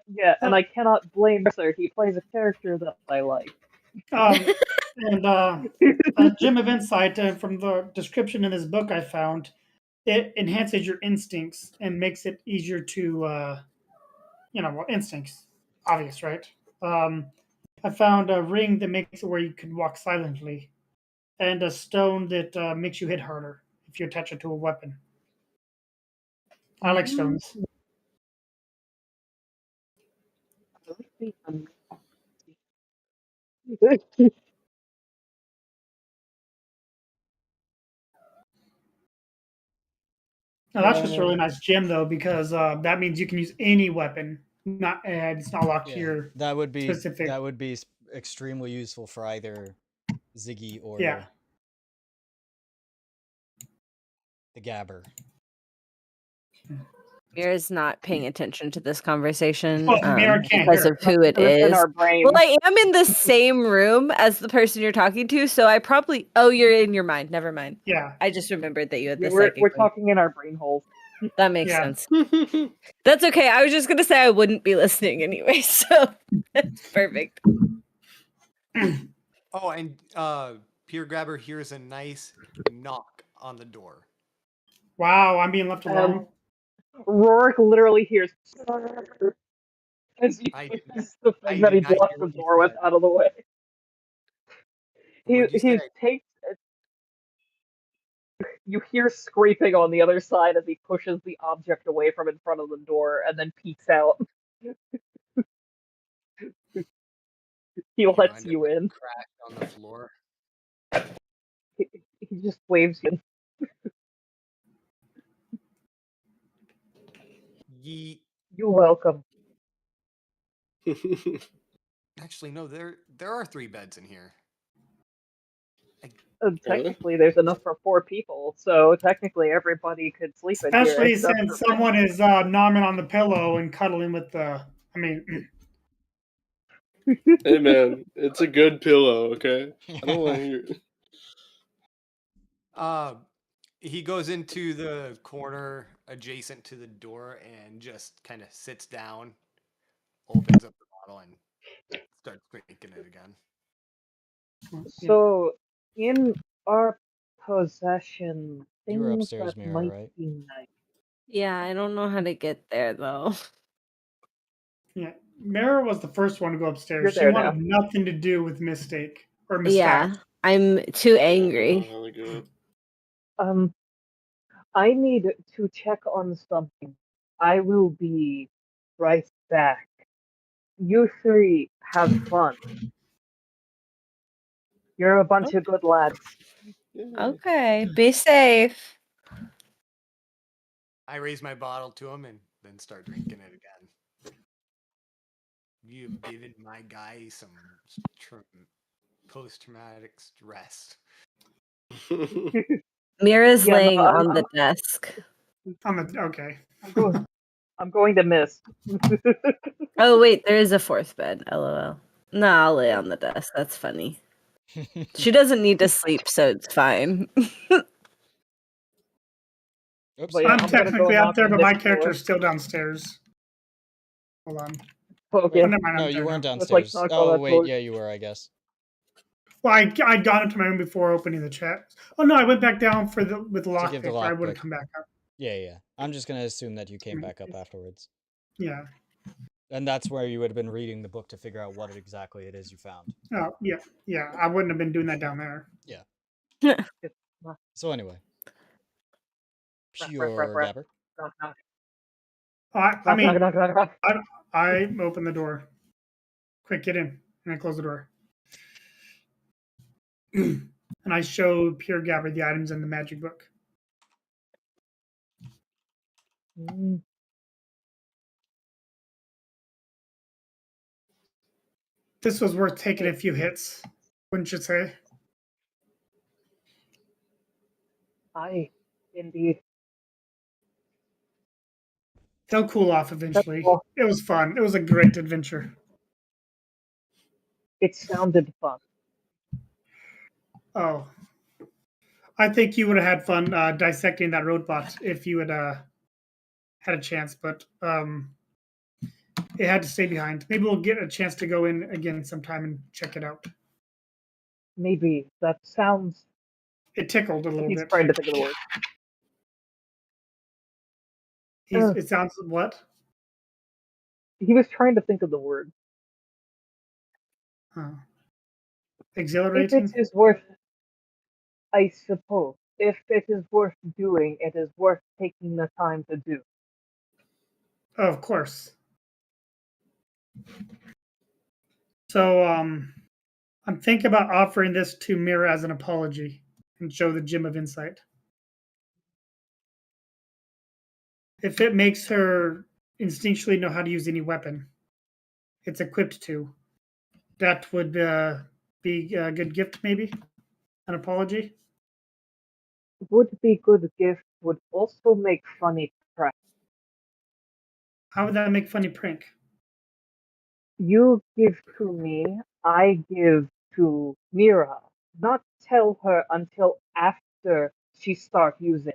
Yeah, and I cannot blame Mercer. He plays a character that I like. Gem of Insight, from the description in this book I found, it enhances your instincts and makes it easier to, instincts. Obvious, right? I found a ring that makes it where you can walk silently, and a stone that makes you hit harder if you attach it to a weapon. I like stones. Now, that's just a really nice gem, though, because that means you can use any weapon. It's not locked to your That would be specific. extremely useful for either Ziggy or Yeah. the Gabber. Mira's not paying attention to this conversation Myra can't because hear. of who it It's is. in our brain. Well, I am in the same room as the person you're talking to, so I probably. Oh, you're in your mind. Never mind. Yeah. I just remembered that you had the We're psychic. talking in our brain holes. That makes Yeah. sense. That's okay. I was just gonna say I wouldn't be listening anyway, so it's perfect. Oh, and Peer Grabber hears a nice knock on the door. Wow, I'm being left alone. Rorik literally hears as he I pushes the I thing that he did not blocked hear the what you door with said. out of the way. What'd you say? You hear scraping on the other side as he pushes the object away from in front of the door and then peeks out. He lets you in. Crash on the floor. He just waves you. Yeet. You're welcome. Actually, no. There are 3 beds in here. Technically, there's enough for 4 people, so technically everybody could sleep in here. Especially except since for someone is nomming on the pillow and cuddling with the. Hey man, it's a good pillow, okay? I don't want to hear. He goes into the corner adjacent to the door and just kind of sits down, opens up the bottle, and starts drinking it again. So, in our possession, You were things upstairs, that Myra, might right? be nice. Yeah, I don't know how to get there though. Yeah, Myra was the first one to go upstairs. You're She there wanted nothing to do with mistake or mistake. Yeah, I'm too angry. I need to check on something. I will be right back. You 3 have fun. You're a bunch of good lads. Okay, be safe. I raise my bottle to him and then start drinking it again. You've given my guy some post-traumatic stress. Mira's laying on the desk. Okay. I'm going to Myst. Oh wait, there is a 4th bed. LOL. No, I'll lay on the desk. That's funny. She doesn't need to sleep, so it's fine. Oops. But yeah, I'm technically up there, but my character's character's still downstairs. Hold on. Okay. Oh, never mind, No, I'm you there weren't now. downstairs. knock on Oh that wait, door. yeah, you were, I guess. Well, I got into my room before opening the chat. Oh no, I went back down with the To give the lockpick. I lockpick. would have come back up. Yeah. I'm just gonna assume that you came back up afterwards. Yeah. And that's where you would have been reading the book to figure out what exactly it is you found. Oh yeah. I wouldn't have been doing that down there. Yeah. So anyway. Pure Gabber. I open the door. Quick, get in. And I close the door. And I show Pure Gabber the items in the magic book. This was worth taking a few hits, wouldn't you say? Aye, indeed. They'll cool off eventually. all. It was fun. It was a great adventure. It sounded fun. Oh, I think you would have had fun dissecting that roadbot if you had had a chance, but it had to stay behind. Maybe we'll get a chance to go in again sometime and check it out. Maybe that sounds. It tickled a little He's bit. trying to think of the word. It sounds what? He was trying to think of the word. Exhilarating? If it is worth, I suppose, if it is worth doing, it is worth taking the time to do. Oh, of course. So, I'm thinking about offering this to Myra as an apology and show the Gem of Insight. If it makes her instinctually know how to use any weapon it's equipped to, that would be a good gift, maybe? An apology? Would be good gift, would also make funny prank. How would that make funny prank? You give to me, I give to Myra. Not tell her until after she starts using.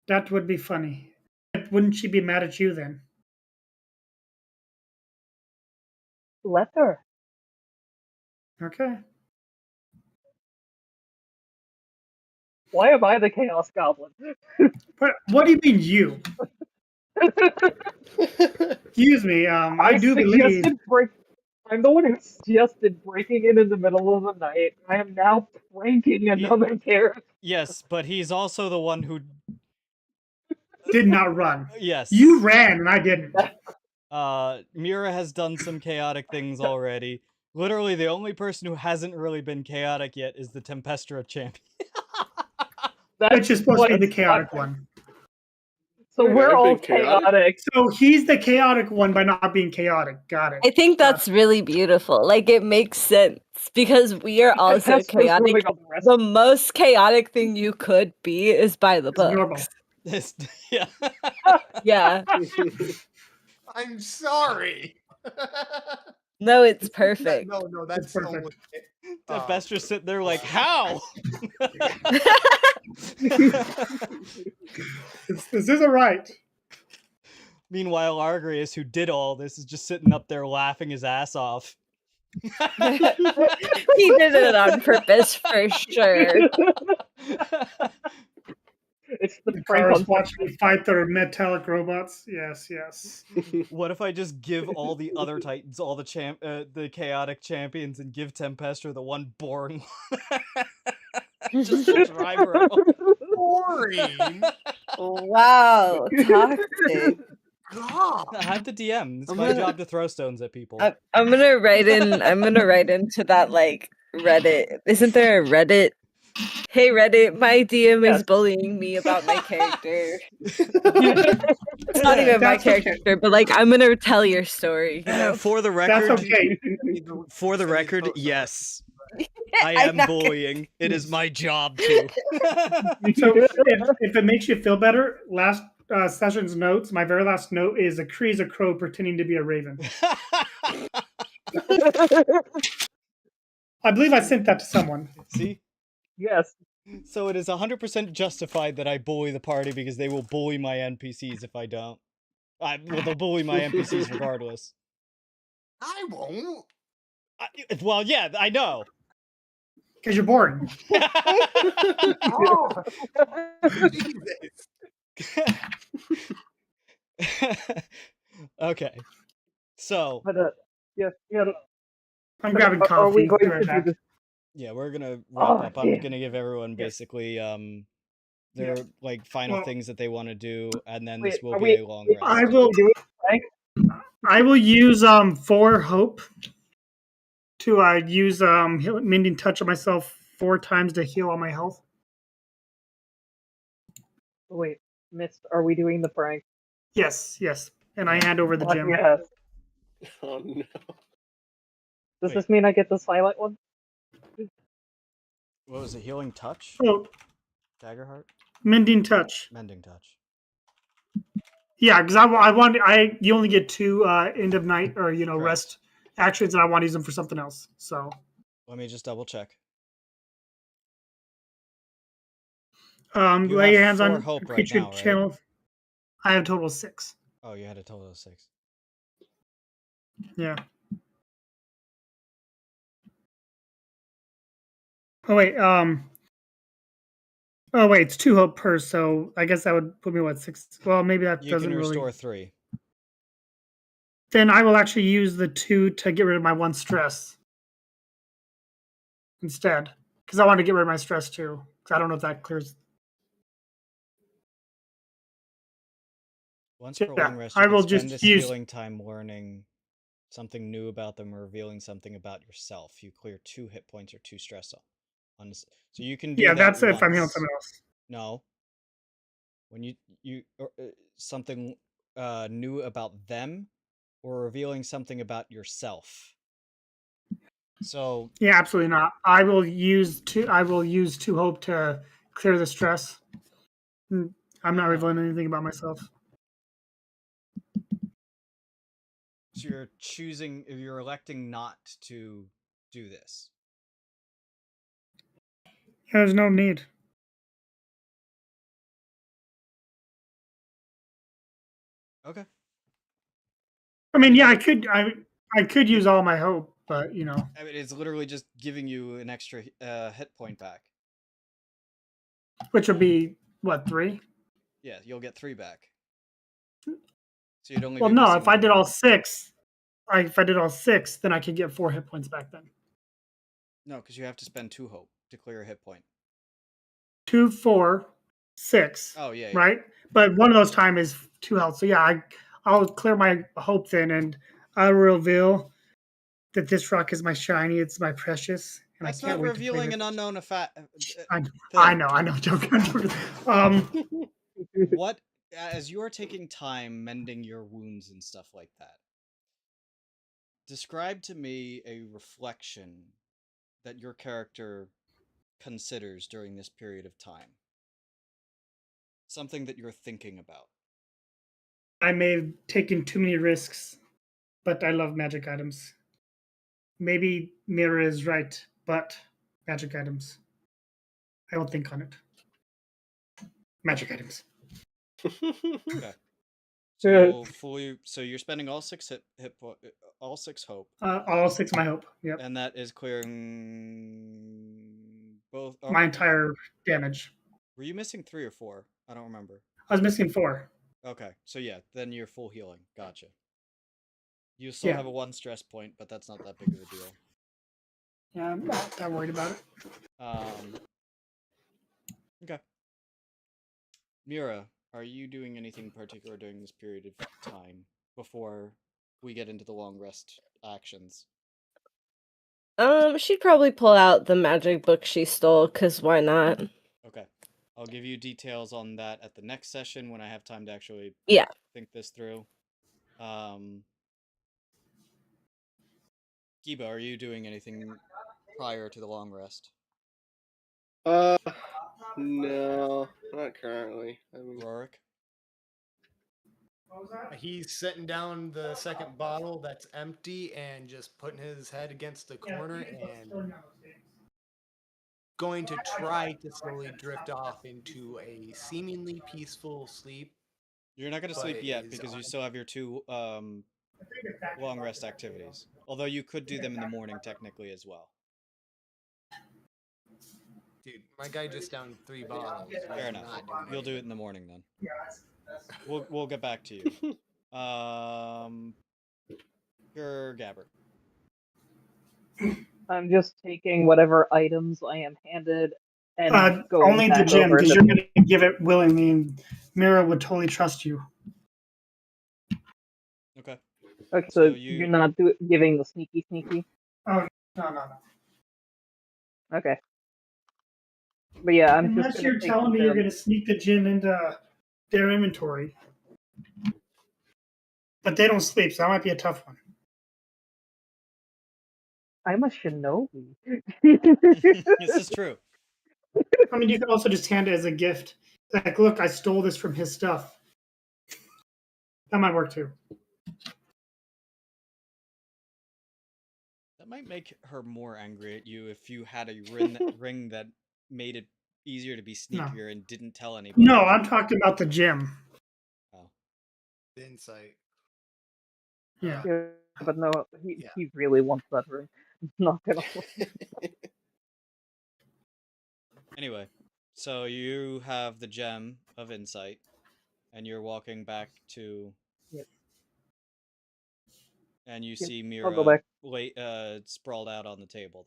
That would be funny. But wouldn't she be mad at you then? Let her. Okay. Why am I the Chaos Goblin? What do you mean you? Excuse me. I do believe. I'm the one who suggested breaking in the middle of the night. I am now pranking another character. Yes, but he's also the one who did not run. Yes. You ran and I didn't. Myra has done some chaotic things already. Literally, the only person who hasn't really been chaotic yet is the Tempestra champion. Which is supposed to be the chaotic one. So we're all chaotic. So he's the chaotic one by not being chaotic. Got it. I think that's really beautiful. Like, it makes sense because we are also chaotic. The most chaotic thing you could be is by the books. Yeah. Yeah. I'm sorry. No, it's perfect. No, that's perfect. Tempestra's sitting there like, how? This isn't right. Meanwhile, Argreus, who did all this, is just sitting up there laughing his ass off. He did it on purpose for sure. It's the Cars watching me fight their metallic robots. Yes, yes. What if I just give all the other Titans, all the chaotic champions, and give Tempestra the one boring one? Just to drive her up. Boring. Wow, toxic. God. I'm the DM. It's my job to throw stones at people. I'm gonna write into that like Reddit. Isn't there a Reddit? Hey Reddit, my DM is bullying me about my character. It's not even my character, but like I'm gonna tell your story. You know? For the record, that's okay. For the record, yes. I am bullying. It is my job to. So if it makes you feel better, last session's notes, my very last note is a Kree is a crow pretending to be a raven. I believe I sent that to someone. See? Yes. So it is 100% justified that I bully the party because they will bully my NPCs if I don't. They'll bully my NPCs regardless. I won't. Well, yeah, I know. Because you're boring. Oh, Okay. So. But yeah. I'm grabbing coffee. Are we going to do this? Yeah, we're gonna wrap up. I'm gonna give everyone basically their like final things that they want to do, and then this will be a long rest. I will use 4 hope to use mending touch on myself 4 times to heal all my health. Wait, Myst, are we doing the prank? Yes. And I hand over the gem. Yes. Oh no. Does Wait. this mean I get the silent one? What was it? Healing touch? Oh, Daggerheart? mending touch. Mending touch. Yeah, because you only get 2 end of night or rest actions, and I want to use them for something else. So Let me just double check. You lay your have hands 4 on hope a right creature now, right? channel. I have a total of 6. Oh, you had a total of 6. Yeah. Oh wait. Oh wait, it's 2 hope per. So I guess that would put me 6. Well, maybe that You doesn't can restore really. 3. Then I will actually use the 2 to get rid of my 1 stress instead, because I want to get rid of my stress too. Because I don't know if that clears. Once Yeah, per long rest, you I can will spend just this use. healing time learning something new about them or revealing something about yourself. You clear 2 hit points or 2 stress on. So you can do Yeah, that that's once. if I'm healing someone else. No. When you something new about them or revealing something about yourself. So Yeah, absolutely not. I will use 2 hope to clear the stress. I'm not revealing anything about myself. So you're electing not to do this. There's no need. Okay. I mean, yeah, I could use all my hope, but I mean, it's literally just giving you an extra hit point back. Which would be what, 3? Yeah, you'll get 3 back. So you'd only Well, be no, missing if I did 1. all 6, then I could get 4 hit points back then. No, because you have to spend 2 hope to clear a hit point. 2, 4, 6. Oh yeah. Right, but one of those time is 2 health. So yeah, I'll clear my hope then, and I'll reveal that this rock is my shiny. It's my precious, and That's I can't not wait to play revealing with an it. unknown effect. I know. I'm joking. What, as you are taking time mending your wounds and stuff like that, describe to me a reflection that your character considers during this period of time. Something that you're thinking about. I may have taken too many risks, but I love magic items. Maybe Myra is right, but magic items. I will think on it. Magic items. Okay. So you're spending all 6 all 6 hope. All 6 my hope. Yep. And that is clearing both. My entire damage. Were you missing 3 or 4? I don't remember. I was missing 4. Okay, so yeah, then you're full healing. Gotcha. You still have a 1 stress point, but that's not that big of a deal. Yeah, I'm not that worried about it. Okay. Myra, are you doing anything particular during this period of time before we get into the long rest actions? She'd probably pull out the magic book she stole, because why not? Okay. I'll give you details on that at the next session when I have time to actually think this through. Giba, are you doing anything prior to the long rest? No, not currently. Rorik? He's setting down the second bottle that's empty and just putting his head against the corner and going to try to slowly drift off into a seemingly peaceful sleep. You're not going to sleep yet because you still have your 2 long rest activities. Although you could do them in the morning technically as well. Dude, my guy just downed 3 bottles. Fair enough. You'll do it in the morning then. We'll get back to you. Gabber. I'm just taking whatever items I am handed and going only the back gem, over because to you're going to give it willingly, and Myra would totally trust you. Okay. Okay, so you're not giving the sneaky? Oh, no. Okay. But yeah, I'm Unless just you're telling me you're going to sneak the gem into their inventory. But they don't sleep, so that might be a tough one. I'm a shinobi. This is true. I mean, you can also just hand it as a gift. Like, look, I stole this from his stuff. That might work too. That might make her more angry at you if you had a ring that made it easier to be sneakier and didn't tell anybody. No, I'm talking about the gem. Oh. Insight. Yeah. Yeah, but no, Yeah. he really wants that ring. Not gonna lie. Anyway, so you have the gem of insight, and you're walking back to. Yep. And you Yep, see I'll go Myra back. sprawled out on the table.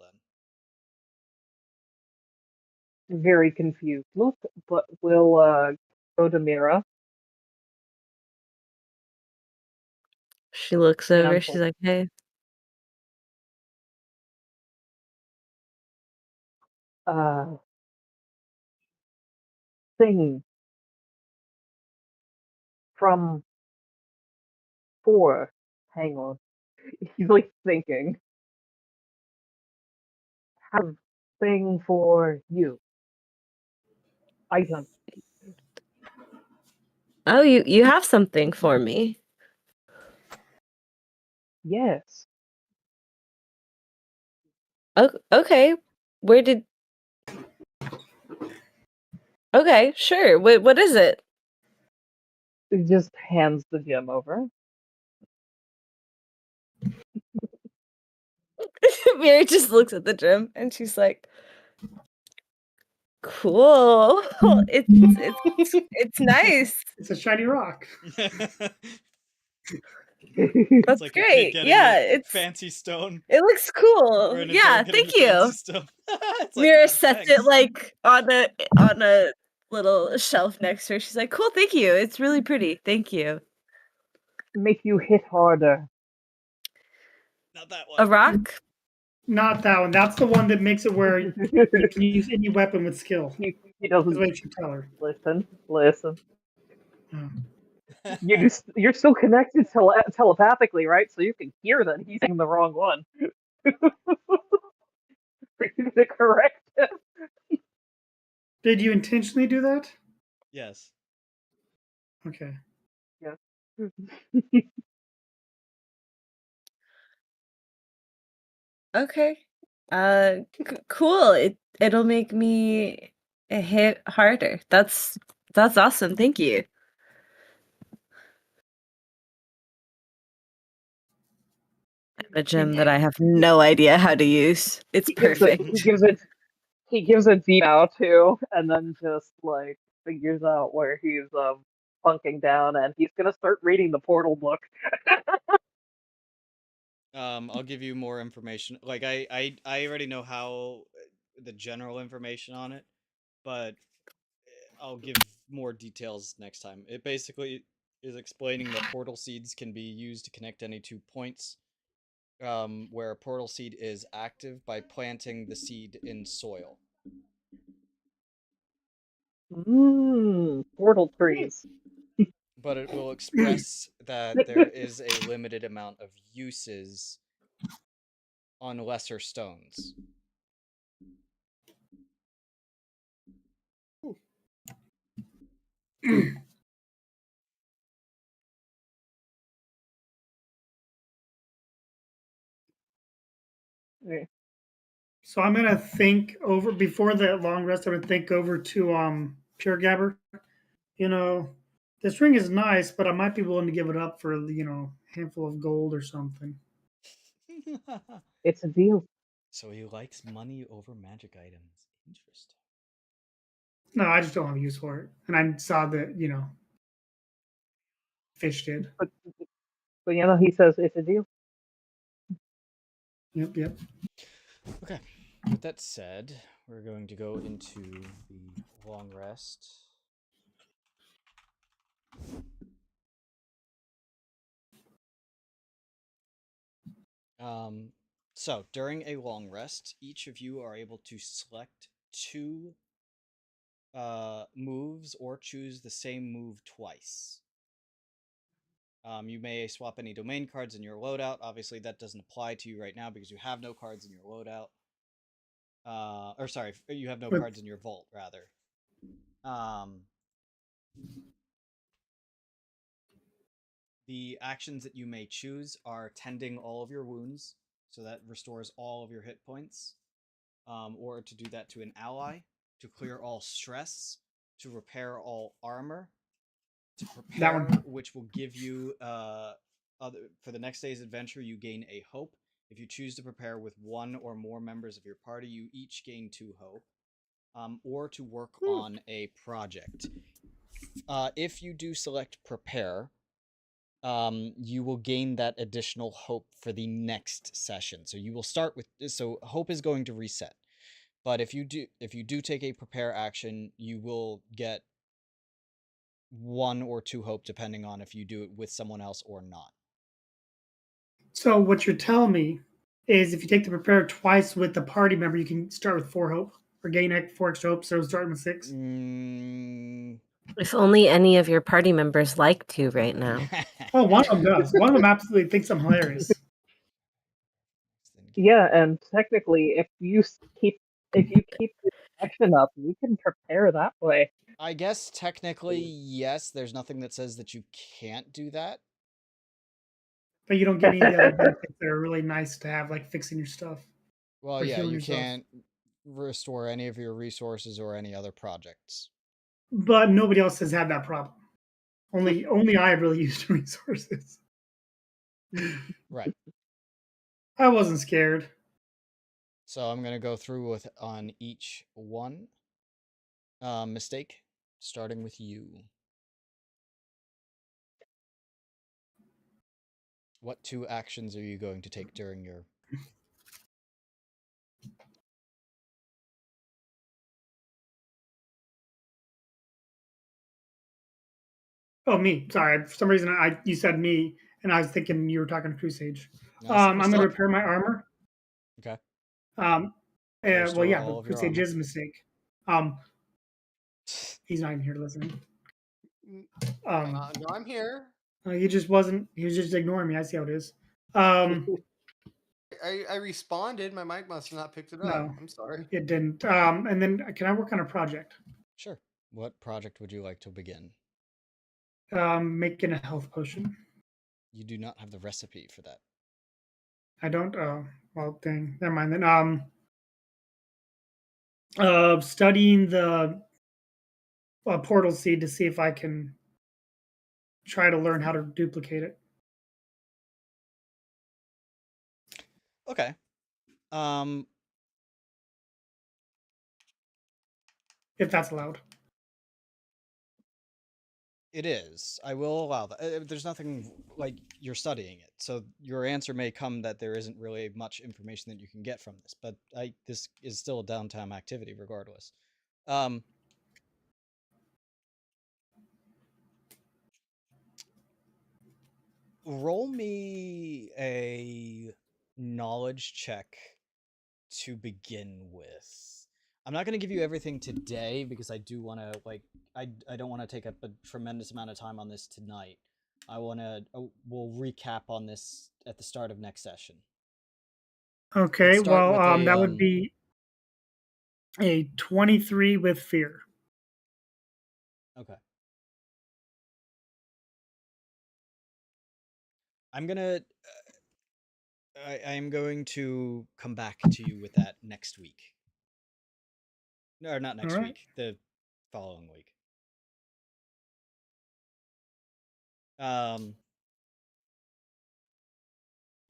Then Very confused look, but we'll go to Myra. She looks over. And She's like, "Hey, thing from 4. Hang on. He's like thinking. Have thing for you. Item. oh, you have something for me." Yes. Oh, okay. Where did? Okay, sure. What is it? He just hands the gem over. Mary just looks at the gem and she's like, "Cool. It's nice. It's a shiny rock. it's That's like a kid great. getting Yeah, a it's fancy stone, it looks or cool. an Yeah, adult getting thank a you." fancy stone. It's like, Mira "Oh, sets thanks." it like on a little shelf next to her. She's like, "Cool, thank you. It's really pretty. Thank you." Make you hit harder. Not that A one. rock? Not that one. That's the one that makes it where you can use any weapon with skill. he That's doesn't what you should tell her. listen. Oh. You're still connected telepathically, right? So you can hear that he's saying the wrong one. To correct him. Did you intentionally do that? Yes. Okay. Yeah. Okay. Cool. It'll make me hit harder. That's awesome. Thank you. A gem that I have no idea how to use. It's perfect. He gives a deep bow too, and then just like figures out where he's bunking down, and he's gonna start reading the portal book. I'll give you more information. Like I already know how the general information on it, but I'll give more details next time. It basically is explaining that portal seeds can be used to connect any 2 points. Where a portal seed is active by planting the seed in soil. Portal trees. But it will express that there is a limited amount of uses on lesser stones. Okay. So I'm gonna think over before that long rest. I'm gonna think over to Pure Gabber. You know, this ring is nice, but I might be willing to give it up for a handful of gold or something. It's a deal. So he likes money over magic items. Interesting. No, I just don't have use for it, and I saw that Fish did. But he says it's a deal. Yep. Okay. With that said, we're going to go into the long rest. So during a long rest, each of you are able to select 2 moves or choose the same move twice. You may swap any domain cards in your loadout. Obviously, that doesn't apply to you right now because you have no cards in your loadout. Or sorry, you have no cards in your vault, rather. The actions that you may choose are tending all of your wounds, so that restores all of your hit points, or to do that to an ally, to clear all stress, to repair all armor, to prepare, which will give you for the next day's adventure, you gain a hope. If you choose to prepare with one or more members of your party, you each gain 2 hope. Or to work on a project. If you do select prepare, you will gain that additional hope for the next session. So you will start with, so hope is going to reset. But if you do take a prepare action, you will get 1 or 2 hope, depending on if you do it with someone else or not. So what you're telling me is if you take the prepare twice with the party member, you can start with 4 hope or gain 4 extra hope, so starting with 6. If only any of your party members like to right now. Oh, one of them does. One of them absolutely thinks I'm hilarious. Yeah, and technically, if you keep the action up, you can prepare that way. I guess technically, yes. There's nothing that says that you can't do that. But you don't get any of the other benefits that are really nice to have, like fixing your stuff. Well, yeah, you can't restore any of your resources or any other projects. But nobody else has had that problem. Only I really used resources. Right. I wasn't scared. So I'm going to go through with on each one. Mistake, starting with you. What 2 actions are you going to take during your... Oh, me. Sorry. For some reason, you said me, and I was thinking you were talking to Crusade. No, I'm going to repair my armor. Okay. Well, yeah, but Crusade is a mistake. He's not even here listening. No, I'm here. He just wasn't. He was just ignoring me. I see how it is. I responded. My mic must have not picked it up. No, I'm sorry. It didn't. And then can I work on a project? Sure. What project would you like to begin? Making a health potion. You do not have the recipe for that. I don't. Well, dang. Never mind then. Studying the portal seed to see if I can try to learn how to duplicate it. Okay. If that's allowed. It is. I will allow that. There's nothing like you're studying it, so your answer may come that there isn't really much information that you can get from this. But this is still a downtime activity, regardless. Roll me a knowledge check to begin with. I'm not going to give you everything today because I do want to, like, I don't want to take up a tremendous amount of time on this tonight. I want to, we'll recap on this at the start of next session. Okay, well, that would be a 23 with fear. Okay. I'm going to, I am going to come back to you with that next week. No, not next week, the following week.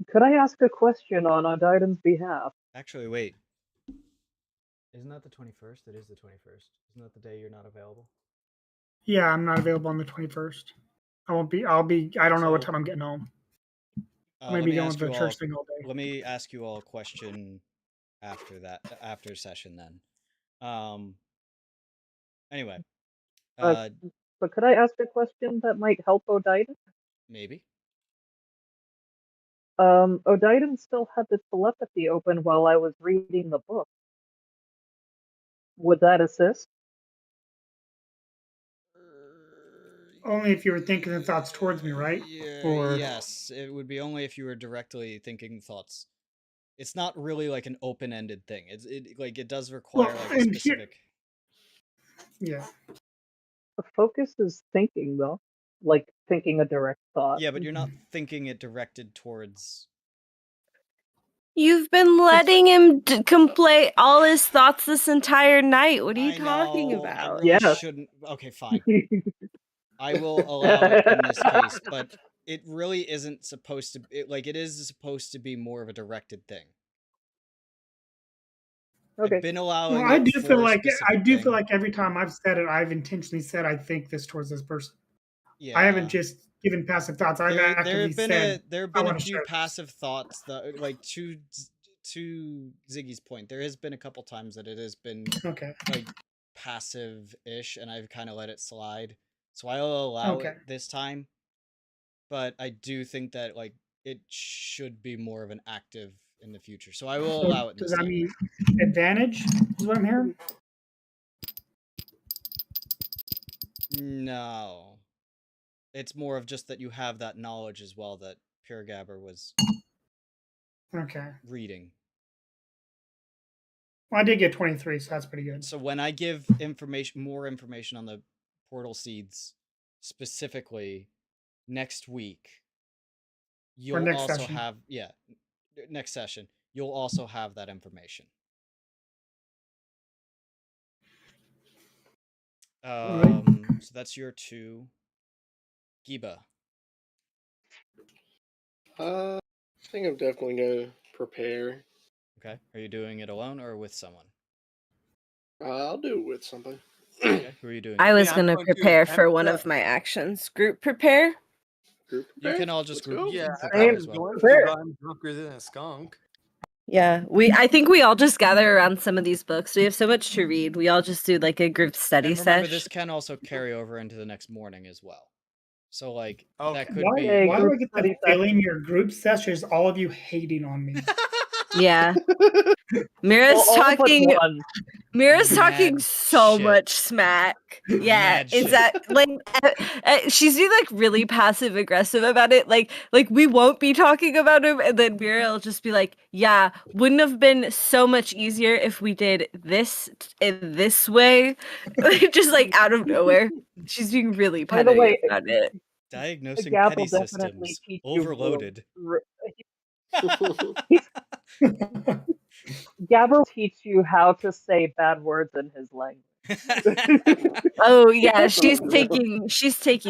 Could I ask a question on Odaiden's behalf? Actually, wait. Isn't that the 21st? It is the 21st. Isn't that the day you're not available? Yeah, I'm not available on the 21st. I don't know what time I'm getting home. I may be going to the church thing all day. Let me ask you all a question after that, after session then. Anyway. But could I ask a question that might help Odaiden? Maybe. Odaiden still had the telepathy open while I was reading the book. Would that assist? only if you were thinking the thoughts towards me, right? Or Yes, it would be only if you were directly thinking thoughts. It's not really like an open-ended thing. It does require like a and here- specific. yeah. The focus is thinking, though. Like thinking a direct thought. Yeah, but you're not thinking it directed towards. You've been letting him complay all his thoughts this entire night. What are you I talking know, I about? really Yes. shouldn't. Okay, fine. I will allow it in this case, but it really isn't supposed to. It is supposed to be more of a directed thing. Okay. I've been allowing. Well, I it do for feel a like specific thing. every time I've said it, I've intentionally said I think this towards this person. Yeah. I haven't just given passive thoughts. I've there actively have been said there have I been a wanna few share this. passive thoughts that, like, to Ziggy's point, there has been a couple times that it has been Okay. like passive-ish, and I've kind of let it slide. So I'll allow Okay. it this time, but I do think that like it should be more of an active in the future. So I will So allow it does this that time. mean advantage? Is what I'm hearing. No, it's more of just that you have that knowledge as well that Pure Gabber was Okay. reading. Well, I did get 23, so that's pretty good. So when I give more information on the portal seeds specifically next week, you'll next also session. have next session. You'll also have that information. Alright. So that's your 2. Giba. I think I'm definitely gonna prepare. Okay. Are you doing it alone or with someone? I'll do it with somebody. Okay. Who are you doing? I it was Yeah, I'm going to going to prepare for one attempt of my actions. Group prepare? Group You prepare? can all just Let's group go. Yeah, prepare Same. as well. going Prepare. to. I'm drunker than a skunk. Yeah, I think we all just gather around some of these books. We have so much to read. We all just do like a group study And remember, sesh. this can also carry over into the next morning as well. So like Okay. that could Why, be. Hey, why do I group get study the feeling your group sessions, all of you hating on me? Yeah. Mira's Well, all but talking. one. Mira's talking Mad so shit. much smack. Yeah, Mad shit. exactly. Like, she's being like really passive aggressive about it. Like we won't be talking about him, and then Mira will just be like, "Yeah, wouldn't have been so much easier if we did this in this way," just like out of nowhere. She's being really By the petty way, about it. Diagnosing Gab petty will definitely systems. teach you. Overloaded. Gab will teach you how to say bad words in his language. Oh yeah, she's taking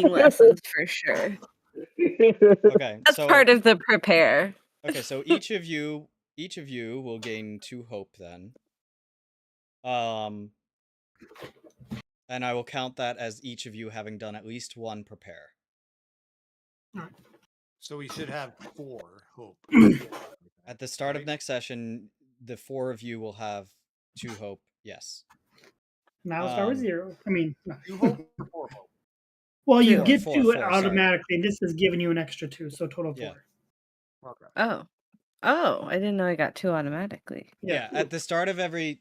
lessons for sure. Okay. That's So part of the prepare. okay, so each of you will gain 2 hope then. And I will count that as each of you having done at least 1 prepare. So we should have 4 hope. At the start of Right. next session, the 4 of you will have 2 hope. Yes. Now start with 0. I mean, no. 2 hope or 4 hope? Well, you Four, get four, 2 four, sorry. automatically. This is giving you an extra 2, so total 4. Yeah. Okay. Oh, I didn't know I got 2 automatically. Yeah, at the start of every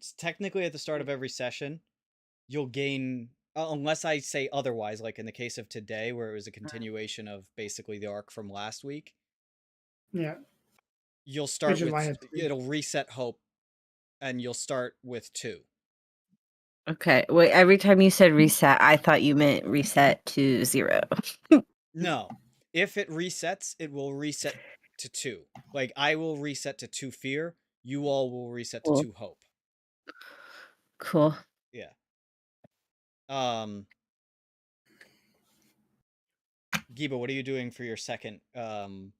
session, you'll gain, unless I say otherwise, like in the case of today where it was a continuation of basically the arc from last week, Yeah. you'll start Which is why I with, had 3. it'll reset hope, and you'll start with 2. Okay. Wait, every time you said reset, I thought you meant reset to 0. No. If it resets, it will reset to 2. Like, I will reset to 2 fear, you all will reset to Cool. 2 hope. Cool. Yeah. Giba, what are you doing for your second downtime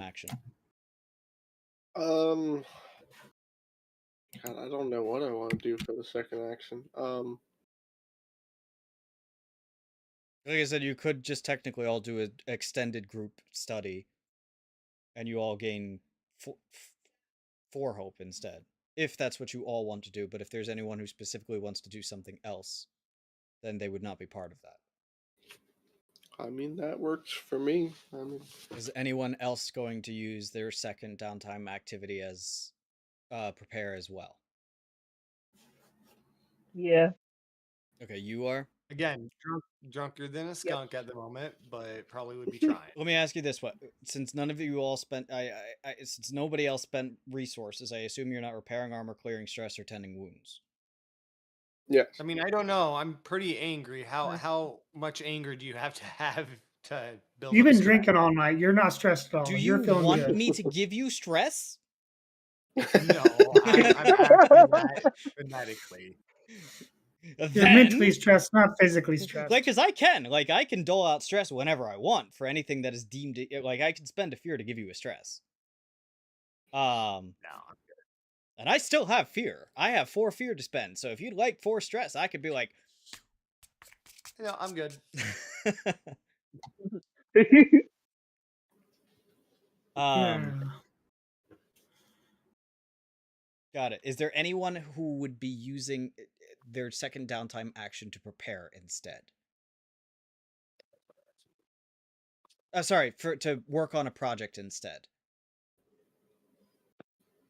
action? God, I don't know what I want to do for the second action. Like I said, you could just technically all do an extended group study, and you all gain 4 hope instead, if that's what you all want to do. But if there's anyone who specifically wants to do something else, then they would not be part of that. I mean, that works for me. I mean, Is anyone else going to use their second downtime activity as prepare as well? Yeah. Okay, you are? Again, drunker than a skunk at the moment, but probably would be trying. Let me ask you this: since none of you all spent, since nobody else spent resources, I assume you're not repairing armor, clearing stress, or tending wounds. Yes. I mean, I don't know. I'm pretty angry. How much anger do you have to build? You've up been stress? drinking all night. You're not stressed at all. Do You're you feeling want good. me to give you stress? No, I'm asking that phonetically. You're mentally stressed, not physically stressed. Like, because I can dole out stress whenever I want for anything that is deemed, like, I can spend a fear to give you a stress. No, I'm good. And I still have fear. I have 4 fear to spend, so if you'd like 4 stress, I could be like... No, I'm good. Got it. Is there anyone who would be using their second downtime action to prepare instead? Sorry, to work on a project instead.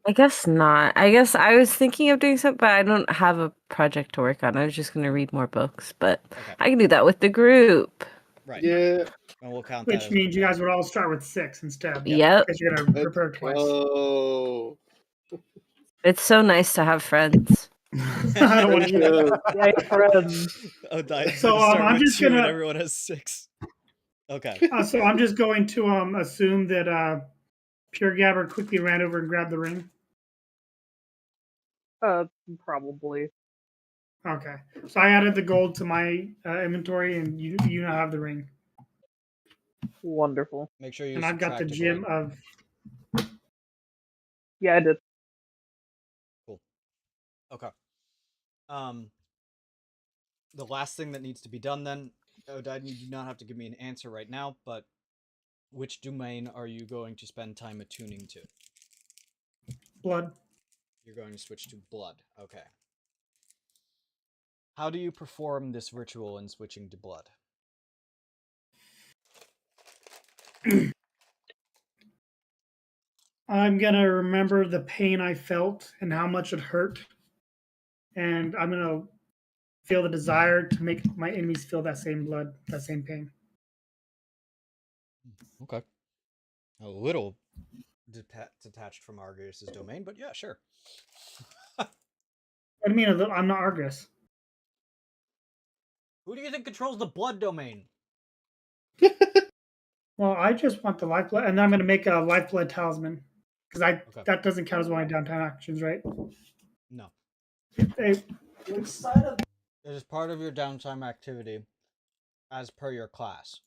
I guess not. I guess I was thinking of doing something, but I don't have a project to work on. I was just going to read more books, but I can do that with the group. Right. Yeah. And we'll count Which that. means you guys would all start with 6 instead. Yep. Because you're going to prepare twice. Oh. It's so nice to have friends. I don't want to hear that. Yeah, friends. Odaiden So I'm just 2 and gonna. everyone has 6. Okay. So I'm just going to assume that Pure Gabber quickly ran over and grabbed the ring. Probably. Okay. So I added the gold to my inventory, and you now have the ring. Wonderful. Make sure you. And I've got the gem of. Yeah, I did. Cool. Okay. The last thing that needs to be done then, Odaiden, you do not have to give me an answer right now, but which domain are you going to spend time attuning to? Blood. You're going to switch to blood. Okay. How do you perform this ritual in switching to blood? I'm going to remember the pain I felt and how much it hurt. And I'm going to feel the desire to make my enemies feel that same blood, that same pain. Okay. A little detached from Argus' domain, but yeah, sure. What do you mean? I'm not Argus. Who do you think controls the blood domain? Well, I just want the lifeblood, and then I'm going to make a lifeblood talisman because that doesn't count as one of my downtime actions, right? No. It is part of your downtime activity, as per your class.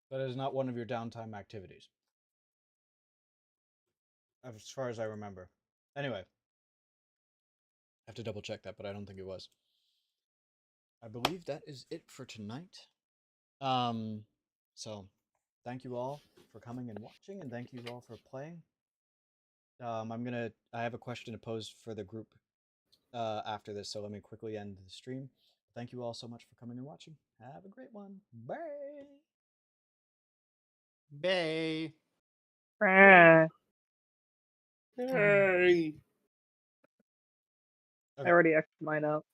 But it is not one of your downtime activities, as far as I remember. Anyway, I have to double check that, but I don't think it was. I believe that is it for tonight. So thank you all for coming and watching, and thank you all for playing. I have a question to pose for the group after this, so let me quickly end the stream. Thank you all so much for coming and watching. Have a great one. Bye. Bay. Hey. Hey. I already X'd mine out.